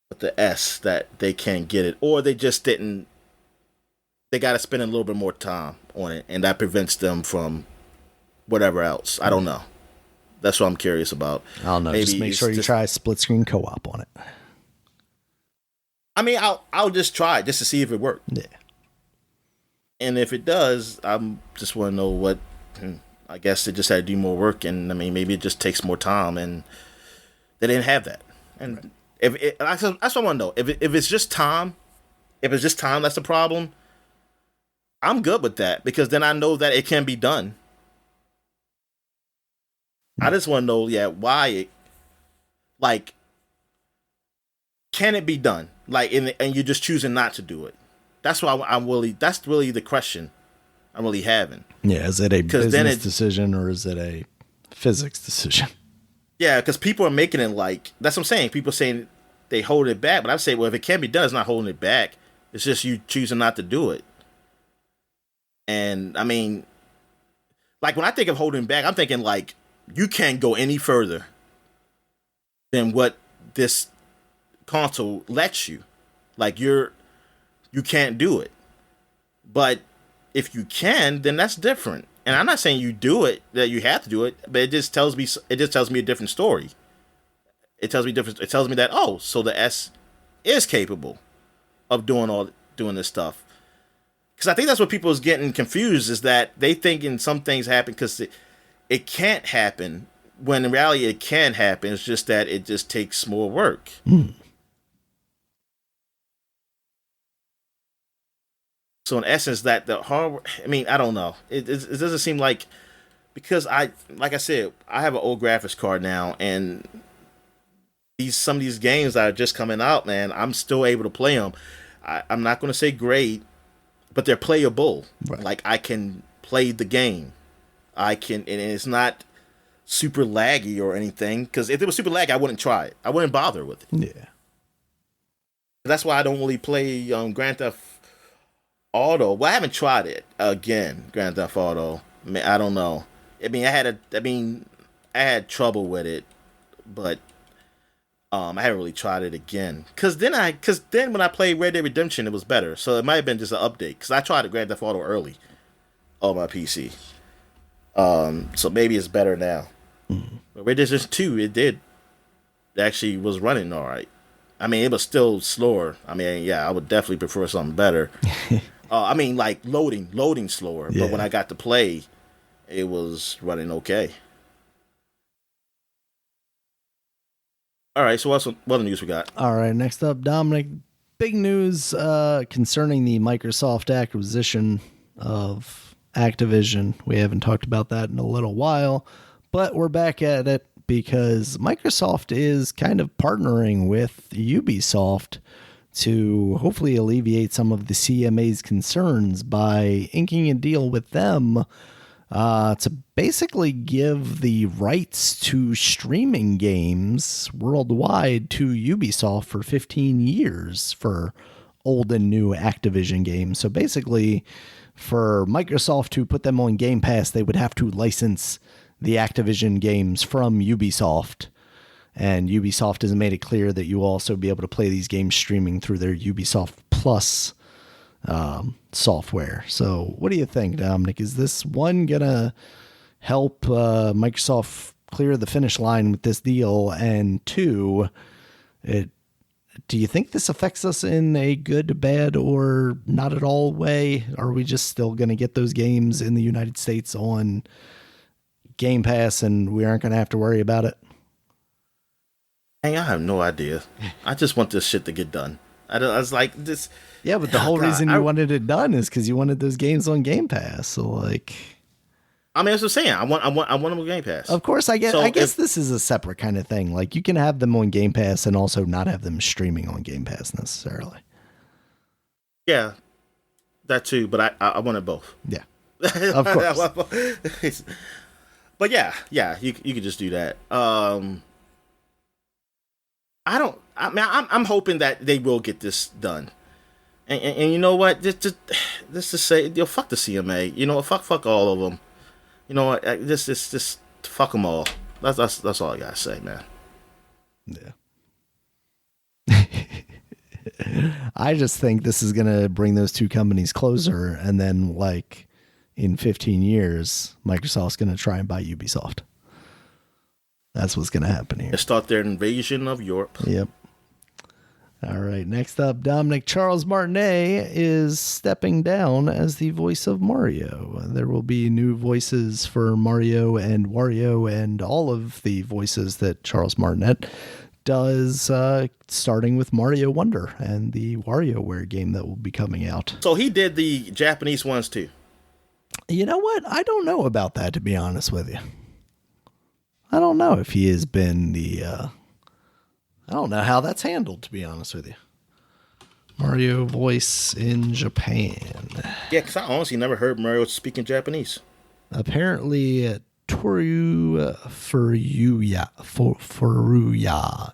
with the S that they can't get it, or they just didn't? They got to spend a little bit more time on it, and that prevents them from whatever else. I don't know. That's what I'm curious about. I don't know. Maybe just make sure you try split screen co-op on it. I mean, I'll just try it just to see if it works. Yeah. And if it does, I'm just want to know what. I guess they just had to do more work, and I mean, maybe it just takes more time, and they didn't have that. And that's what I want to know. If it's just time, that's the problem. I'm good with that because then I know that it can be done. I just want to know, why it, can it be done? And you're just choosing not to do it. That's what that's really the question I'm really having. Yeah, is it a business decision or is it a physics decision? Yeah, because people are making it that's what I'm saying. People saying they hold it back, but I say, well, if it can be done, it's not holding it back. It's just you choosing not to do it. And I mean, when I think of holding back, I'm thinking you can't go any further than what this console lets you. You can't do it. But if you can, then that's different. And I'm not saying you do it, that you have to do it, but it just tells me a different story. It tells me that, so the S is capable of doing this stuff. Because I think that's what people is getting confused, is that they thinking some things happen because it can't happen, when in reality it can happen. It's just that it just takes more work. So in essence, that the hardware, I mean, I don't know. It doesn't seem like, because like I said, I have an old graphics card now, and some of these games that are just coming out, man, I'm still able to play them. I'm not going to say great, but they're playable. Right. I can play the game. And it's not super laggy or anything. Because if it was super laggy, I wouldn't try it. I wouldn't bother with it. Yeah. That's why I don't really play Grand Theft Auto. Well, I haven't tried it again. Grand Theft Auto. I mean, I don't know. I mean, I had trouble with it, but I haven't really tried it again. Cause then when I played Red Dead Redemption, it was better. So it might have been just an update. Cause I tried Grand Theft Auto early on my PC. So maybe it's better now. But Red Dead Redemption 2, it actually was running all right. I mean, it was still slower. I mean, yeah, I would definitely prefer something better. I mean, loading slower. Yeah. But when I got to play, it was running okay. All right, so what other news we got? All right, next up, Dominic, big news concerning the Microsoft acquisition of Activision. We haven't talked about that in a little while, but we're back at it because Microsoft is kind of partnering with Ubisoft to hopefully alleviate some of the CMA's concerns by inking a deal with them to basically give the rights to streaming games worldwide to Ubisoft for 15 years for old and new Activision games. So basically, for Microsoft to put them on Game Pass, they would have to license the Activision games from Ubisoft. And Ubisoft has made it clear that you'll also be able to play these games streaming through their Ubisoft Plus software. So what do you think, Dominic? Is this one going to help Microsoft clear the finish line with this deal? And two, do you think this affects us in a good, bad, or not at all way? Are we just still going to get those games in the United States on Game Pass and we aren't going to have to worry about it? Hey, I have no idea. I just want this shit to get done. I was like this. Yeah, but the Oh whole God, reason you wanted it done is because you wanted those games on Game Pass. So like, I mean, that's what I'm saying. I want them on Game Pass. of course, So I guess this is a separate kind of thing. Like you can have them on Game Pass and also not have them streaming on Game Pass necessarily. yeah, that too. But I wanted both. Yeah, of course. But yeah, you could just do that. I don't. I mean, I'm hoping that they will get this done. And you know what? Just to say, fuck the CMA. You know, fuck all of them. You know what? Just fuck them all. That's all I gotta say, man. Yeah. I just think this is gonna bring those two companies closer, and then like in 15 years, Microsoft's gonna try and buy Ubisoft. That's what's gonna happen here. And start their invasion of Europe. Yep. All right. Next up, Dominic Charles Martinet is stepping down as the voice of Mario. There will be new voices for Mario and Wario and all of the voices that Charles Martinet does, starting with Mario Wonder and the WarioWare game that will be coming out. So he did the Japanese ones too. You know what? I don't know about that, to be honest with you. I don't know if he has been the... I don't know how that's handled, to be honest with you. Mario voice in Japan. Yeah, because I honestly never heard Mario speaking Japanese. Apparently, Toru Furuya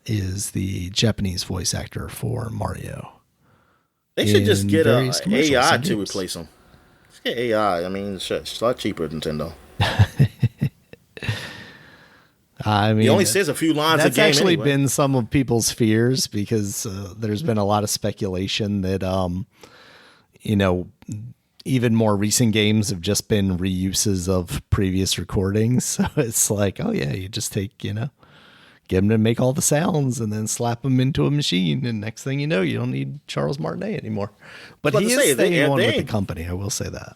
is the Japanese voice actor for Mario. They should just get a AI to games. replace him. Just get AI. I mean, it's a lot cheaper than Nintendo. I mean, he only says a few lines a game. That's actually anyway. been some of people's fears because there's been a lot of speculation that, even more recent games have just been reuses of previous recordings. So it's like, oh yeah, you just take, get them to make all the sounds and then slap them into a machine. And next thing you know, you don't need Charles Martinet anymore. But he is staying on with the company. I will say that.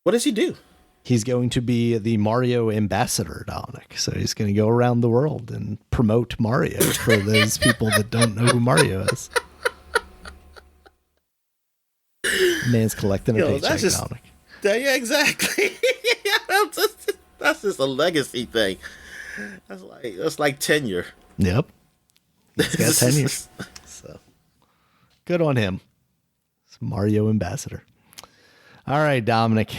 What does he do? He's going to be the Mario ambassador, Dominic. So he's going to go around the world and promote Mario for those people that don't know who Mario is. Man's collecting a paycheck, Dominic. Yeah, exactly. That's just a legacy thing. That's like tenure. Yep. He's got tenure. So good on him. It's Mario ambassador. All right, Dominic.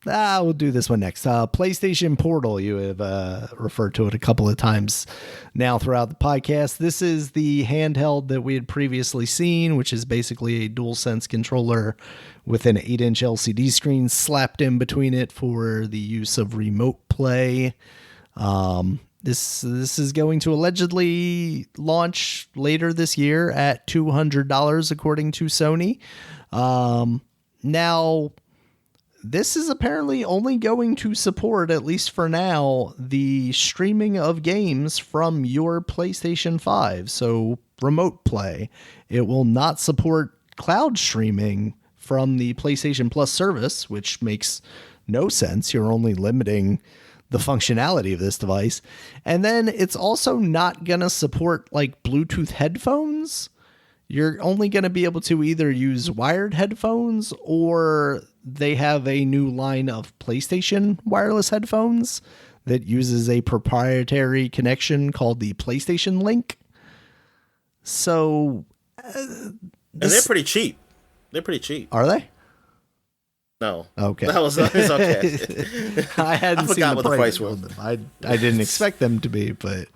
We'll do this one next. PlayStation Portal. You have referred to it a couple of times now throughout the podcast. This is the handheld that we had previously seen, which is basically a DualSense controller with an 8-inch LCD screen slapped in between it for the use of remote play. This is going to allegedly launch later this year at $200, according to Sony. Now, this is apparently only going to support, at least for now, the streaming of games from your PlayStation 5. So remote play. It will not support cloud streaming from the PlayStation Plus service, which makes no sense. You're only limiting the functionality of this device. And then it's also not going to support like Bluetooth headphones. You're only going to be able to either use wired headphones, or they have a new line of PlayStation wireless headphones that uses a proprietary connection called the PlayStation Link. So, and they're pretty cheap. They're pretty cheap. Are they? No. Okay. That was okay. I hadn't seen what the price was. I didn't expect them to be, but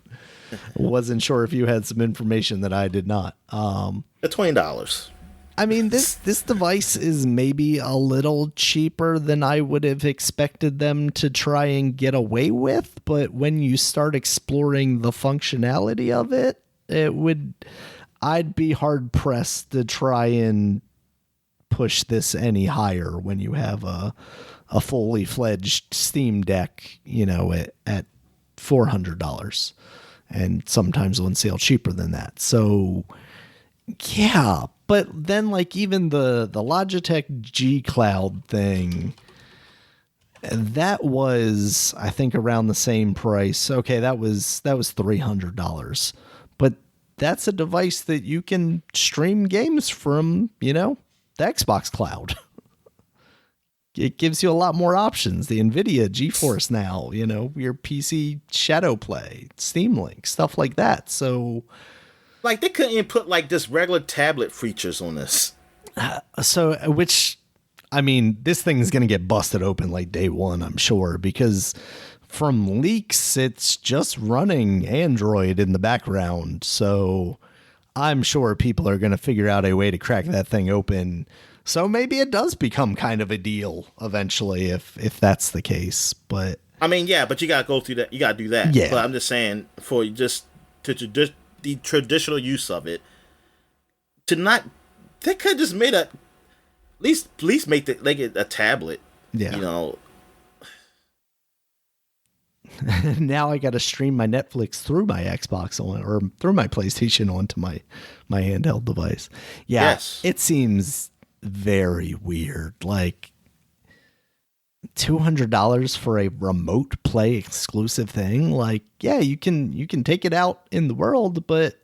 wasn't sure if you had some information that I did not. At $20. I mean, this device is maybe a little cheaper than I would have expected them to try and get away with, but when you start exploring the functionality of it, I'd be hard pressed to try and push this any higher when you have a fully fledged Steam Deck, at $400. And sometimes on sale cheaper than that. So, yeah. But then, like, even the Logitech G Cloud thing, That was, I think, around the same price. Okay, that was $300, but that's a device that you can stream games from, the Xbox Cloud. It gives you a lot more options. The NVIDIA GeForce Now, your PC Shadow Play, Steam Link, stuff like that. So, Like, they couldn't even put like just regular tablet features on this. which, I mean, this thing is going to get busted open like day one, I'm sure, because from leaks, it's just running Android in the background. So I'm sure people are going to figure out a way to crack that thing open. So maybe it does become kind of a deal eventually if that's the case. But I mean, yeah, but you gotta go through that. You gotta do that. Yeah. But I'm just saying, for just the traditional use of it, to not, they could just made at least make it a tablet. Yeah. You know. Now I got to stream my Netflix through my Xbox or through my PlayStation onto my handheld device. Yeah, Yes. It seems very weird. Like $200 for a remote play exclusive thing. Like, yeah, you can take it out in the world, but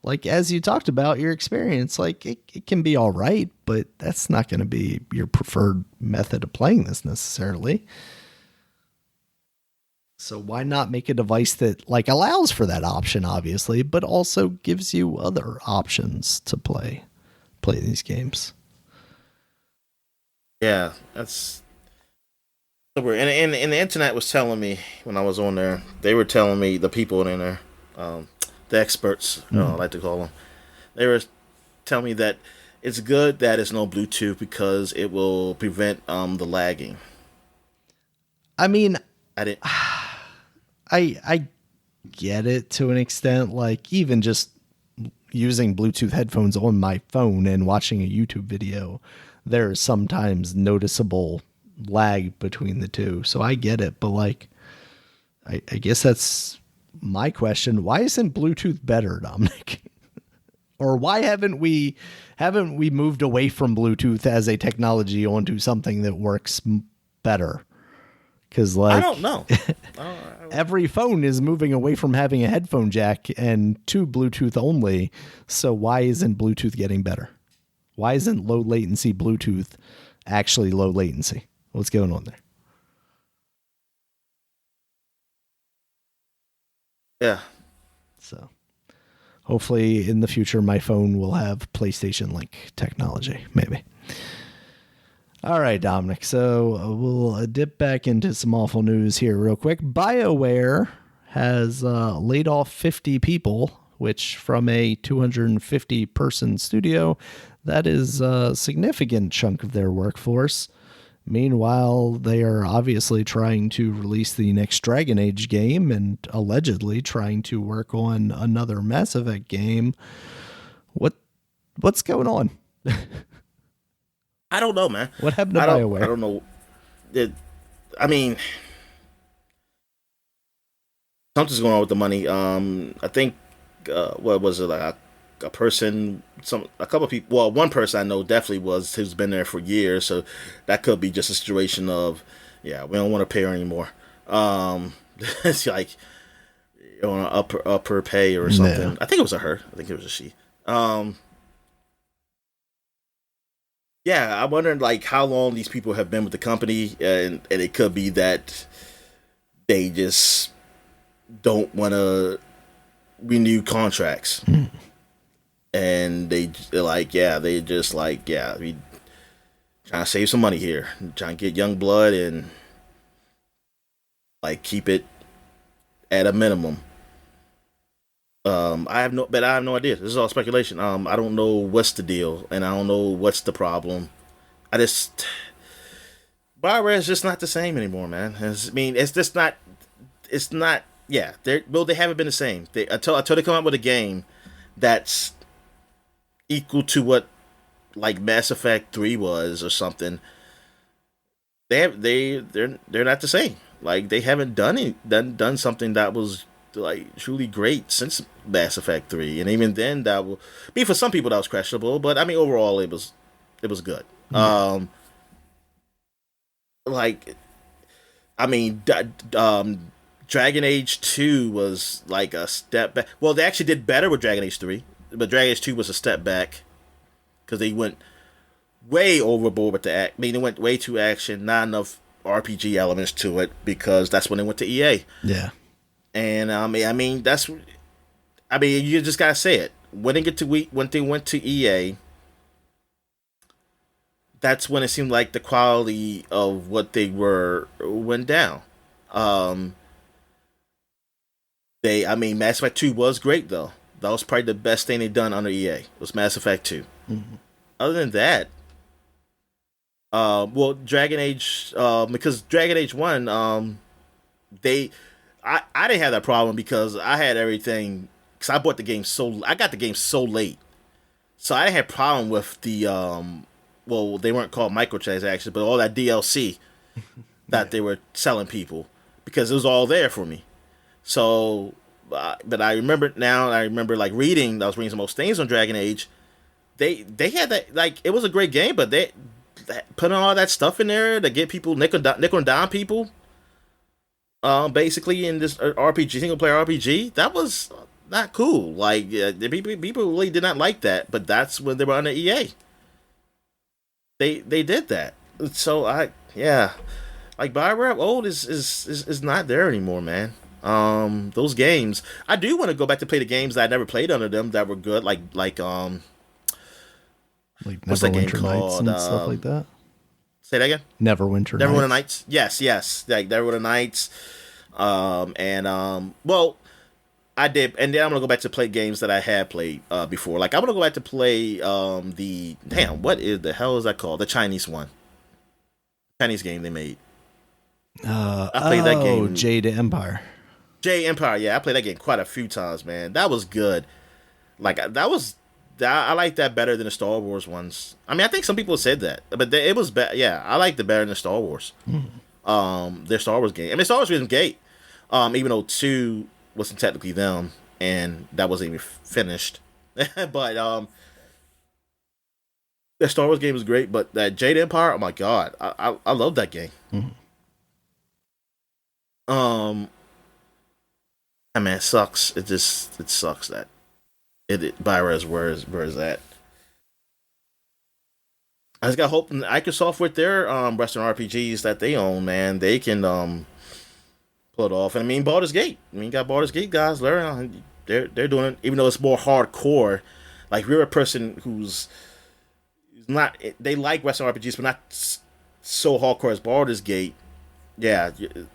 like as you talked about your experience, like it can be all right, but that's not going to be your preferred method of playing this necessarily. So why not make a device that like allows for that option, obviously, but also gives you other options to play these games? Yeah, that's so weird. And the internet was telling me when I was on there, they were telling me, the people in there, the experts, I like to call them, they were telling me that it's good that it's no Bluetooth because it will prevent the lagging. I mean, I didn't. I get it to an extent. Like even just using Bluetooth headphones on my phone and watching a YouTube video, there's sometimes noticeable lag between the two. So I get it, but like, I guess that's my question. Why isn't Bluetooth better, Dominic? Or why haven't we moved away from Bluetooth as a technology onto something that works better? Because like, I don't know. every phone is moving away from having a headphone jack and to Bluetooth only. So why isn't Bluetooth getting better? Why isn't low latency Bluetooth actually low latency? What's going on there? Yeah. So hopefully in the future, my phone will have PlayStation Link technology, maybe. All right, Dominic. So we'll dip back into some awful news here real quick. BioWare has laid off 50 people, which from a 250-person studio, that is a significant chunk of their workforce. Meanwhile, they are obviously trying to release the next Dragon Age game and allegedly trying to work on another Mass Effect game. What's going on? I don't know, man. What happened to BioWare? I don't know. I mean, something's going on with the money. I think what was it, like a person, a couple of people. Well, one person I know definitely who's been there for years. So that could be just a situation of, yeah, we don't want to pay her anymore. It's like on an upper pay or something. No. I think it was a her. I think it was a she. Yeah, I'm wondering like how long these people have been with the company, and it could be that they just don't want to renew contracts, and they're like, yeah, we trying to save some money here, trying to get young blood and like keep it at a minimum. I have no idea. This is all speculation. I don't know what's the deal, and I don't know what's the problem. BioWare is just not the same anymore, man. It's just not. It's not. Yeah, they haven't been the same. Until they come out with a game that's equal to what like Mass Effect 3 was or something. They're not the same. Like they haven't done something that was like truly great since Mass Effect 3, and even then that will be, for some people that was questionable, but I mean overall it was good. Like I mean, Dragon Age 2 was like a step back. Well, they actually did better with Dragon Age 3, but Dragon Age 2 was a step back because they went way overboard with the act. I mean, they went way too action, not enough RPG elements to it because that's when they went to EA. Yeah. And that's. I mean, you just gotta say it. When they went to EA, that's when it seemed like the quality of what they were went down. Um, Mass Effect 2 was great though. That was probably the best thing they done under EA. Was Mass Effect 2. Mm-hmm. Other than that, well, Dragon Age, because Dragon Age 1, I didn't have that problem because I had everything. Because I got the game so late, so I didn't have problem with the well, they weren't called microtransactions, but all that DLC that they were selling people because it was all there for me. So, but I remember now. I remember like reading. I was reading some old things on Dragon Age. They had that, like, it was a great game, but they putting all that stuff in there to get people nickel and dime people. Basically in this RPG, single player RPG, that was not cool. Like, the people really did not like that. But that's when they were under EA. They did that. So like BioWare old is not there anymore, man. Those games, I do want to go back to play the games that I never played under them that were good, like what's that game Neverwinter called? Nights and stuff like that. Say that again. Neverwinter Nights. Yes, like Neverwinter Nights. Well, I did, and then I'm gonna go back to play games that I had played before. Like, I'm gonna go back to play what is the hell is that called? The Chinese one, Chinese game they made. I played that game. Jade Empire. Yeah, I played that game quite a few times, man. That was good. Like, I like that better than the Star Wars ones. I mean, I think some people said that, but it was bad. Yeah, I liked it better than the Star Wars. Their Star Wars game. I mean, Star Wars wasn't great. Even though 2 wasn't technically them, and that wasn't even finished. But the Star Wars game was great. But that Jade Empire, oh my god, I love that game. Mm-hmm. I mean, it sucks. It sucks that BioWare's where is that. I just got hope in Microsoft with their Western RPGs that they own, man. They can pull it off. And I mean, Baldur's Gate. I mean, you got Baldur's Gate guys learning. They're doing it, even though it's more hardcore. Like, you're a person who's not. They like Western RPGs, but not so hardcore as Baldur's Gate. Yeah,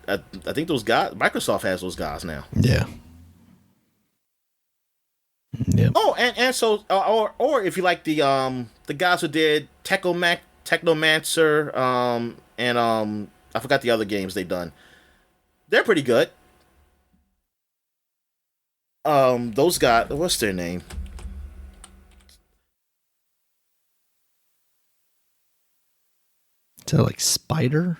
I think those guys. Microsoft has those guys now. Yeah. Yep. Oh, and so or if you like the guys who did Technomancer, and I forgot the other games they done. They're pretty good. Those guys, what's their name? Is that like Spider?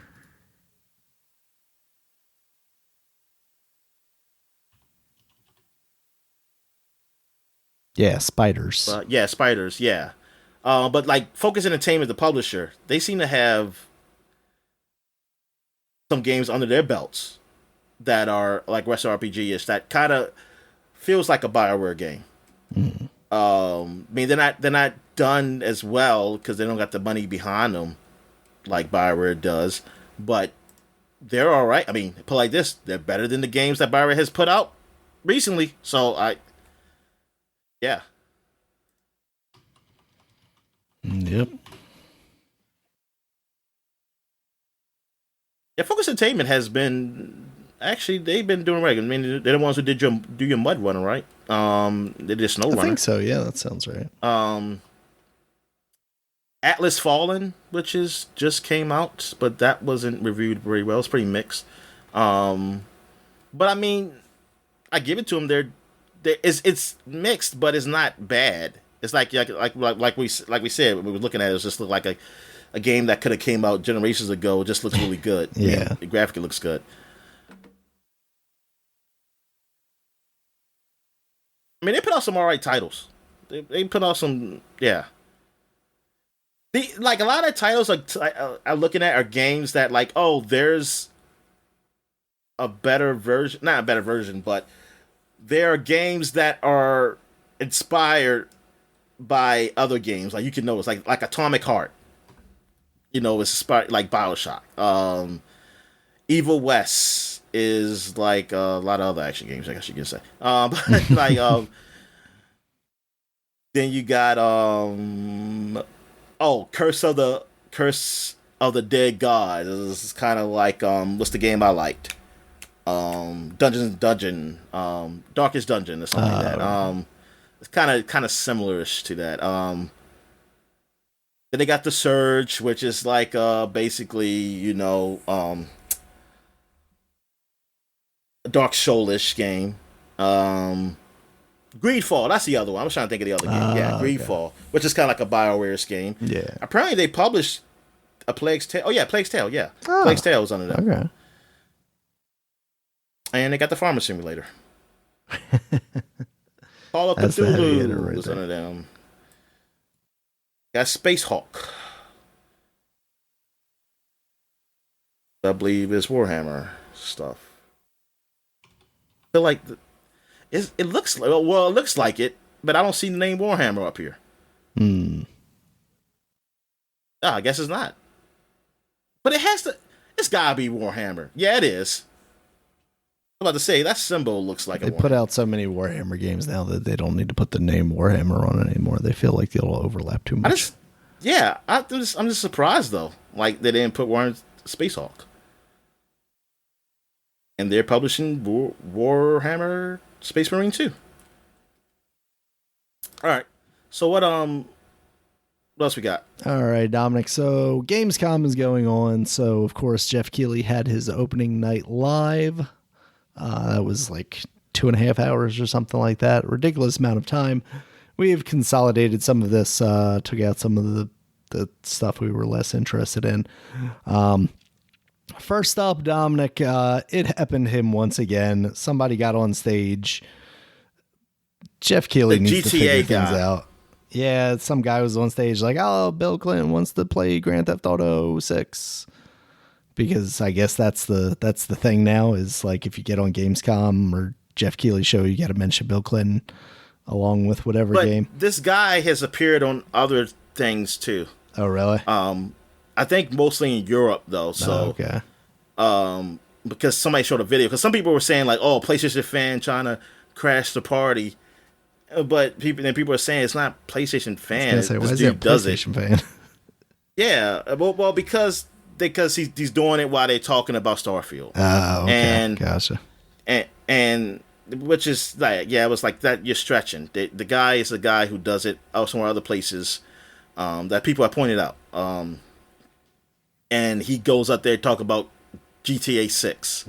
Yeah, Spiders. Yeah, Spiders. Yeah, but like Focus Entertainment, the publisher, they seem to have some games under their belts that are like Western RPG-ish that kind of feels like a BioWare game. Mm. I mean, they're not done as well because they don't got the money behind them like BioWare does, but they're all right. I mean, put like this, they're better than the games that BioWare has put out recently. So yeah. Yep. Yeah, Focus Entertainment has been actually they've been doing right. I mean, they're the ones who did your Mud Runner, right? They did Snow Runner. I think so. Yeah, that sounds right. Atlas Fallen, which is just came out, but that wasn't reviewed very well. It's pretty mixed. But I mean, I give it to them. It's mixed, but it's not bad. It's like we said when we were looking at it, just looked like a game that could have came out generations ago. It just looks really good. Yeah, I mean, the graphic looks good. I mean, they put out some alright titles. They put out some, yeah. Like a lot of titles are looking at are games that like, oh, there's a better version, not a better version, but there are games that are inspired by other games. Like you can know it's like Atomic Heart. You know, it's inspired like BioShock. Evil West is like a lot of other action games, I guess you can say. But like then you got Curse of the Dead God. This is kind of like what's the game I liked? Dungeon, Darkest Dungeon or something like that. It's kind of similarish to that. Then they got the Surge, which is like basically, you know, a Dark Soulish game. Greedfall, that's the other one. I was trying to think of the other game. Yeah, Greedfall, okay. Which is kind of like a BioWare's game. Yeah. Apparently they published a Plague's Tale. Oh yeah, Plague's Tale. Yeah, Plague's Tale was under them. Okay. And they got the Farmer Simulator. Call of Cthulhu was under them. Got Space Hawk. I believe is Warhammer stuff. I feel like it looks like, well, it looks like it, but I don't see the name Warhammer up here. I guess it's not. But it has to. It's gotta be Warhammer. Yeah, it is. I'm about to say that symbol looks like they put out so many Warhammer games now that they don't need to put the name Warhammer on it anymore. They feel like it'll overlap too much. I'm just surprised though. Like they didn't put Warhammer Space Hawk. And they're publishing Warhammer Space Marine 2. All right. So what else we got? All right, Dominic. So Gamescom is going on. So of course Jeff Keighley had his opening night live. That was like 2.5 hours or something like that. Ridiculous amount of time. We've consolidated some of this, took out some of the stuff we were less interested in. First up, Dominic, it happened to him once again. Somebody got on stage. Jeff Keighley needs to figure things out. Yeah, some guy was on stage like, oh, Bill Clinton wants to play Grand Theft Auto 6. Because I guess that's the thing now is like if you get on Gamescom or Jeff Keighley's show, you got to mention Bill Clinton along with whatever game. This guy has appeared on other things too. Oh, really? I think mostly in Europe though. So okay. Because somebody showed a video. Because some people were saying like, "Oh, PlayStation fan trying to crash the party," but people are saying it's not PlayStation fan. Why is he a PlayStation fan? Yeah, well, because he's doing it while they're talking about Starfield. Oh, okay. And gotcha. And which is like, yeah, it was like that. You're stretching. The guy is a guy who does it somewhere other places that people have pointed out. And he goes up there and talk about GTA 6.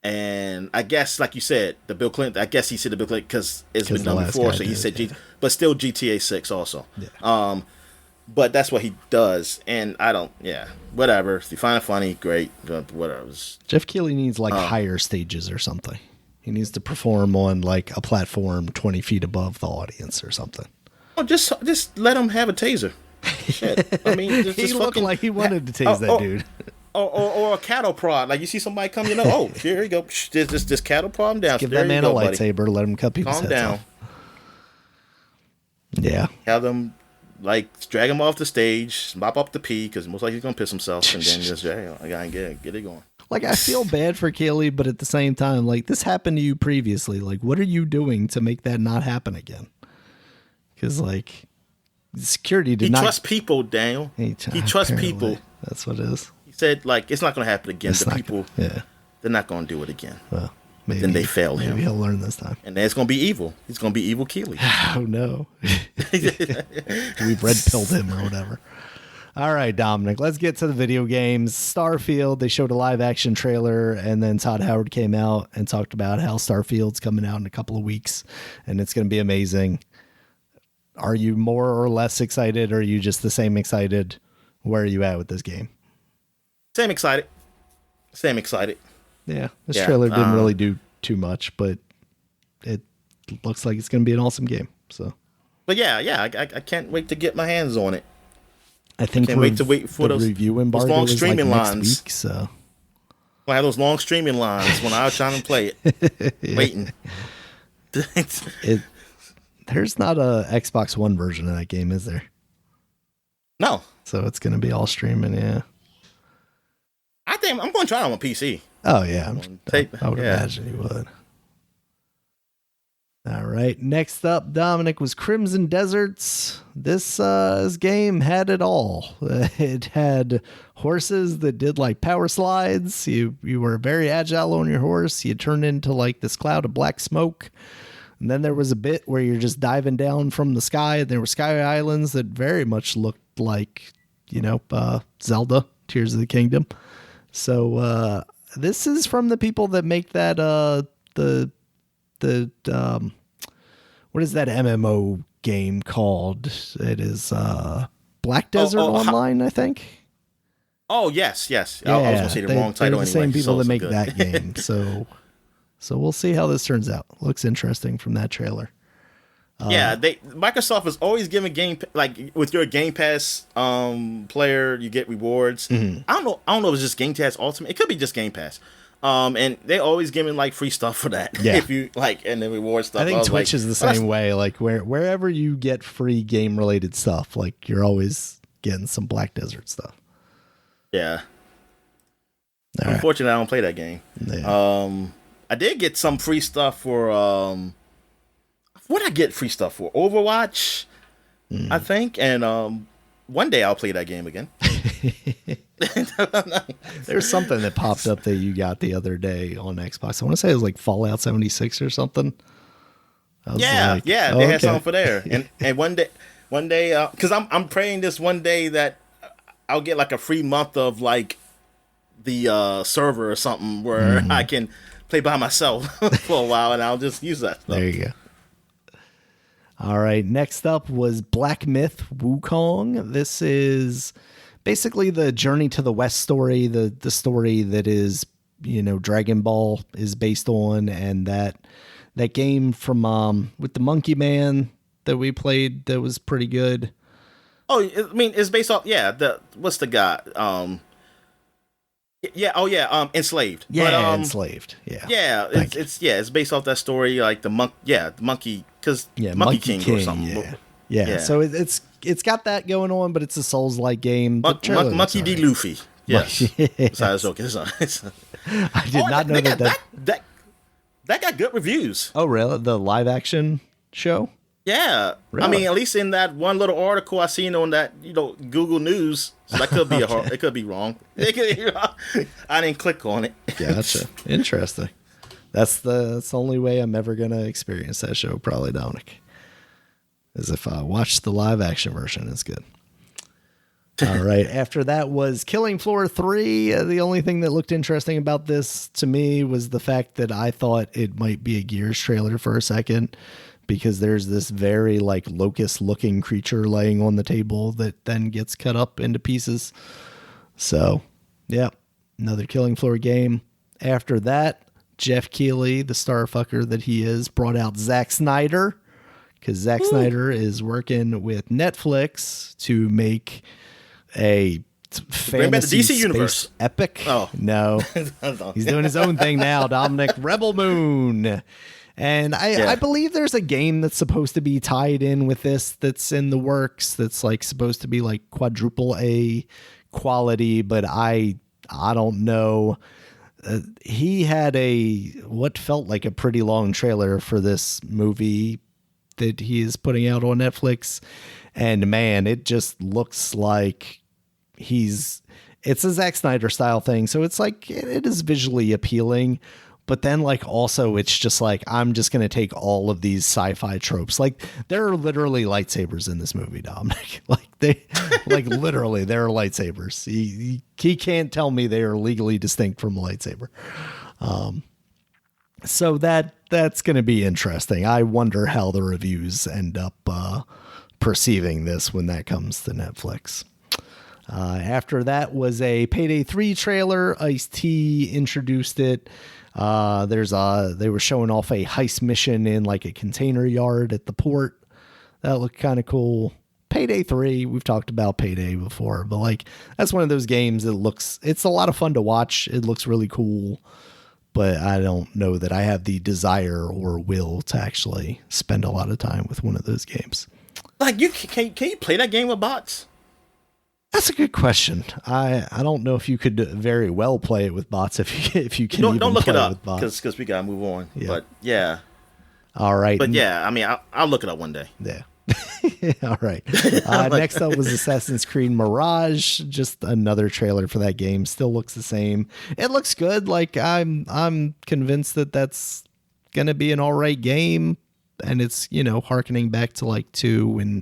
And I guess, like you said, the Bill Clinton. I guess he said the Bill Clinton because it's been done before, so he said, but still GTA 6 also. Yeah. But that's what he does, and I don't. Yeah, whatever. If you find it funny, great. Whatever. Jeff Keighley needs like higher stages or something. He needs to perform on like a platform 20 feet above the audience or something. Oh, just let him have a taser. Shit. I mean, he looked like he wanted to tase that dude. Or a cattle prod. Like you see somebody come, here you go. This cattle prod him down. Give that man a lightsaber. Buddy. Let him cut people's heads off. Calm down. Yeah. Have them. Like, drag him off the stage, mop up the pee, because most likely he's going to piss himself, and then just, I got to get it going. Like, I feel bad for Keighley, but at the same time, like, this happened to you previously. Like, what are you doing to make that not happen again? Because, like, security did not... He trusts people, Daniel. He trusts people. That's what it is. He said, like, it's not going to happen again. They're not going to do it again. Well, maybe. Then they fail him. Maybe he'll learn this time. And then it's going to be evil. He's going to be evil Keighley. Oh, no. We've red-pilled him or whatever. All right, Dominic, let's get to the video games. Starfield, they showed a live-action trailer, and then Todd Howard came out and talked about how Starfield's coming out in a couple of weeks, and it's going to be amazing. Are you more or less excited, or are you just the same excited? Where are you at with this game? Same excited. Yeah, this trailer didn't really do too much, but it looks like it's going to be an awesome game. So, but I can't wait to get my hands on it. I think can't wait to wait for the those review embargo long is streaming like lines. Next week, so I had those long streaming lines when I was trying to play it, waiting. There's not a Xbox One version of that game, is there? No. So it's going to be all streaming, yeah. I think I'm going to try it on my PC. Oh, yeah. I would imagine you would. All right. Next up, Dominic, was Crimson Deserts. This game had it all. It had horses that did like power slides. You were very agile on your horse. You turned into like this cloud of black smoke. And then there was a bit where you're just diving down from the sky. And there were sky islands that very much looked like, Zelda, Tears of the Kingdom. So this is from the people that make that what is that MMO game called? It is Black Desert Online, I think. Oh yes. Yeah, I was going to say the wrong title anyway. The same people that make that game. So we'll see how this turns out. Looks interesting from that trailer. Yeah, Microsoft is always giving with your Game Pass player, you get rewards. Mm-hmm. I don't know if it's just Game Pass Ultimate. It could be just Game Pass. And they always giving like free stuff for that. Yeah. If you and the reward stuff. I think Twitch is the same way. Like wherever you get free game related stuff, like you're always getting some Black Desert stuff. Yeah. Unfortunately, I don't play that game. Yeah. I did get some free stuff for what did I get free stuff for? Overwatch, I think. And one day I'll play that game again. There's something that popped up that you got the other day on Xbox. I want to say it was like Fallout 76 or something. They had something for there. And one day, because I'm praying this one day that I'll get like a free month of like the server or something where I can play by myself for a while, and I'll just use that stuff. There you go. All right, next up was Black Myth Wukong. This is basically the Journey to the West story, the story that is, Dragon Ball is based on, and that game from with the Monkey Man that we played that was pretty good. Oh, I mean, it's based off what's the guy? Enslaved. Yeah, Enslaved. Yeah. Yeah, it's based off that story, like the monkey, because Monkey King or something. Yeah. So it's got that going on, but it's a Souls-like game. Monkey D. Luffy. Yes. Besides, okay, I did not know that got good reviews. Oh, really? The live action show? Yeah. Really? I mean, at least in that one little article I seen on that, Google News. So that could be it could be wrong. I didn't click on it. Gotcha. Interesting. That's the only way I'm ever gonna experience that show, probably, Dominic. Is if I watch the live action version. It's good. All right. After that was Killing Floor 3. The only thing that looked interesting about this to me was the fact that I thought it might be a Gears trailer for a second, because there's this very like locust looking creature laying on the table that then gets cut up into pieces. So yeah, another Killing Floor game. After that, Jeff Keighley, the starfucker that he is, brought out Zack Snyder, because Zack Snyder is working with Netflix to make a fantasy DC space universe epic. Oh no, he's doing his own thing now. Dominic, Rebel Moon. And I believe there's a game that's supposed to be tied in with this, that's in the works, that's like supposed to be like quadruple A quality, but I don't know. He had what felt like a pretty long trailer for this movie that he is putting out on Netflix, and man, it just looks like it's a Zack Snyder style thing, so it's like it is visually appealing. But then, like, also, it's just like, I'm just going to take all of these sci-fi tropes. Like, there are literally lightsabers in this movie, Dominic. Literally, there are lightsabers. He can't tell me they are legally distinct from a lightsaber. So that's going to be interesting. I wonder how the reviews end up perceiving this when that comes to Netflix. After that was a Payday 3 trailer. Ice-T introduced it. They were showing off a heist mission in like a container yard at the port. That looked kind of cool. Payday 3, we've talked about Payday before, but like that's one of those games that it's a lot of fun to watch. It looks really cool, but I don't know that I have the desire or will to actually spend a lot of time with one of those games. Like, can you play that game with bots? That's a good question. I don't know if you could very well play it with bots if you can. Don't look play it up with bots. because we gotta move on. Yeah. But yeah. All right. But yeah, I mean, I'll look it up one day. Yeah. All right. Next up was Assassin's Creed Mirage. Just another trailer for that game. Still looks the same. It looks good. Like I'm convinced that that's gonna be an all right game. And it's, harkening back to like 2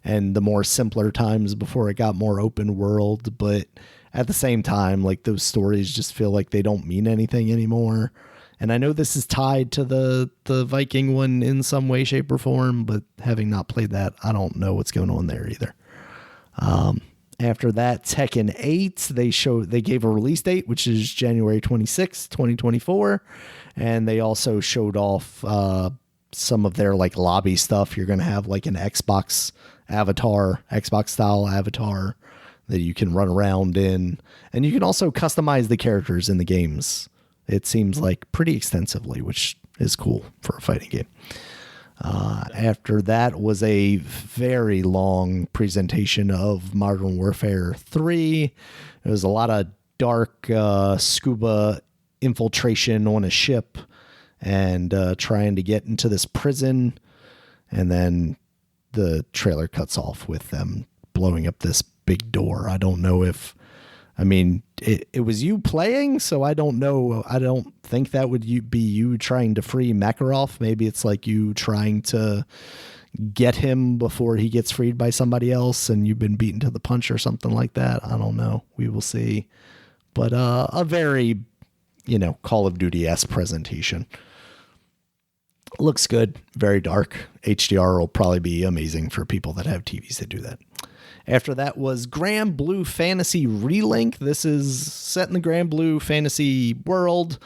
and the more simpler times before it got more open world. But at the same time, like those stories just feel like they don't mean anything anymore. And I know this is tied to the Viking one in some way, shape, or form, but having not played that, I don't know what's going on there either. After that, Tekken 8, they gave a release date, which is January 26, 2024. And they also showed off some of their like lobby stuff. You're going to have like an Xbox style avatar that you can run around in. And you can also customize the characters in the games. It seems like pretty extensively, which is cool for a fighting game. After that was a very long presentation of Modern Warfare 3. It was a lot of dark scuba infiltration on a ship and trying to get into this prison. And then the trailer cuts off with them blowing up this big door. I don't know if, it was you playing, so I don't know. I don't think that would be you trying to free Makarov. Maybe it's like you trying to get him before he gets freed by somebody else and you've been beaten to the punch or something like that. I don't know. We will see. But a very, Call of Duty-esque presentation. Looks good. Very dark. HDR will probably be amazing for people that have TVs that do that. After that was Grand Blue Fantasy Relink. This is set in the Grand Blue Fantasy world.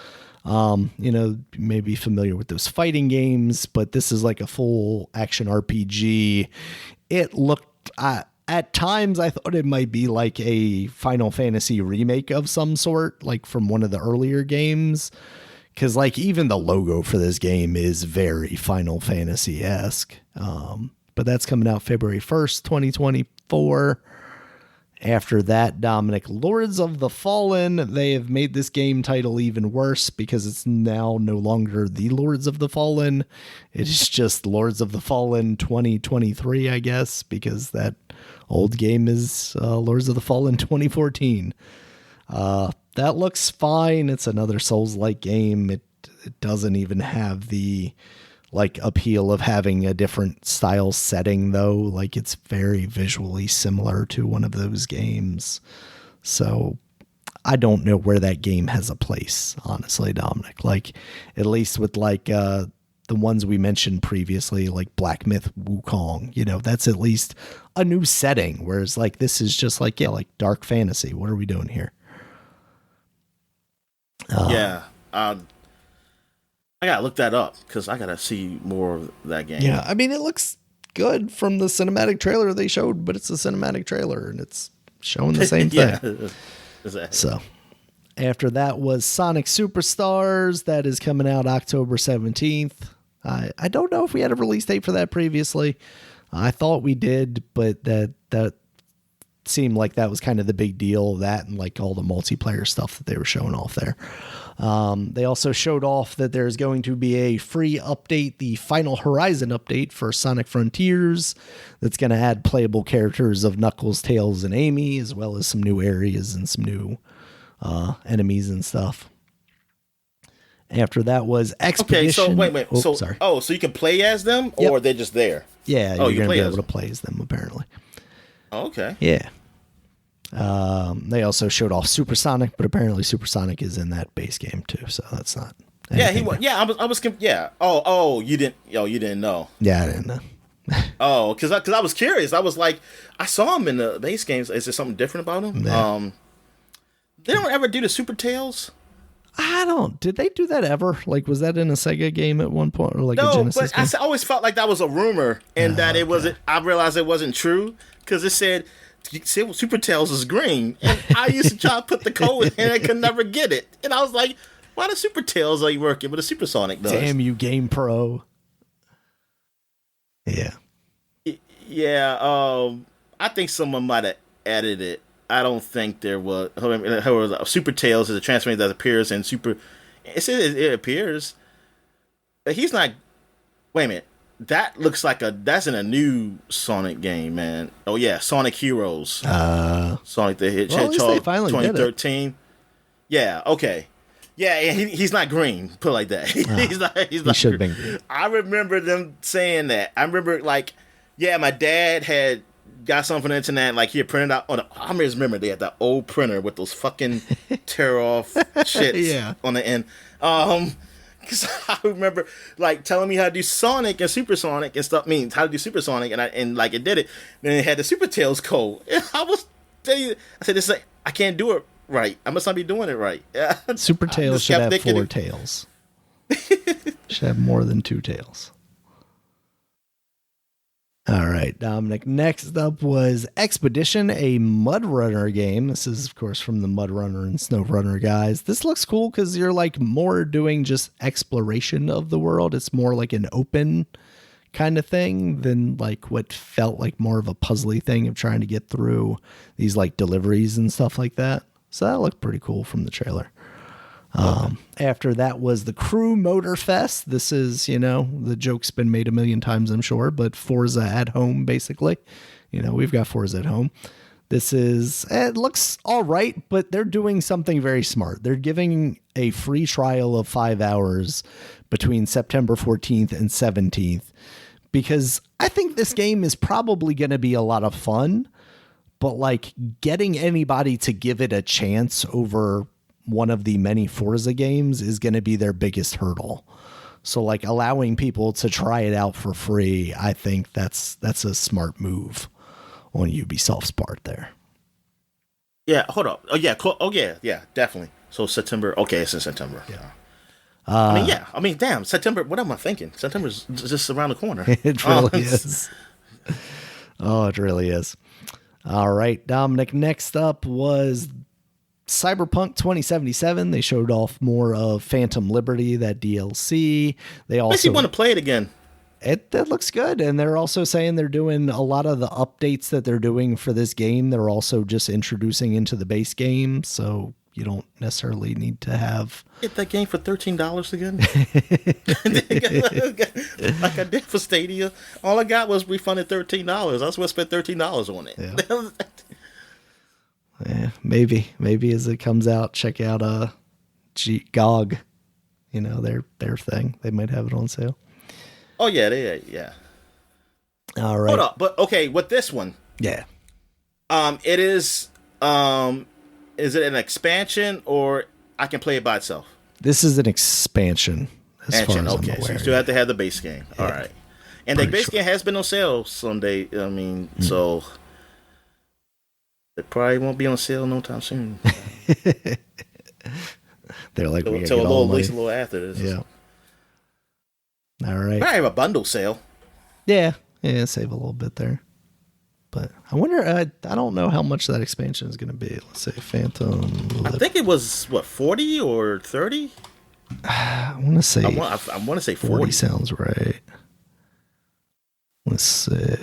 Maybe familiar with those fighting games, but this is like a full action RPG. It looked, at times I thought it might be like a Final Fantasy remake of some sort, like from one of the earlier games. Because like even the logo for this game is very Final Fantasy-esque. But that's coming out February 1st, 2024. After that, Dominic, Lords of the Fallen. They have made this game title even worse because it's now no longer the Lords of the Fallen. It is just Lords of the Fallen 2023, I guess, because that old game is Lords of the Fallen 2014. That looks fine. It's another Souls-like game. It doesn't even have the like appeal of having a different style setting though. Like it's very visually similar to one of those games. So I don't know where that game has a place, honestly, Dominic. Like at least with like the ones we mentioned previously, like Black Myth Wukong, that's at least a new setting. Whereas like this is just like, like dark fantasy. What are we doing here? I gotta look that up because I gotta see more of that game. Yeah, it looks good from the cinematic trailer they showed, but it's a cinematic trailer and it's showing the same thing. Exactly. So after that was Sonic Superstars. That is coming out October 17th. I don't know if we had a release date for that previously. I thought we did, but that seemed like that was kind of the big deal, that and like all the multiplayer stuff that they were showing off there. They also showed off that there's going to be a free update, the Final Horizon update for Sonic Frontiers, that's going to add playable characters of Knuckles, Tails, and Amy, as well as some new areas and some new enemies and stuff. After that was Expedition. Okay, so wait. Sorry. So you can play as them, or they're just there? Yeah, you're going to be able to play as them, apparently. Oh, okay. Yeah. They also showed off Supersonic, but apparently Supersonic is in that base game too, so that's not. Yeah, he was. Yeah, I was. Yeah. Oh, you didn't. You didn't know. Yeah, I didn't know. Oh, because I was curious. I was like, I saw him in the base games. Is there something different about him? Yeah. They don't ever do the Super Tails. Did they do that ever? Like, was that in a Sega game at one point, or like a No, Genesis but game? I always felt like that was a rumor, and that it wasn't. I realized it wasn't true because it said Super Tails is green, and I used to try to put the code in, and I could never get it. And I was like, "Why the Super Tails are you working, but the Supersonic does?" Damn you, Game Pro. Yeah. Yeah. I think someone might have added it. I don't think there was. Super Tails is a transformation that appears in Super. It appears. But he's not. Wait a minute. That looks like that's in a new Sonic game, man. Oh yeah, Sonic Heroes. Sonic the Hedgehog 2013. Yeah. Okay. Yeah. He's not green. Put it like that. He's not. He should have been green. I remember them saying that. I remember my dad had got something from the internet, like he had printed out I remember they had that old printer with those fucking tear off shits on the end. Cause I remember telling me how to do Sonic and Supersonic and stuff, how to do Supersonic, and it did it. Then it had the Super Tails code. And I said, I can't do it right. I must not be doing it right. Super Tails should have 4 tails. Should have more than 2 tails. All right, Dominic. Next up was Expedition, a Mud Runner game. This is, of course, from the Mud Runner and Snow Runner guys. This looks cool because you're more doing just exploration of the world. It's more like an open kind of thing than what felt like more of a puzzly thing of trying to get through these deliveries and stuff like that. So that looked pretty cool from the trailer. After that was the Crew Motor Fest. This is, the joke's been made a million times, I'm sure, but Forza at home, basically. We've got Forza at home. It looks all right, but they're doing something very smart. They're giving a free trial of 5 hours between September 14th and 17th, because I think this game is probably going to be a lot of fun, but getting anybody to give it a chance over one of the many Forza games is going to be their biggest hurdle. So allowing people to try it out for free, I think that's a smart move on Ubisoft's part there. Yeah, hold up. Yeah, definitely. So September. Okay, it's in September. Yeah. Damn, September. What am I thinking? September's just around the corner. It really is. Oh, it really is. All right, Dominic. Next up was Cyberpunk 2077. They showed off more of Phantom Liberty, that DLC. They also makes you want to play it again. It looks good, and they're also saying they're doing a lot of the updates that they're doing for this game. They're also just introducing into the base game, so you don't necessarily need to have get that game for $13 again. Like I did for Stadia. All I got was refunded $13. I was going to spend $13 on it. Yeah. Yeah, maybe as it comes out, check out GOG, their thing. They might have it on sale. Oh yeah. All right. Hold up, but okay, with this one, it is it an expansion or I can play it by itself? This is an expansion. As far as okay, so you still have to have the base game. Yeah. All right, and the base game has been on sale Sunday. So. It probably won't be on sale no time soon. They're like, at least a little after this. Yeah. All right. I have a bundle sale. Yeah, save a little bit there. But I wonder, I don't know how much that expansion is going to be. Let's say Phantom. I think it was, 40 or 30? I want to say. I want to say 40 sounds right. Let's see.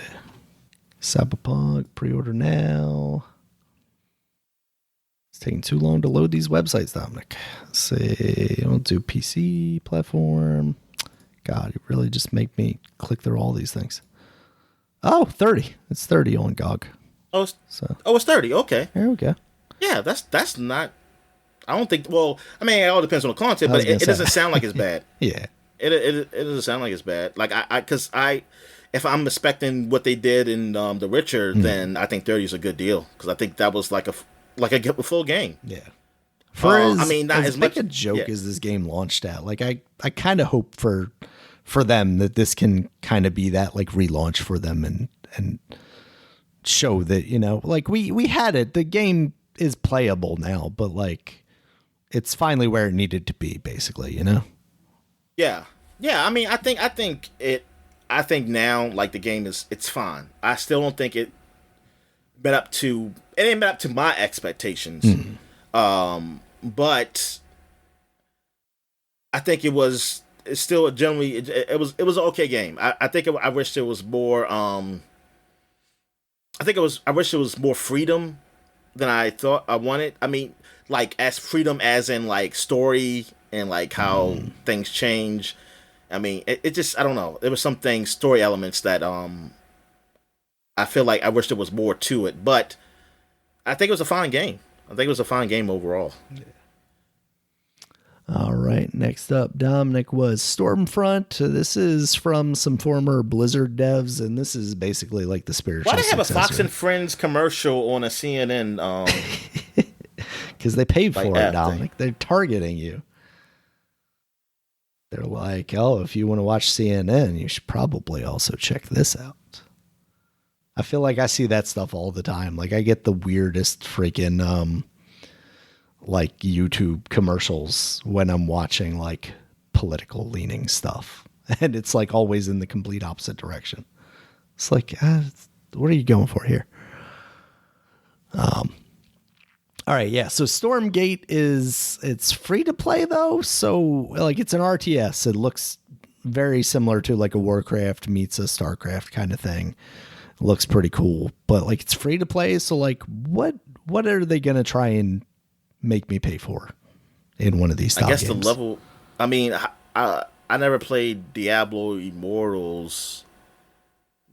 Cyberpunk, pre-order now. It's taking too long to load these websites, Dominic. Let's see. I'll do PC platform. God, you really just make me click through all these things. Oh, 30. It's 30 on GOG. Oh, it's 30. Okay. There we go. Yeah, that's not. I don't think. Well, it all depends on the content, but it doesn't sound like it's bad. Yeah. It doesn't sound like it's bad. If I'm expecting what they did in The Witcher, then I think 30 is a good deal because I think that was like a full game. Yeah. Not as much a joke as this game launched at. I kind of hope for them that this can kind of be that relaunch for them and show that we had it. The game is playable now, but it's finally where it needed to be, basically, you know? Yeah. Yeah, I mean, I think now, like, the game it's fine. I still don't think it ain't met up to my expectations. But I think it's still generally, it was an okay game. I think I wish there was more, I wish there was more freedom than I thought I wanted. I mean, like, as freedom as in, like, story and, like, how things change. I mean, it just, I don't know. There were some things, story elements that I feel like I wish there was more to it. But I think it was a fine game. I think it was a fine game overall. Yeah. All right. Next up, Dominic, was Stormfront. This is from some former Blizzard devs, and this is basically like the spiritual Why do they have successor. a Fox and Friends commercial on a CNN? Because they paid for like it, Dominic. They're targeting you. They're like, oh, if you want to watch CNN, you should probably also check this out. I feel like I see that stuff all the time. Like, I get the weirdest freaking like YouTube commercials when I'm watching like political leaning stuff, and it's like always in the complete opposite direction. It's like, what are you going for here? All right, yeah. So Stormgate it's free to play though, so like it's an RTS. It looks very similar to like a Warcraft meets a StarCraft kind of thing. It looks pretty cool, but like it's free to play. So like, what are they gonna try and make me pay for in one of these style games? The level. I mean, I never played Diablo Immortals,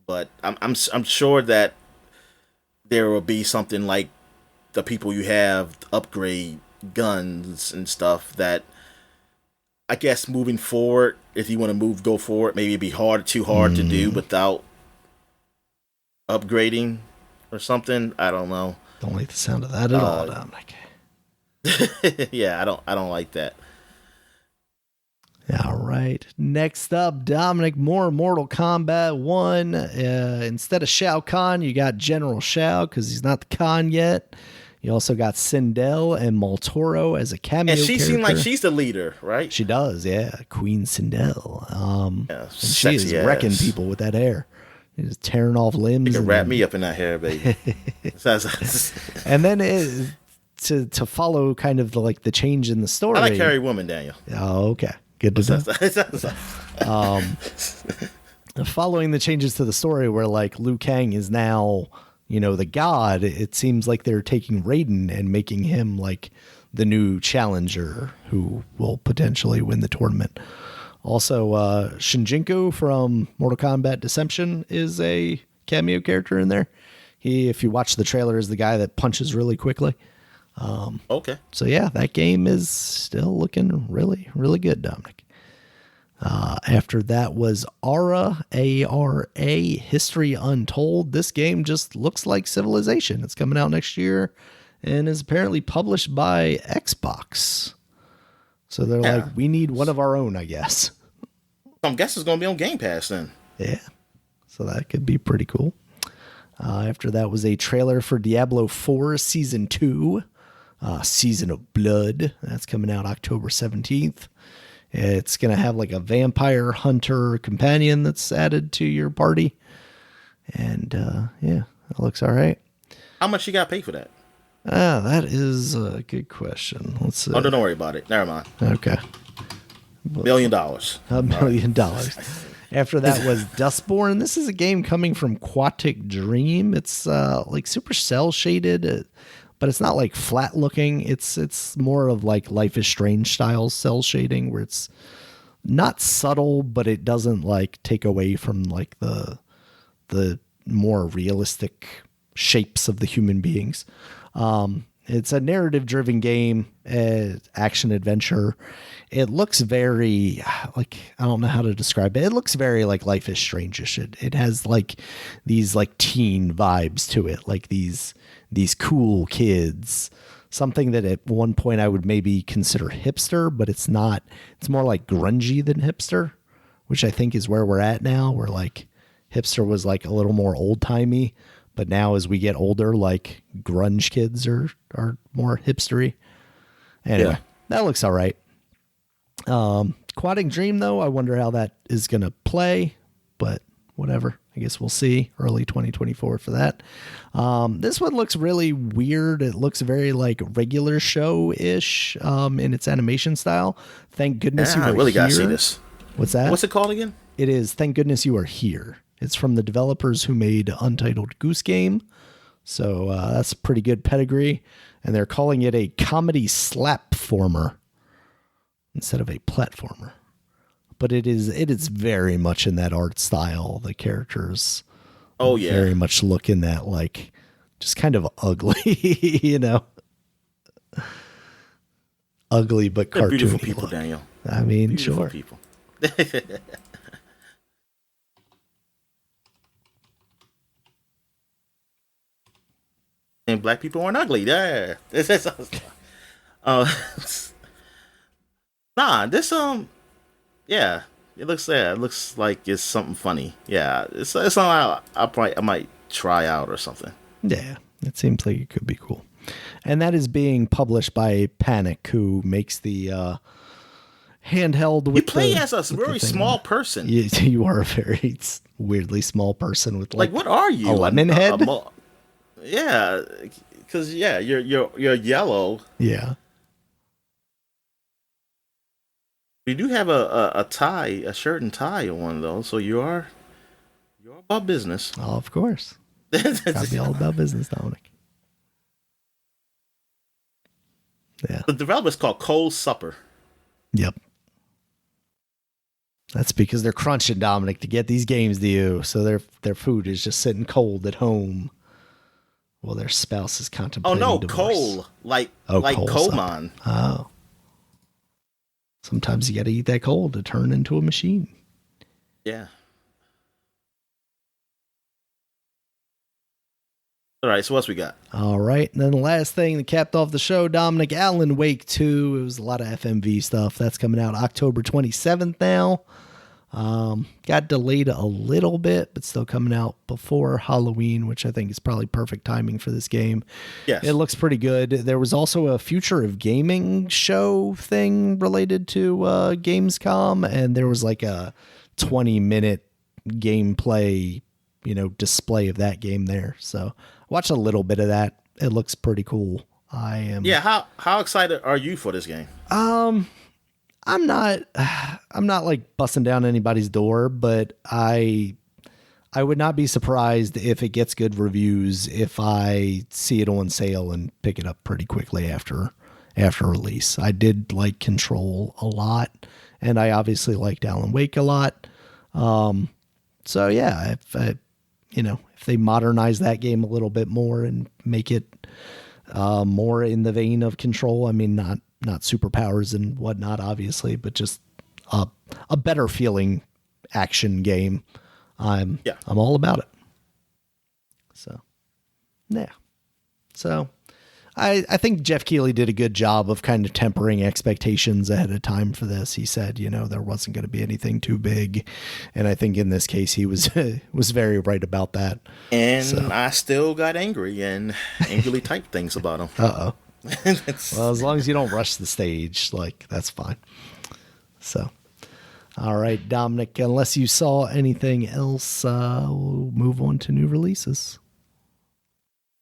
but I'm sure that there will be something like the people you have upgrade guns and stuff that I guess moving forward, if you want to go forward, maybe it'd be too hard to do without upgrading or something. I don't know. Don't like the sound of that at all, Dominic. Yeah, I don't like that. All right. Next up, Dominic, more Mortal Kombat 1. Instead of Shao Kahn, you got General Shao because he's not the Khan yet. You also got Sindel and Moltoro as a cameo And she character. seemed like she's the leader, right? She does, yeah. Queen Sindel. Yeah, and she is wrecking people with that hair. She's tearing off limbs. You can wrap me up in that hair, baby. And then to follow kind of the change in the story. I like Harry Woman, Daniel. Oh, okay. Good to know. Following the changes to the story where like Liu Kang is now, the god, it seems like they're taking Raiden and making him like the new challenger who will potentially win the tournament. Also, Shinjinko from Mortal Kombat Deception is a cameo character in there. He, if you watch the trailer, is the guy that punches really quickly. Okay. So yeah, that game is still looking really, really good, Dominic. After that was Ara, A-R-A, History Untold. This game just looks like Civilization. It's coming out next year and is apparently published by Xbox. So they're like, we need one of our own, I guess. I guess it's going to be on Game Pass then. Yeah. So that could be pretty cool. After that was a trailer for Diablo 4 Season 2, Season of Blood. That's coming out October 17th. It's going to have like a vampire hunter companion that's added to your party. And yeah, it looks all right. How much you got to pay for that? That is a good question. Let's see. Oh, don't worry about it. Never mind. Okay. $1 million. $1 million. After that was Dustborn. This is a game coming from Quantic Dream. It's like super cell shaded, but it's not like flat looking. It's more of like Life is Strange style cell shading where it's not subtle, but it doesn't like take away from like the more realistic shapes of the human beings. It's a narrative driven game, action adventure. It looks very like, I don't know how to describe it. It looks very like Life is Strange-ish. It has like these like teen vibes to it, like these cool kids, something that at one point I would maybe consider hipster, but it's not. It's more like grungy than hipster, which I think is where we're at now, where like hipster was like a little more old timey. But now as we get older, like grunge kids are more hipstery. Anyway, that looks all right. Quadding Dream, though, I wonder how that is going to play, but whatever. I guess we'll see early 2024 for that. This one looks really weird. It looks very like regular show-ish in its animation style. Thank goodness you were I really here. gotta see this. What's that? What's it called again? It is Thank Goodness You Are Here. It's from the developers who made Untitled Goose Game. So that's a pretty good pedigree. And they're calling it a comedy slapformer instead of a platformer. But it is very much in that art style. The characters very much look in that, like, just kind of ugly, you know? Ugly but cartoony. Beautiful people, Daniel. I mean, beautiful sure. People. And black people aren't ugly. Yeah. Nah, this yeah, it looks like it's something funny. Yeah, it's something I might try out or something. Yeah, it seems like it could be cool. And that is being published by Panic, who makes the handheld with you play as a very small person. You are a very weirdly small person with like what are you? A lemon head? Yeah, because you're yellow. Yeah. You do have a tie, a shirt and tie on one of those, so you're about business. Oh, of course. Gotta be all about business, Dominic. Yeah. The developer's called Cold Supper. Yep. That's because they're crunching, Dominic, to get these games to you, so their food is just sitting cold at home. Well, their spouse is contemplating divorce. Coal, like Coleman. Oh. Sometimes you got to eat that coal to turn into a machine. Yeah. All right, so what's we got? All right, and then the last thing that capped off the show, Dominic, Alan Wake 2. It was a lot of FMV stuff. That's coming out October 27th now. Got delayed a little bit, but still coming out before Halloween, which I think is probably perfect timing for this game. Yes. It looks pretty good. There was also a Future of Gaming show thing related to Gamescom, and there was like a 20-minute gameplay, display of that game there. So watch a little bit of that. It looks pretty cool. I am. Yeah. How excited are you for this game? I'm not like busting down anybody's door, but I would not be surprised if it gets good reviews if I see it on sale and pick it up pretty quickly after release. I did like Control a lot, and I obviously liked Alan Wake a lot. So yeah, if they modernize that game a little bit more and make it more in the vein of Control, I mean, not superpowers and whatnot, obviously, but just a better feeling action game. I'm all about it. So, yeah. So, I think Jeff Keighley did a good job of kind of tempering expectations ahead of time for this. He said, there wasn't going to be anything too big, and I think in this case he was very right about that. And I still got angry and angrily typed things about him. Uh-oh. Well, as long as you don't rush the stage, that's fine. So, all right, Dominic, unless you saw anything else, we'll move on to new releases.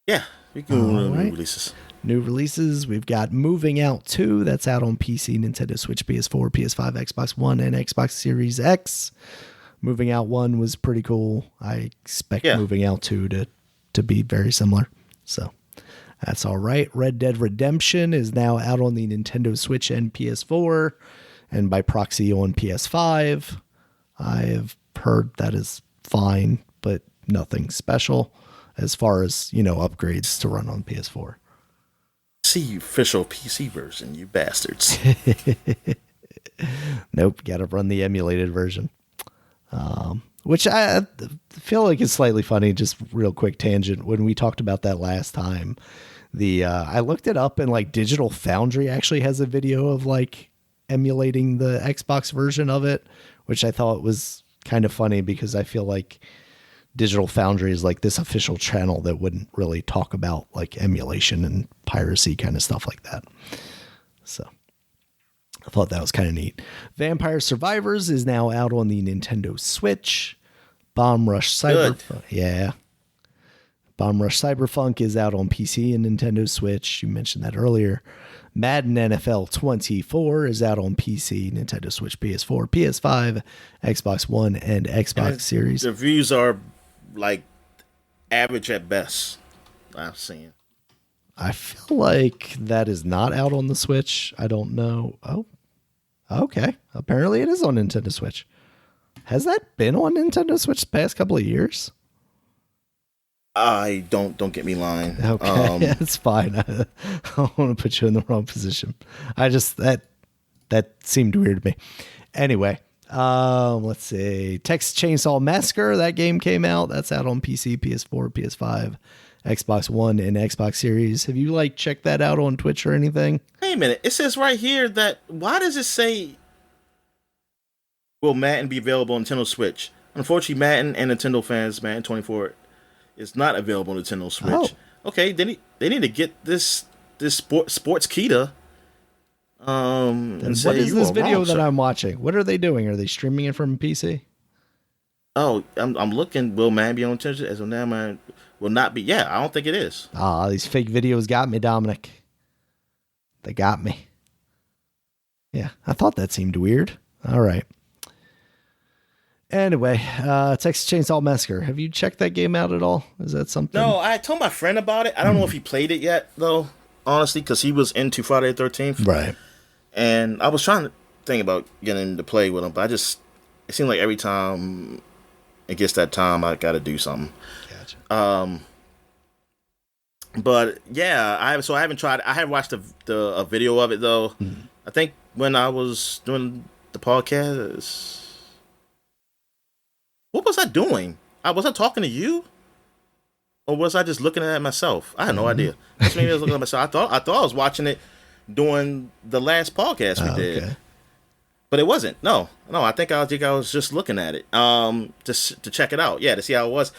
Yeah, we can move on to new releases. New releases, we've got Moving Out 2. That's out on PC, Nintendo Switch, PS4, PS5, Xbox One, and Xbox Series X. Moving Out 1 was pretty cool. I expect Moving Out 2 to be very similar. So that's all right. Red Dead Redemption is now out on the Nintendo Switch and PS4, and by proxy on PS5. I have heard that is fine, but nothing special as far as, upgrades to run on PS4. See official PC version, you bastards. Nope, got to run the emulated version. Which I feel like is slightly funny. Just real quick tangent. When we talked about that last time, I looked it up, and Digital Foundry actually has a video of emulating the Xbox version of it, which I thought was kind of funny because I feel like Digital Foundry is this official channel that wouldn't really talk about emulation and piracy kind of stuff like that. So I thought that was kind of neat. Vampire Survivors is now out on the Nintendo Switch. Bomb Rush Cyberfunk. Yeah. Bomb Rush Cyberfunk is out on PC and Nintendo Switch. You mentioned that earlier. Madden NFL 24 is out on PC, Nintendo Switch, PS4, PS5, Xbox One, and Xbox Series. The reviews are like average at best, I've seen. I feel like that is not out on the Switch. I don't know. Oh, okay. Apparently it is on Nintendo Switch. Has that been on Nintendo Switch the past couple of years? I don't get me lying. Okay, yeah, it's fine. I don't want to put you in the wrong position. I just that seemed weird to me. Anyway, let's see. Texas Chainsaw Massacre, that game came out. That's out on PC, PS4, PS5, Xbox One, and Xbox Series. Have you checked that out on Twitch or anything? Wait a minute. It says right here that why does it say will Madden be available on Nintendo Switch? Unfortunately, Madden and Nintendo fans, Madden 24 is not available on Nintendo Switch. Oh. Okay, they need to get this sports Kita. And what is this video that I'm watching? What are they doing? Are they streaming it from PC? Oh, I'm looking. Will Madden be on Nintendo? As of now, man, will not be. Yeah, I don't think it is. These fake videos got me, Dominic. They got me. Yeah, I thought that seemed weird. All right. Anyway, Texas Chainsaw Massacre. Have you checked that game out at all? Is that something? No, I told my friend about it. I don't know if he played it yet, though, honestly, because he was into Friday the 13th. Right. And I was trying to think about getting to play with him, but it seemed like every time it gets that time, I got to do something. Gotcha. But yeah, I haven't tried. I have watched a video of it though. I think when I was doing the podcast. What was I doing? Was I talking to you? Or was I just looking at it myself? I had no idea. Maybe I was looking at myself. I thought I was watching it during the last podcast we did. Okay. But it wasn't. No. I think I was just looking at it. Just to check it out. Yeah, to see how it was.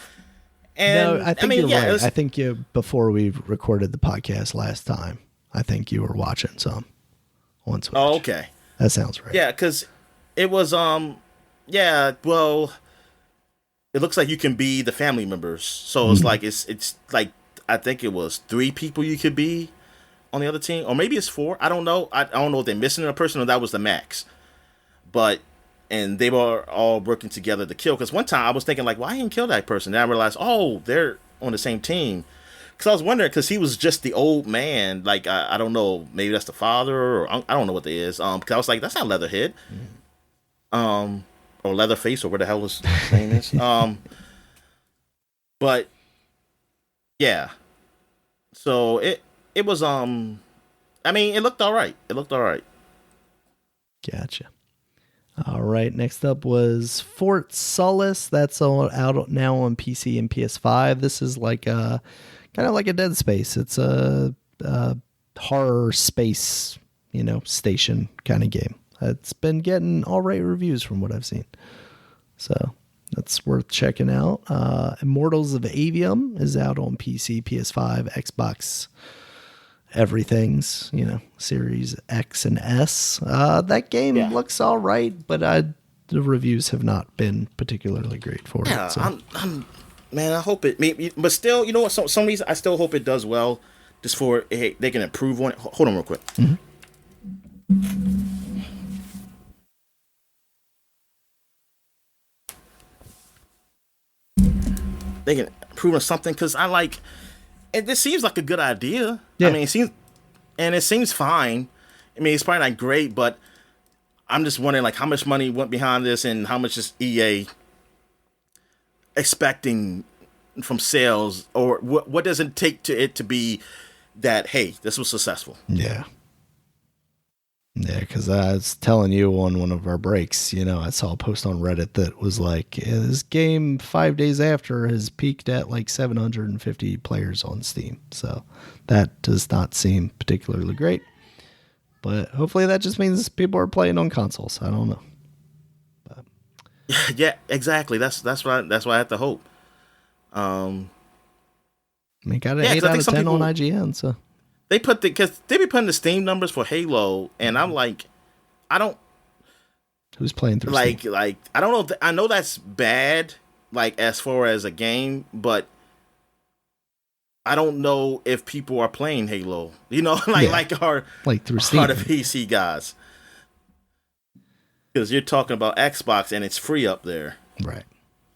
And no, I think you're right. I think before we recorded the podcast last time, I think you were watching some on Switch. Oh, okay. That sounds right. Yeah, because it was it looks like you can be the family members. So it's like it's like I think it was 3 people you could be on the other team, or maybe it's 4. I don't know. I don't know if they're missing a person or that was the max. And they were all working together to kill. Because one time I was thinking why didn't kill that person? Then I realized, they're on the same team. Because I was wondering, because he was just the old man. I don't know, maybe that's the father, or I don't know what that is. Because I was like, that's not Leatherhead. Or Leatherface, or where the hell his name is. But yeah, so it was it looked all right. Gotcha. All right, next up was Fort Solace. That's out now on PC and PS5. This is kind of like a Dead Space. It's a horror space, station kind of game. It's been getting all right reviews from what I've seen. So that's worth checking out. Immortals of Avium is out on PC, PS5, Xbox, everything's, Series X and S. That game looks all right, but the reviews have not been particularly great for it. So. Man, I hope it, but still, you know what, some reason I still hope it does well, just for they can improve on it. Hold on real quick. Mm-hmm. They can improve on something, because this seems like a good idea. Yeah. I mean, it seems fine. I mean, it's probably not great, but I'm just wondering how much money went behind this, and how much is EA expecting from sales, or what does it take to be that, hey, this was successful? Yeah. Yeah, because I was telling you on one of our breaks, I saw a post on Reddit that was this game 5 days after has peaked at 750 players on Steam. So that does not seem particularly great. But hopefully that just means people are playing on consoles. I don't know. But. Yeah, exactly. That's why I have to hope. Got an 8 out of 10 on IGN, so. Because they be putting the Steam numbers for Halo, and I'm like, I don't Who's playing through Steam? I don't know. I know that's bad, like as far as a game, but I don't know if people are playing Halo. You know, like through Steam. the PC guys. Because you're talking about Xbox and it's free up there. Right.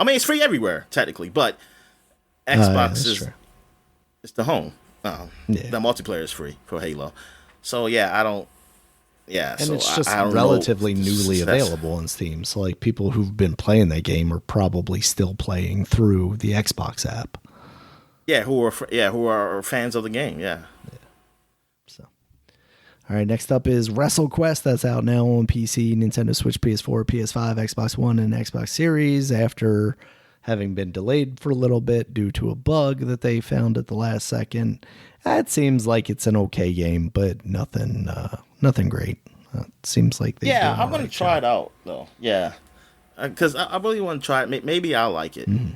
I mean, it's free everywhere, technically, but Xbox is true. It's the home. The multiplayer is free for Halo. So, yeah, I don't... Yeah, and so it's just I don't relatively know. newly available on Steam. So, like, people who've been playing that game are probably still playing through the Xbox app. Yeah, who are fans of the game, yeah. So, all right, next up is WrestleQuest. That's out now on PC, Nintendo Switch, PS4, PS5, Xbox One, and Xbox Series after having been delayed for a little bit due to a bug that they found at the last second. It seems like it's an okay game, but nothing great. It seems like they. Yeah, I'm gonna try it out though. Yeah, because I really want to try it. Maybe I'll like it. Mm-hmm.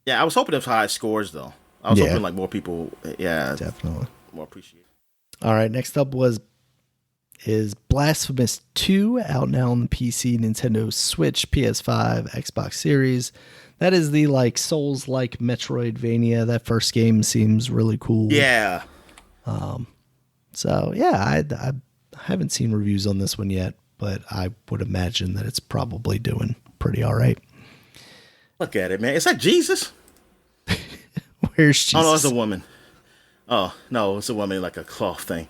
Yeah, I was hoping it was high scores though. I was hoping like more people. Yeah, definitely more appreciate. All right, next up is Blasphemous 2 out now on the PC, Nintendo Switch, PS5, Xbox Series. That is the like Souls-like Metroidvania. That first game seems really cool. Yeah. So yeah, I haven't seen reviews on this one yet, but I would imagine that it's probably doing pretty all right. Look at it, man. Is that Jesus? Where's Jesus? Oh no, it's a woman. Oh no, it's a woman like a cloth thing.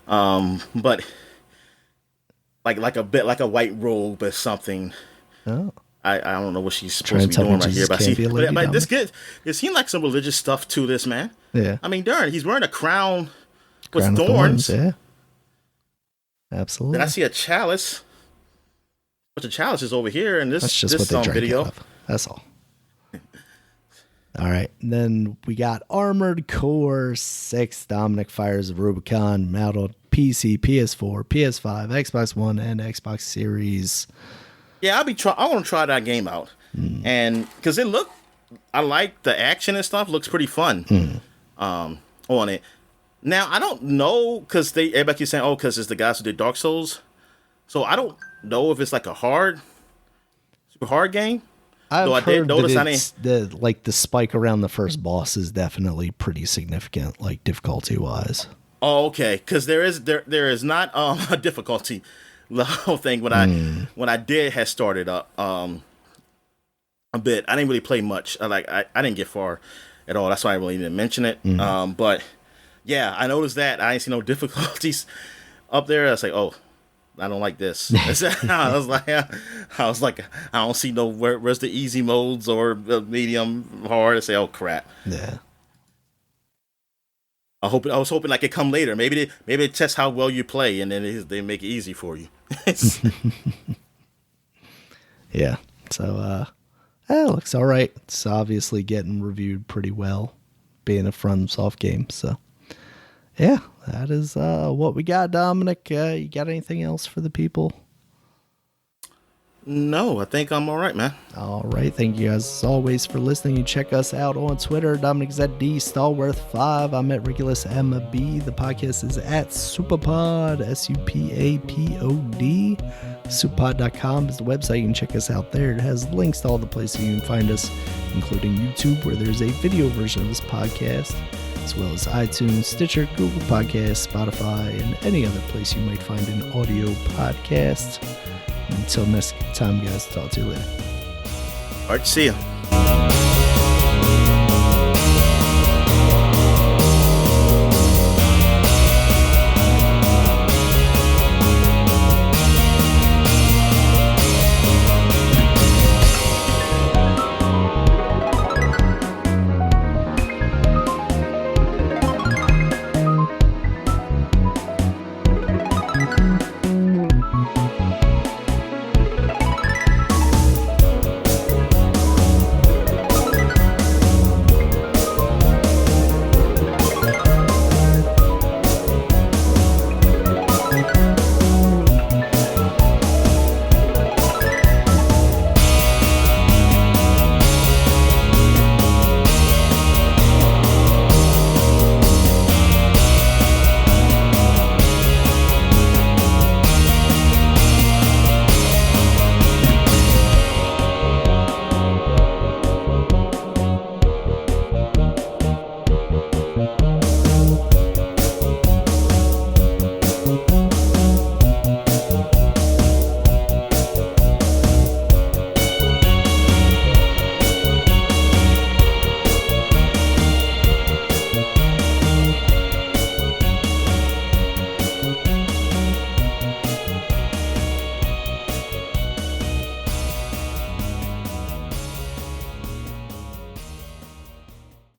But like a white robe or something. Oh. I don't know what she's supposed to be doing right here, but this kid, it seemed like some religious stuff to this man. Yeah. I mean, darn, he's wearing a crown with thorns. Yeah. Absolutely. Then I see a chalice. But the chalice is over here in this video. That's all. All right. And then we got Armored Core 6 Dominic Fires of Rubicon out on PC, PS4, PS5, Xbox One, and Xbox Series. Yeah, I want to try that game out. And because I like the action and stuff, looks pretty fun on it. Now, I don't know, because everybody keeps saying, because it's the guys who did Dark Souls. So I don't know if it's like a super hard game. I did notice the spike around the first boss is definitely pretty significant, like difficulty wise. Oh, okay, because there is not a difficulty level thing when I had started up a bit. I didn't really play much. I didn't get far at all. That's why I really didn't mention it. But yeah, I noticed that I didn't see no difficulties up there. I was like, oh, I don't like this. I was like, I don't see where's the easy modes or medium hard. I say, oh crap. Yeah. I was hoping I could come later. Maybe they test how well you play and then they make it easy for you. Yeah. So it looks all right. It's obviously getting reviewed pretty well, being a FromSoft game. So yeah, that is what we got, Dominic. You got anything else for the people? No, I think I'm all right, man. All right. Thank you guys as always for listening. You check us out on Twitter. Dominic's at DStallworth5. I'm at Regulus MB. The podcast is at Supapod, SUPAPOD. Supapod.com is the website. You can check us out there. It has links to all the places you can find us, including YouTube, where there's a video version of this podcast, as well as iTunes, Stitcher, Google Podcasts, Spotify, and any other place you might find an audio podcast. Until next time, guys, talk to you later. All right, see ya.